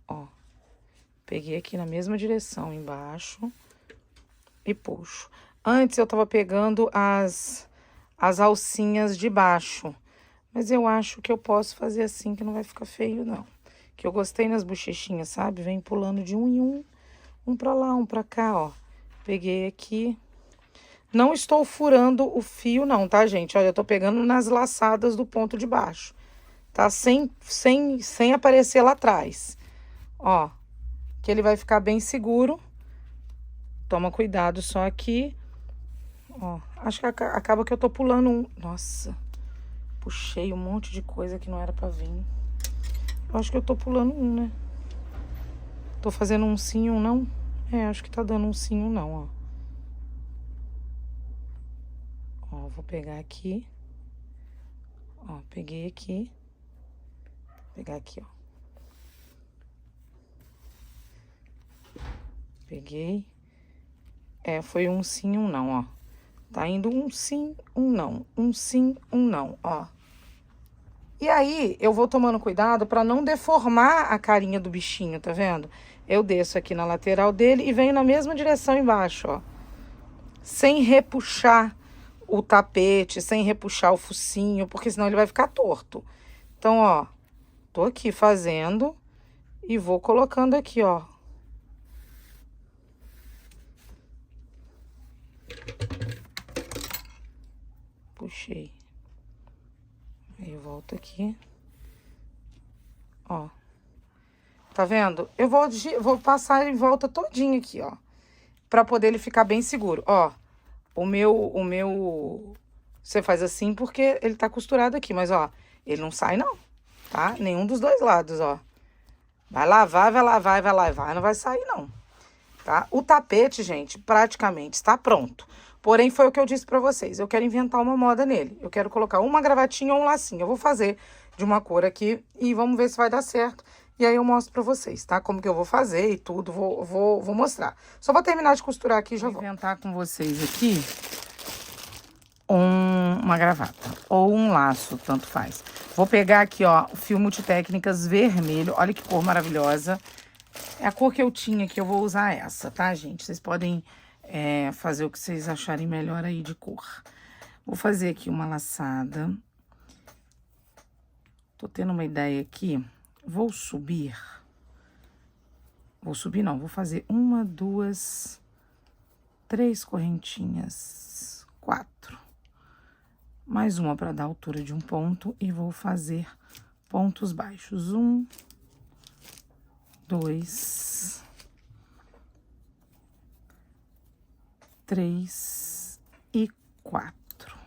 Ó. Peguei aqui na mesma direção embaixo e puxo. Antes eu tava pegando as alcinhas de baixo, mas eu acho que eu posso fazer assim que não vai ficar feio, não. Que eu gostei nas bochechinhas, sabe? Vem pulando de um em um, um pra lá, um pra cá, ó. Peguei aqui. Não estou furando o fio, não, tá, gente? Olha, eu tô pegando nas laçadas do ponto de baixo, tá? Sem aparecer lá atrás, ó. Que ele vai ficar bem seguro. Toma cuidado só aqui. Ó, acho que acaba que eu tô pulando um. Nossa, puxei um monte de coisa que não era pra vir. Eu acho que eu tô pulando um, né? Tô fazendo um sim, um não. É, acho que tá dando um sim, um não, ó. Ó, vou pegar aqui. Ó, peguei aqui. Vou pegar aqui, ó. Peguei. É, foi um sim, um não, ó. Tá indo um sim, um não. Um sim, um não, ó. E aí, eu vou tomando cuidado pra não deformar a carinha do bichinho, tá vendo? Eu desço aqui na lateral dele e venho na mesma direção embaixo, ó. Sem repuxar o tapete, sem repuxar o focinho, porque senão ele vai ficar torto. Então, ó, tô aqui fazendo e vou colocando aqui, ó. Puxei. Aí eu volto aqui. Ó. Tá vendo? Eu vou passar em volta todinho aqui, ó. Pra poder ele ficar bem seguro. Ó, o meu... Você faz assim porque ele tá costurado aqui, mas, ó, ele não sai, não, tá? Nenhum dos dois lados, ó. Vai lavar, vai lavar, vai lavar, não vai sair, não, tá? O tapete, gente, praticamente está pronto. Porém, foi o que eu disse pra vocês. Eu quero inventar uma moda nele. Eu quero colocar uma gravatinha ou um lacinho. Eu vou fazer de uma cor aqui e vamos ver se vai dar certo. E aí eu mostro pra vocês, tá? Como que eu vou fazer e tudo, vou mostrar. Só vou terminar de costurar aqui e já vou inventar com vocês aqui uma gravata ou um laço, tanto faz. Vou pegar aqui, ó, o fio Multitécnicas vermelho. Olha que cor maravilhosa. É a cor que eu tinha aqui, eu vou usar essa, tá, gente? Vocês podem fazer o que vocês acharem melhor aí de cor. Vou fazer aqui uma laçada. Tô tendo uma ideia aqui. Vou subir. Vou subir não, vou fazer 1, 2, 3 correntinhas. 4. Mais uma para dar altura de um ponto e vou fazer pontos baixos. 1, 2, 3 e 4.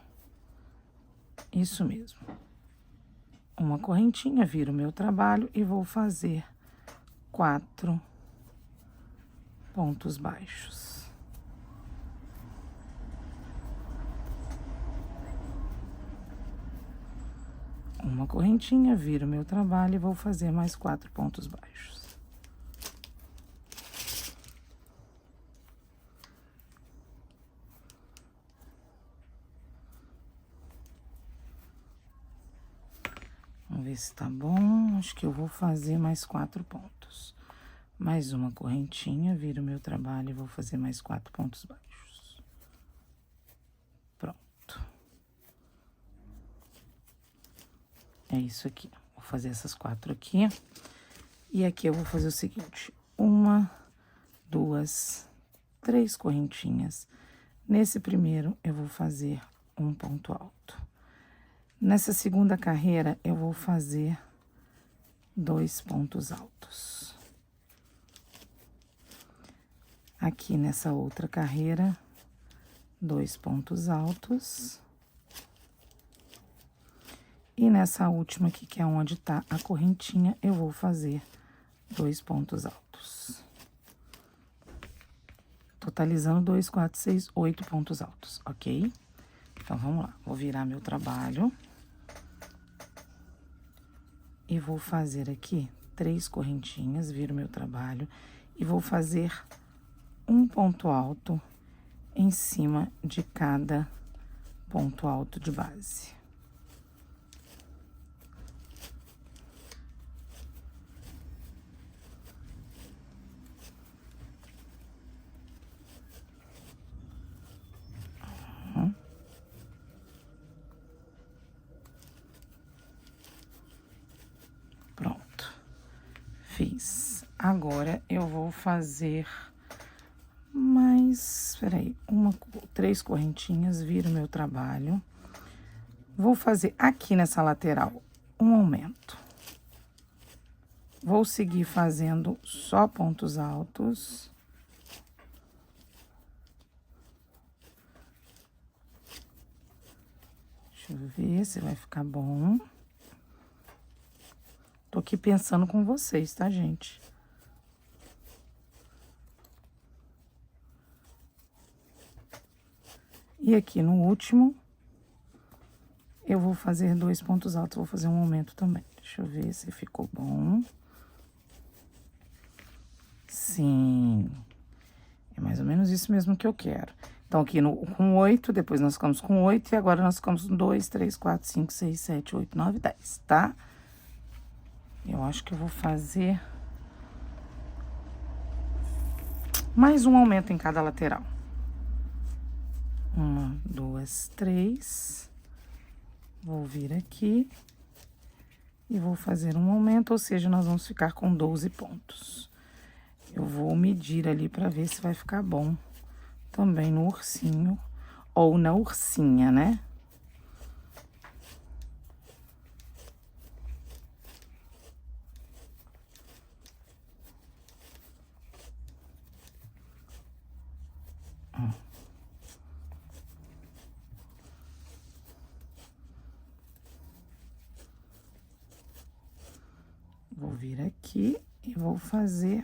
Isso mesmo. Uma correntinha, viro o meu trabalho e vou fazer 4 pontos baixos. Uma correntinha, viro o meu trabalho e vou fazer mais 4 pontos baixos. Vamos ver se tá bom. Acho que eu vou fazer mais 4 pontos. Mais uma correntinha, viro o meu trabalho e vou fazer mais 4 pontos baixos. Pronto. É isso aqui. Vou fazer essas 4 aqui. E aqui eu vou fazer o seguinte: 1, 2, 3 correntinhas. Nesse primeiro, eu vou fazer um ponto alto. Nessa segunda carreira, eu vou fazer 2 pontos altos. Aqui nessa outra carreira, 2 pontos altos. E nessa última aqui, que é onde tá a correntinha, eu vou fazer 2 pontos altos. Totalizando 2, 4, 6, 8 pontos altos, ok? Então, vamos lá. Vou virar meu trabalho. E vou fazer aqui 3 correntinhas, viro meu trabalho. E vou fazer um ponto alto em cima de cada ponto alto de base. Pronto. Fiz. Agora, eu vou fazer mais, peraí, 3 correntinhas, viro meu trabalho. Vou fazer aqui nessa lateral um aumento. Vou seguir fazendo só pontos altos. Deixa eu ver se vai ficar bom. Tô aqui pensando com vocês, tá, gente? E aqui no último, eu vou fazer 2 pontos altos, vou fazer um aumento também. Deixa eu ver se ficou bom. Sim, é mais ou menos isso mesmo que eu quero. Então, aqui com 8, depois nós ficamos com 8, e agora nós ficamos com 2, 3, 4, 5, 6, 7, 8, 9, 10, tá? Eu acho que eu vou fazer mais um aumento em cada lateral. 1, 2, 3. Vou vir aqui e vou fazer um aumento, ou seja, nós vamos ficar com 12 pontos. Eu vou medir ali para ver se vai ficar bom também no ursinho ou na ursinha, né? Vou vir aqui e vou fazer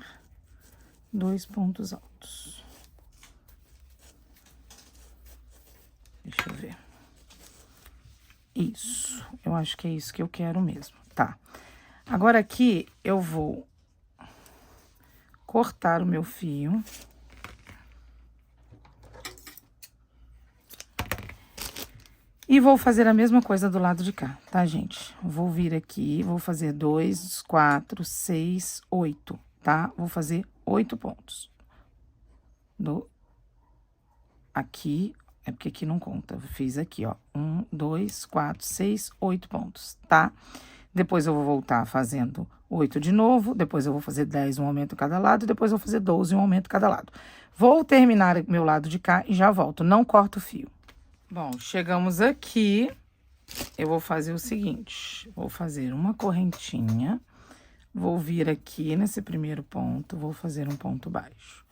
2 pontos altos. Deixa eu ver. Isso, eu acho que é isso que eu quero mesmo, tá? Agora aqui eu vou cortar o meu fio. E vou fazer a mesma coisa do lado de cá, tá, gente? Vou vir aqui, vou fazer 2, 4, 6, 8, tá? Vou fazer 8 pontos. Aqui, é porque aqui não conta, eu fiz aqui, ó. 1, 2, 4, 6, 8 pontos, tá? Depois eu vou voltar fazendo 8 de novo, depois eu vou fazer 10, um aumento cada lado, depois eu vou fazer 12, um aumento cada lado. Vou terminar meu lado de cá e já volto, não corto o fio. Bom, chegamos aqui, eu vou fazer o seguinte, vou fazer uma correntinha, vou vir aqui nesse primeiro ponto, vou fazer um ponto baixo.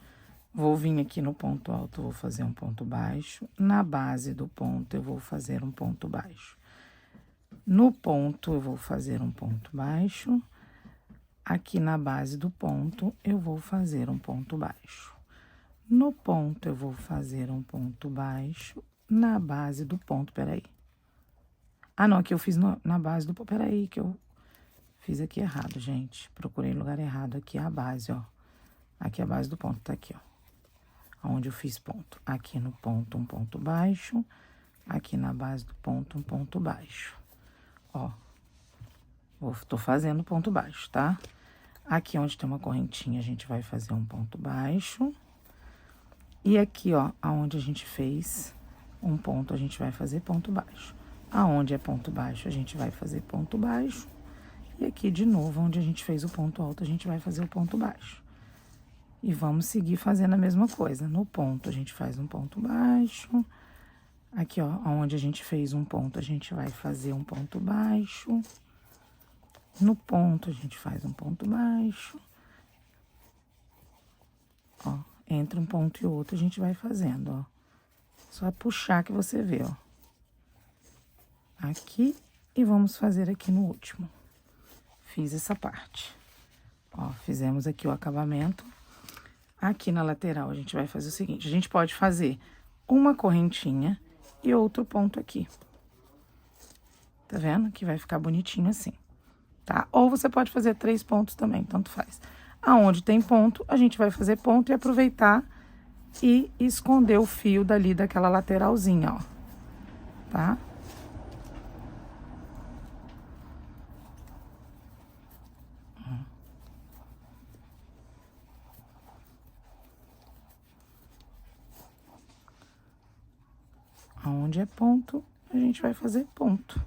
Vou vir aqui no ponto alto, vou fazer um ponto baixo. Na base do ponto, eu vou fazer um ponto baixo. No ponto, eu vou fazer um ponto baixo. Aqui na base do ponto, eu vou fazer um ponto baixo. No ponto, eu vou fazer um ponto baixo. Na base do ponto, peraí. Ah, não, aqui eu fiz na base do ponto. Peraí, que eu fiz aqui errado, gente. Procurei lugar errado. Aqui é a base, ó. Aqui é a base do ponto, tá aqui, ó. Onde eu fiz ponto. Aqui no ponto, um ponto baixo. Aqui na base do ponto, um ponto baixo. Ó. Tô fazendo ponto baixo, tá? Aqui onde tem uma correntinha, a gente vai fazer um ponto baixo. E aqui, ó, aonde a gente fez um ponto, a gente vai fazer ponto baixo. Aonde é ponto baixo, a gente vai fazer ponto baixo. E aqui, de novo, onde a gente fez o ponto alto, a gente vai fazer o ponto baixo. E vamos seguir fazendo a mesma coisa. No ponto, a gente faz um ponto baixo. Aqui, ó, onde a gente fez um ponto, a gente vai fazer um ponto baixo. No ponto, a gente faz um ponto baixo. Ó, entre um ponto e outro, a gente vai fazendo, ó. Só puxar que você vê, ó. Aqui, e vamos fazer aqui no último. Fiz essa parte. Ó, fizemos aqui o acabamento. Aqui na lateral, a gente vai fazer o seguinte, a gente pode fazer uma correntinha e outro ponto aqui. Tá vendo? Que vai ficar bonitinho assim, tá? Ou você pode fazer 3 pontos também, tanto faz. Aonde tem ponto, a gente vai fazer ponto e aproveitar e esconder o fio dali daquela lateralzinha, ó. Tá? Aonde é ponto, a gente vai fazer ponto.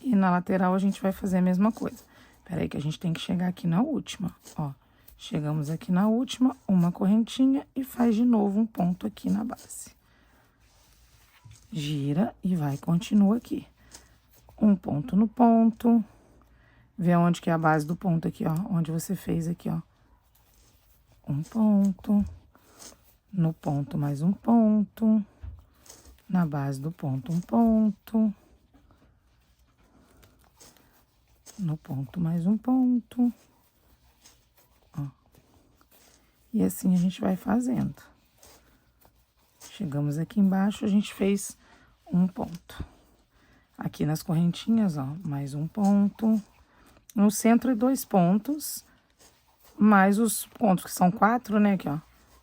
E na lateral, a gente vai fazer a mesma coisa. Peraí que a gente tem que chegar aqui na última, ó. Chegamos aqui na última, uma correntinha e faz de novo um ponto aqui na base. Gira e vai, continua aqui. Um ponto no ponto. Vê onde que é a base do ponto aqui, ó. Onde você fez aqui, ó. Um ponto. No ponto, mais um ponto. Na base do ponto, um ponto. No ponto, mais um ponto. Ó. E assim a gente vai fazendo. Chegamos aqui embaixo, a gente fez um ponto. Aqui nas correntinhas, ó, mais um ponto. No centro, 2 pontos. Mais os pontos, que são 4, né, aqui, ó.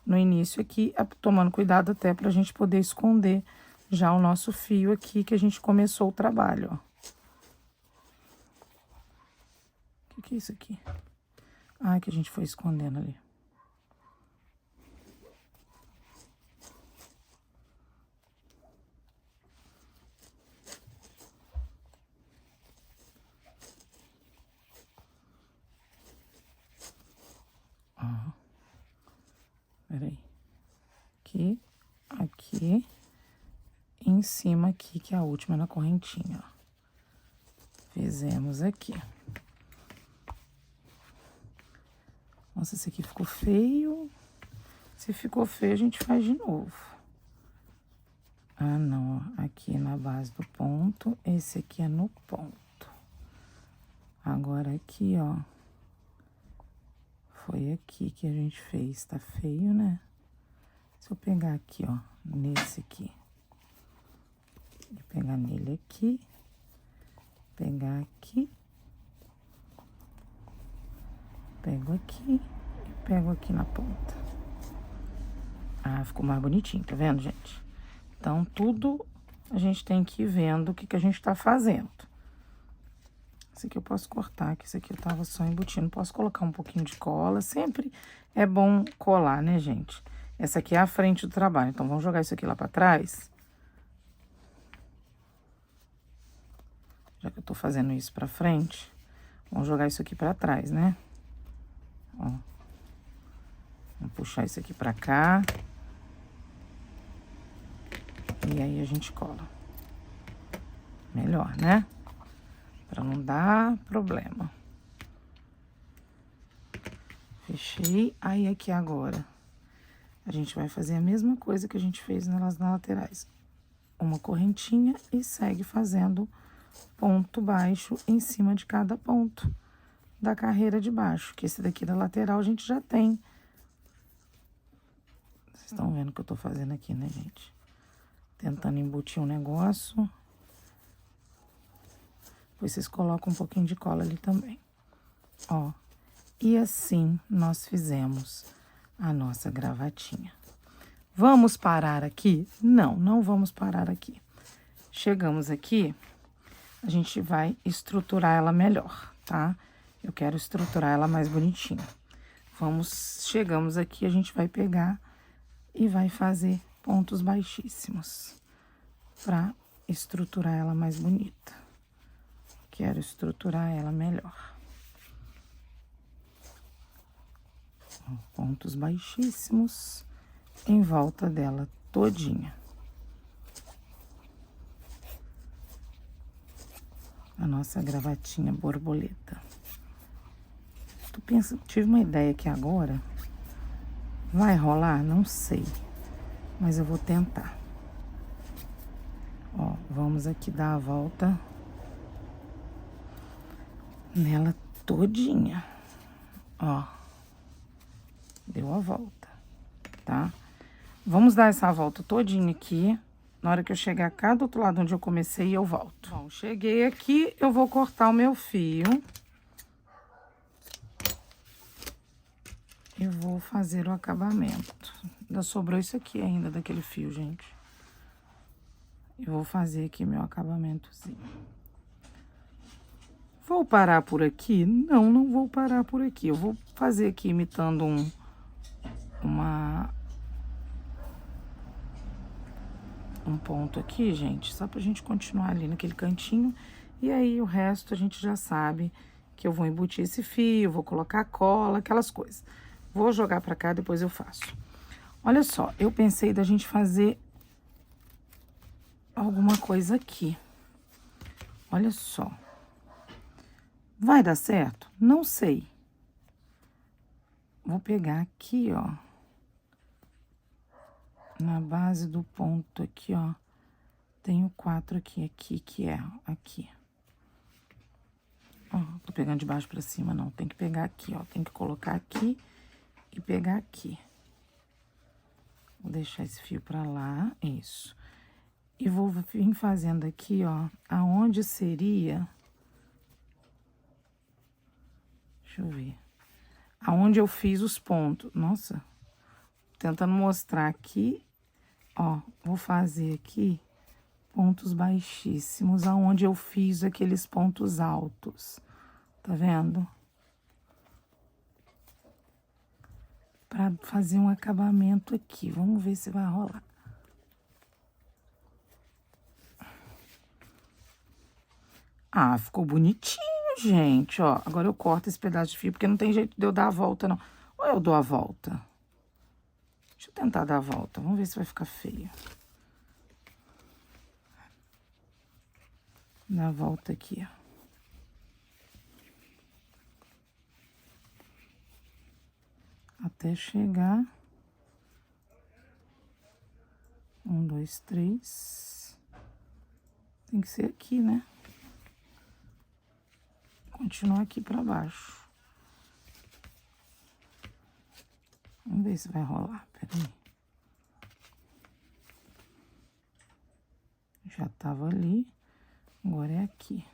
no início aqui, tomando cuidado até pra gente poder esconder já o nosso fio aqui, que a gente começou o trabalho, ó. O que é isso aqui? Ah, que a gente foi escondendo ali. Ó. Peraí. Aqui, aqui, em cima aqui, que é a última na correntinha, ó. Fizemos aqui. Nossa, esse aqui ficou feio. Se ficou feio, a gente faz de novo. Ah, não, ó. Aqui na base do ponto, esse aqui é no ponto. Agora aqui, ó. Foi aqui que a gente fez. Tá feio, né? Se eu pegar aqui, ó, nesse aqui. E pegar nele aqui. Pegar aqui. Pego aqui e pego aqui na ponta. Ah, ficou mais bonitinho, tá vendo, gente? Então, tudo a gente tem que ir vendo o que a gente tá fazendo. Esse aqui eu posso cortar, que esse aqui eu tava só embutindo. Posso colocar um pouquinho de cola. Sempre é bom colar, né, gente? Essa aqui é a frente do trabalho. Então, vamos jogar isso aqui lá pra trás. Já que eu tô fazendo isso pra frente, vamos jogar isso aqui pra trás, né? Ó. Vamos puxar isso aqui pra cá. E aí a gente cola. Melhor, né? Pra não dar problema. Fechei. Aí aqui agora, a gente vai fazer a mesma coisa que a gente fez nas laterais. Uma correntinha e segue fazendo ponto baixo em cima de cada ponto da carreira de baixo. Que esse daqui da lateral a gente já tem. Vocês estão vendo o que eu tô fazendo aqui, né, gente? Tentando embutir um negócio. Depois vocês colocam um pouquinho de cola ali também. Ó. E assim nós fizemos a nossa gravatinha. Vamos parar aqui? Não, não vamos parar aqui. Chegamos aqui, a gente vai estruturar ela melhor, tá? Eu quero estruturar ela mais bonitinha. Chegamos aqui, a gente vai pegar e vai fazer pontos baixíssimos pra estruturar ela mais bonita. Quero estruturar ela melhor. Pontos baixíssimos em volta dela todinha. A nossa gravatinha borboleta. Tive uma ideia aqui agora. Vai rolar? Não sei. Mas eu vou tentar. Ó, vamos aqui dar a volta nela todinha. Ó. Deu a volta, tá? Vamos dar essa volta todinha aqui. Na hora que eu chegar cá do outro lado onde eu comecei, eu volto. Bom, cheguei aqui, eu vou cortar o meu fio. E vou fazer o acabamento. Ainda sobrou isso aqui ainda daquele fio, gente. Eu vou fazer aqui meu acabamentozinho. Vou parar por aqui? Não, não vou parar por aqui. Eu vou fazer aqui imitando um ponto aqui, gente, só pra gente continuar ali naquele cantinho. E aí, o resto a gente já sabe que eu vou embutir esse fio, vou colocar cola, aquelas coisas. Vou jogar pra cá, depois eu faço. Olha só, eu pensei da gente fazer alguma coisa aqui. Olha só. Vai dar certo? Não sei. Vou pegar aqui, ó. Na base do ponto aqui, ó. Tenho 4 aqui, que é aqui. Ó, tô pegando de baixo pra cima, não. Tem que pegar aqui, ó. Tem que colocar aqui e pegar aqui. Vou deixar esse fio pra lá, isso. E vou vir fazendo aqui, ó, aonde seria... Deixa eu ver. Aonde eu fiz os pontos. Nossa... tentando mostrar aqui, ó, vou fazer aqui pontos baixíssimos, aonde eu fiz aqueles pontos altos, tá vendo? Pra fazer um acabamento aqui, vamos ver se vai rolar. Ah, ficou bonitinho, gente, ó. Agora eu corto esse pedaço de fio, porque não tem jeito de eu dar a volta, não. Ou eu dou a volta? Deixa eu tentar dar a volta, vamos ver se vai ficar feio. Dá a volta aqui, ó. Até chegar. 1, 2, 3. Tem que ser aqui, né? Continua aqui pra baixo. Vamos ver se vai rolar. Peraí. Já tava ali. Agora é aqui.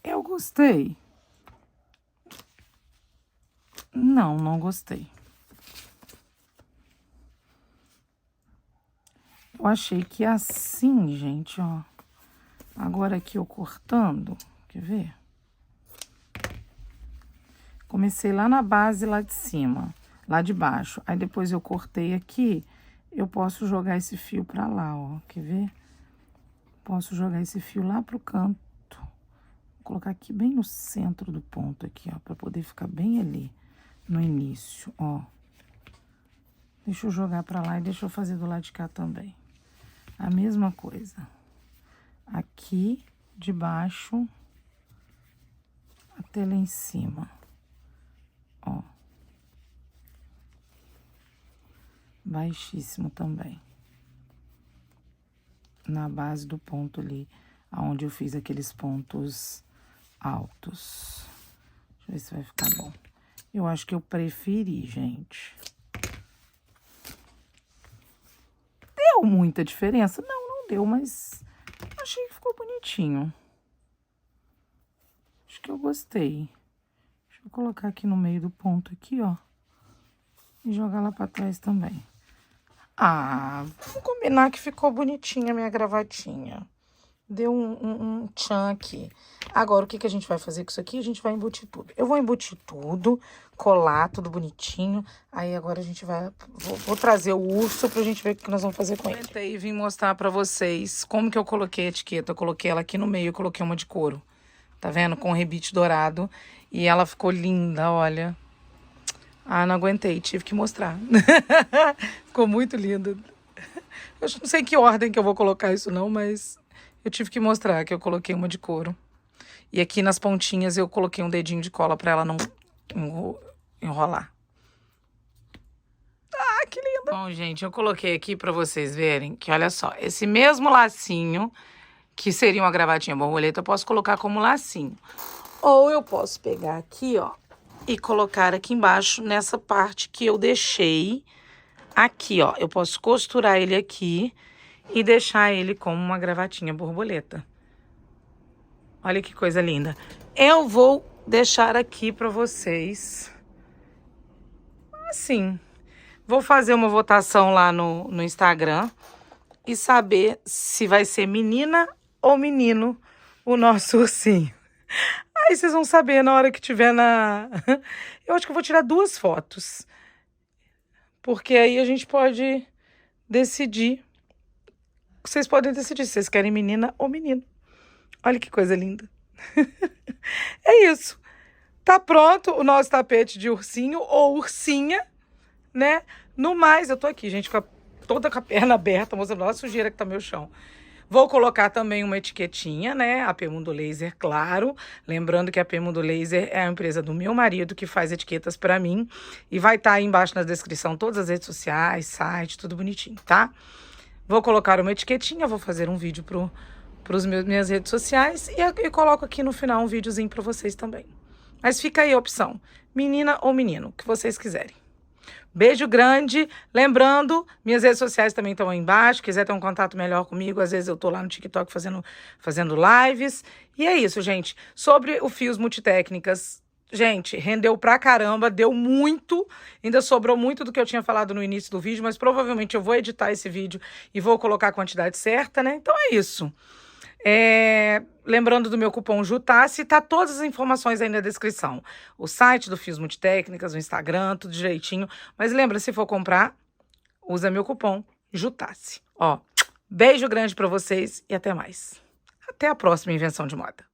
Eu gostei. Não, não gostei. Eu achei que assim, gente, ó. Agora aqui eu cortando, quer ver? Comecei lá na base, lá de cima, lá de baixo. Aí depois eu cortei aqui, eu posso jogar esse fio pra lá, ó. Quer ver? Posso jogar esse fio lá pro canto. Vou colocar aqui bem no centro do ponto aqui, ó, pra poder ficar bem ali no início, ó. Deixa eu jogar pra lá e deixa eu fazer do lado de cá também. A mesma coisa. Aqui de baixo até lá em cima, ó. Baixíssimo também. Na base do ponto ali, aonde eu fiz aqueles pontos altos. Deixa eu ver se vai ficar bom. Eu acho que eu preferi, gente. Deu muita diferença? Não, não deu, mas achei que ficou bonitinho. Acho que eu gostei. Deixa eu colocar aqui no meio do ponto aqui, ó. E jogar lá pra trás também. Ah, vamos combinar que ficou bonitinha a minha gravatinha. Deu um tchan aqui. Agora, o que a gente vai fazer com isso aqui? A gente vai embutir tudo. Eu vou embutir tudo, colar tudo bonitinho. Aí, agora a gente vai... Vou trazer o urso pra gente ver o que nós vamos fazer com ele. Eu tentei vir mostrar pra vocês como que eu coloquei a etiqueta. Eu coloquei ela aqui no meio, eu coloquei uma de couro. Tá vendo? Com rebite dourado. E ela ficou linda, olha. Ah, não aguentei, tive que mostrar. Ficou muito linda. Eu não sei que ordem que eu vou colocar isso não, mas eu tive que mostrar que eu coloquei uma de couro. E aqui nas pontinhas eu coloquei um dedinho de cola pra ela não enrolar. Ah, que linda! Bom, gente, eu coloquei aqui pra vocês verem que, olha só, esse mesmo lacinho, que seria uma gravatinha borboleta, eu posso colocar como lacinho. Ou eu posso pegar aqui, ó, e colocar aqui embaixo, nessa parte que eu deixei aqui, ó. Eu posso costurar ele aqui e deixar ele como uma gravatinha borboleta. Olha que coisa linda. Eu vou deixar aqui pra vocês, assim, vou fazer uma votação lá no Instagram e saber se vai ser menina ou menino o nosso ursinho. Aí vocês vão saber na hora que tiver na... Eu acho que eu vou tirar 2 fotos. Porque aí a gente pode decidir. Vocês podem decidir se vocês querem menina ou menino. Olha que coisa linda. É isso. Tá pronto o nosso tapete de ursinho ou ursinha, né? No mais, eu tô aqui, gente, toda com a perna aberta, mostrando a sujeira que tá no meu chão. Vou colocar também uma etiquetinha, né? A Pemundo Laser, claro. Lembrando que a Pemundo Laser é a empresa do meu marido que faz etiquetas pra mim. E vai estar aí embaixo na descrição todas as redes sociais, site, tudo bonitinho, tá? Vou colocar uma etiquetinha, vou fazer um vídeo pros minhas redes sociais. E coloco aqui no final um videozinho pra vocês também. Mas fica aí a opção, menina ou menino, o que vocês quiserem. Beijo grande. Lembrando, minhas redes sociais também estão aí embaixo. Quiser ter um contato melhor comigo, às vezes eu tô lá no TikTok fazendo lives. E é isso, gente. Sobre o Fios Multitécnicas, gente, rendeu pra caramba, deu muito. Ainda sobrou muito do que eu tinha falado no início do vídeo, mas provavelmente eu vou editar esse vídeo e vou colocar a quantidade certa, né? Então é isso. Lembrando do meu cupom JUTASSE, tá todas as informações aí na descrição. O site do Fios Multitécnicas, o Instagram, tudo direitinho. Mas lembra, se for comprar, usa meu cupom JUTASSE. Ó, beijo grande pra vocês e até mais. Até a próxima invenção de moda.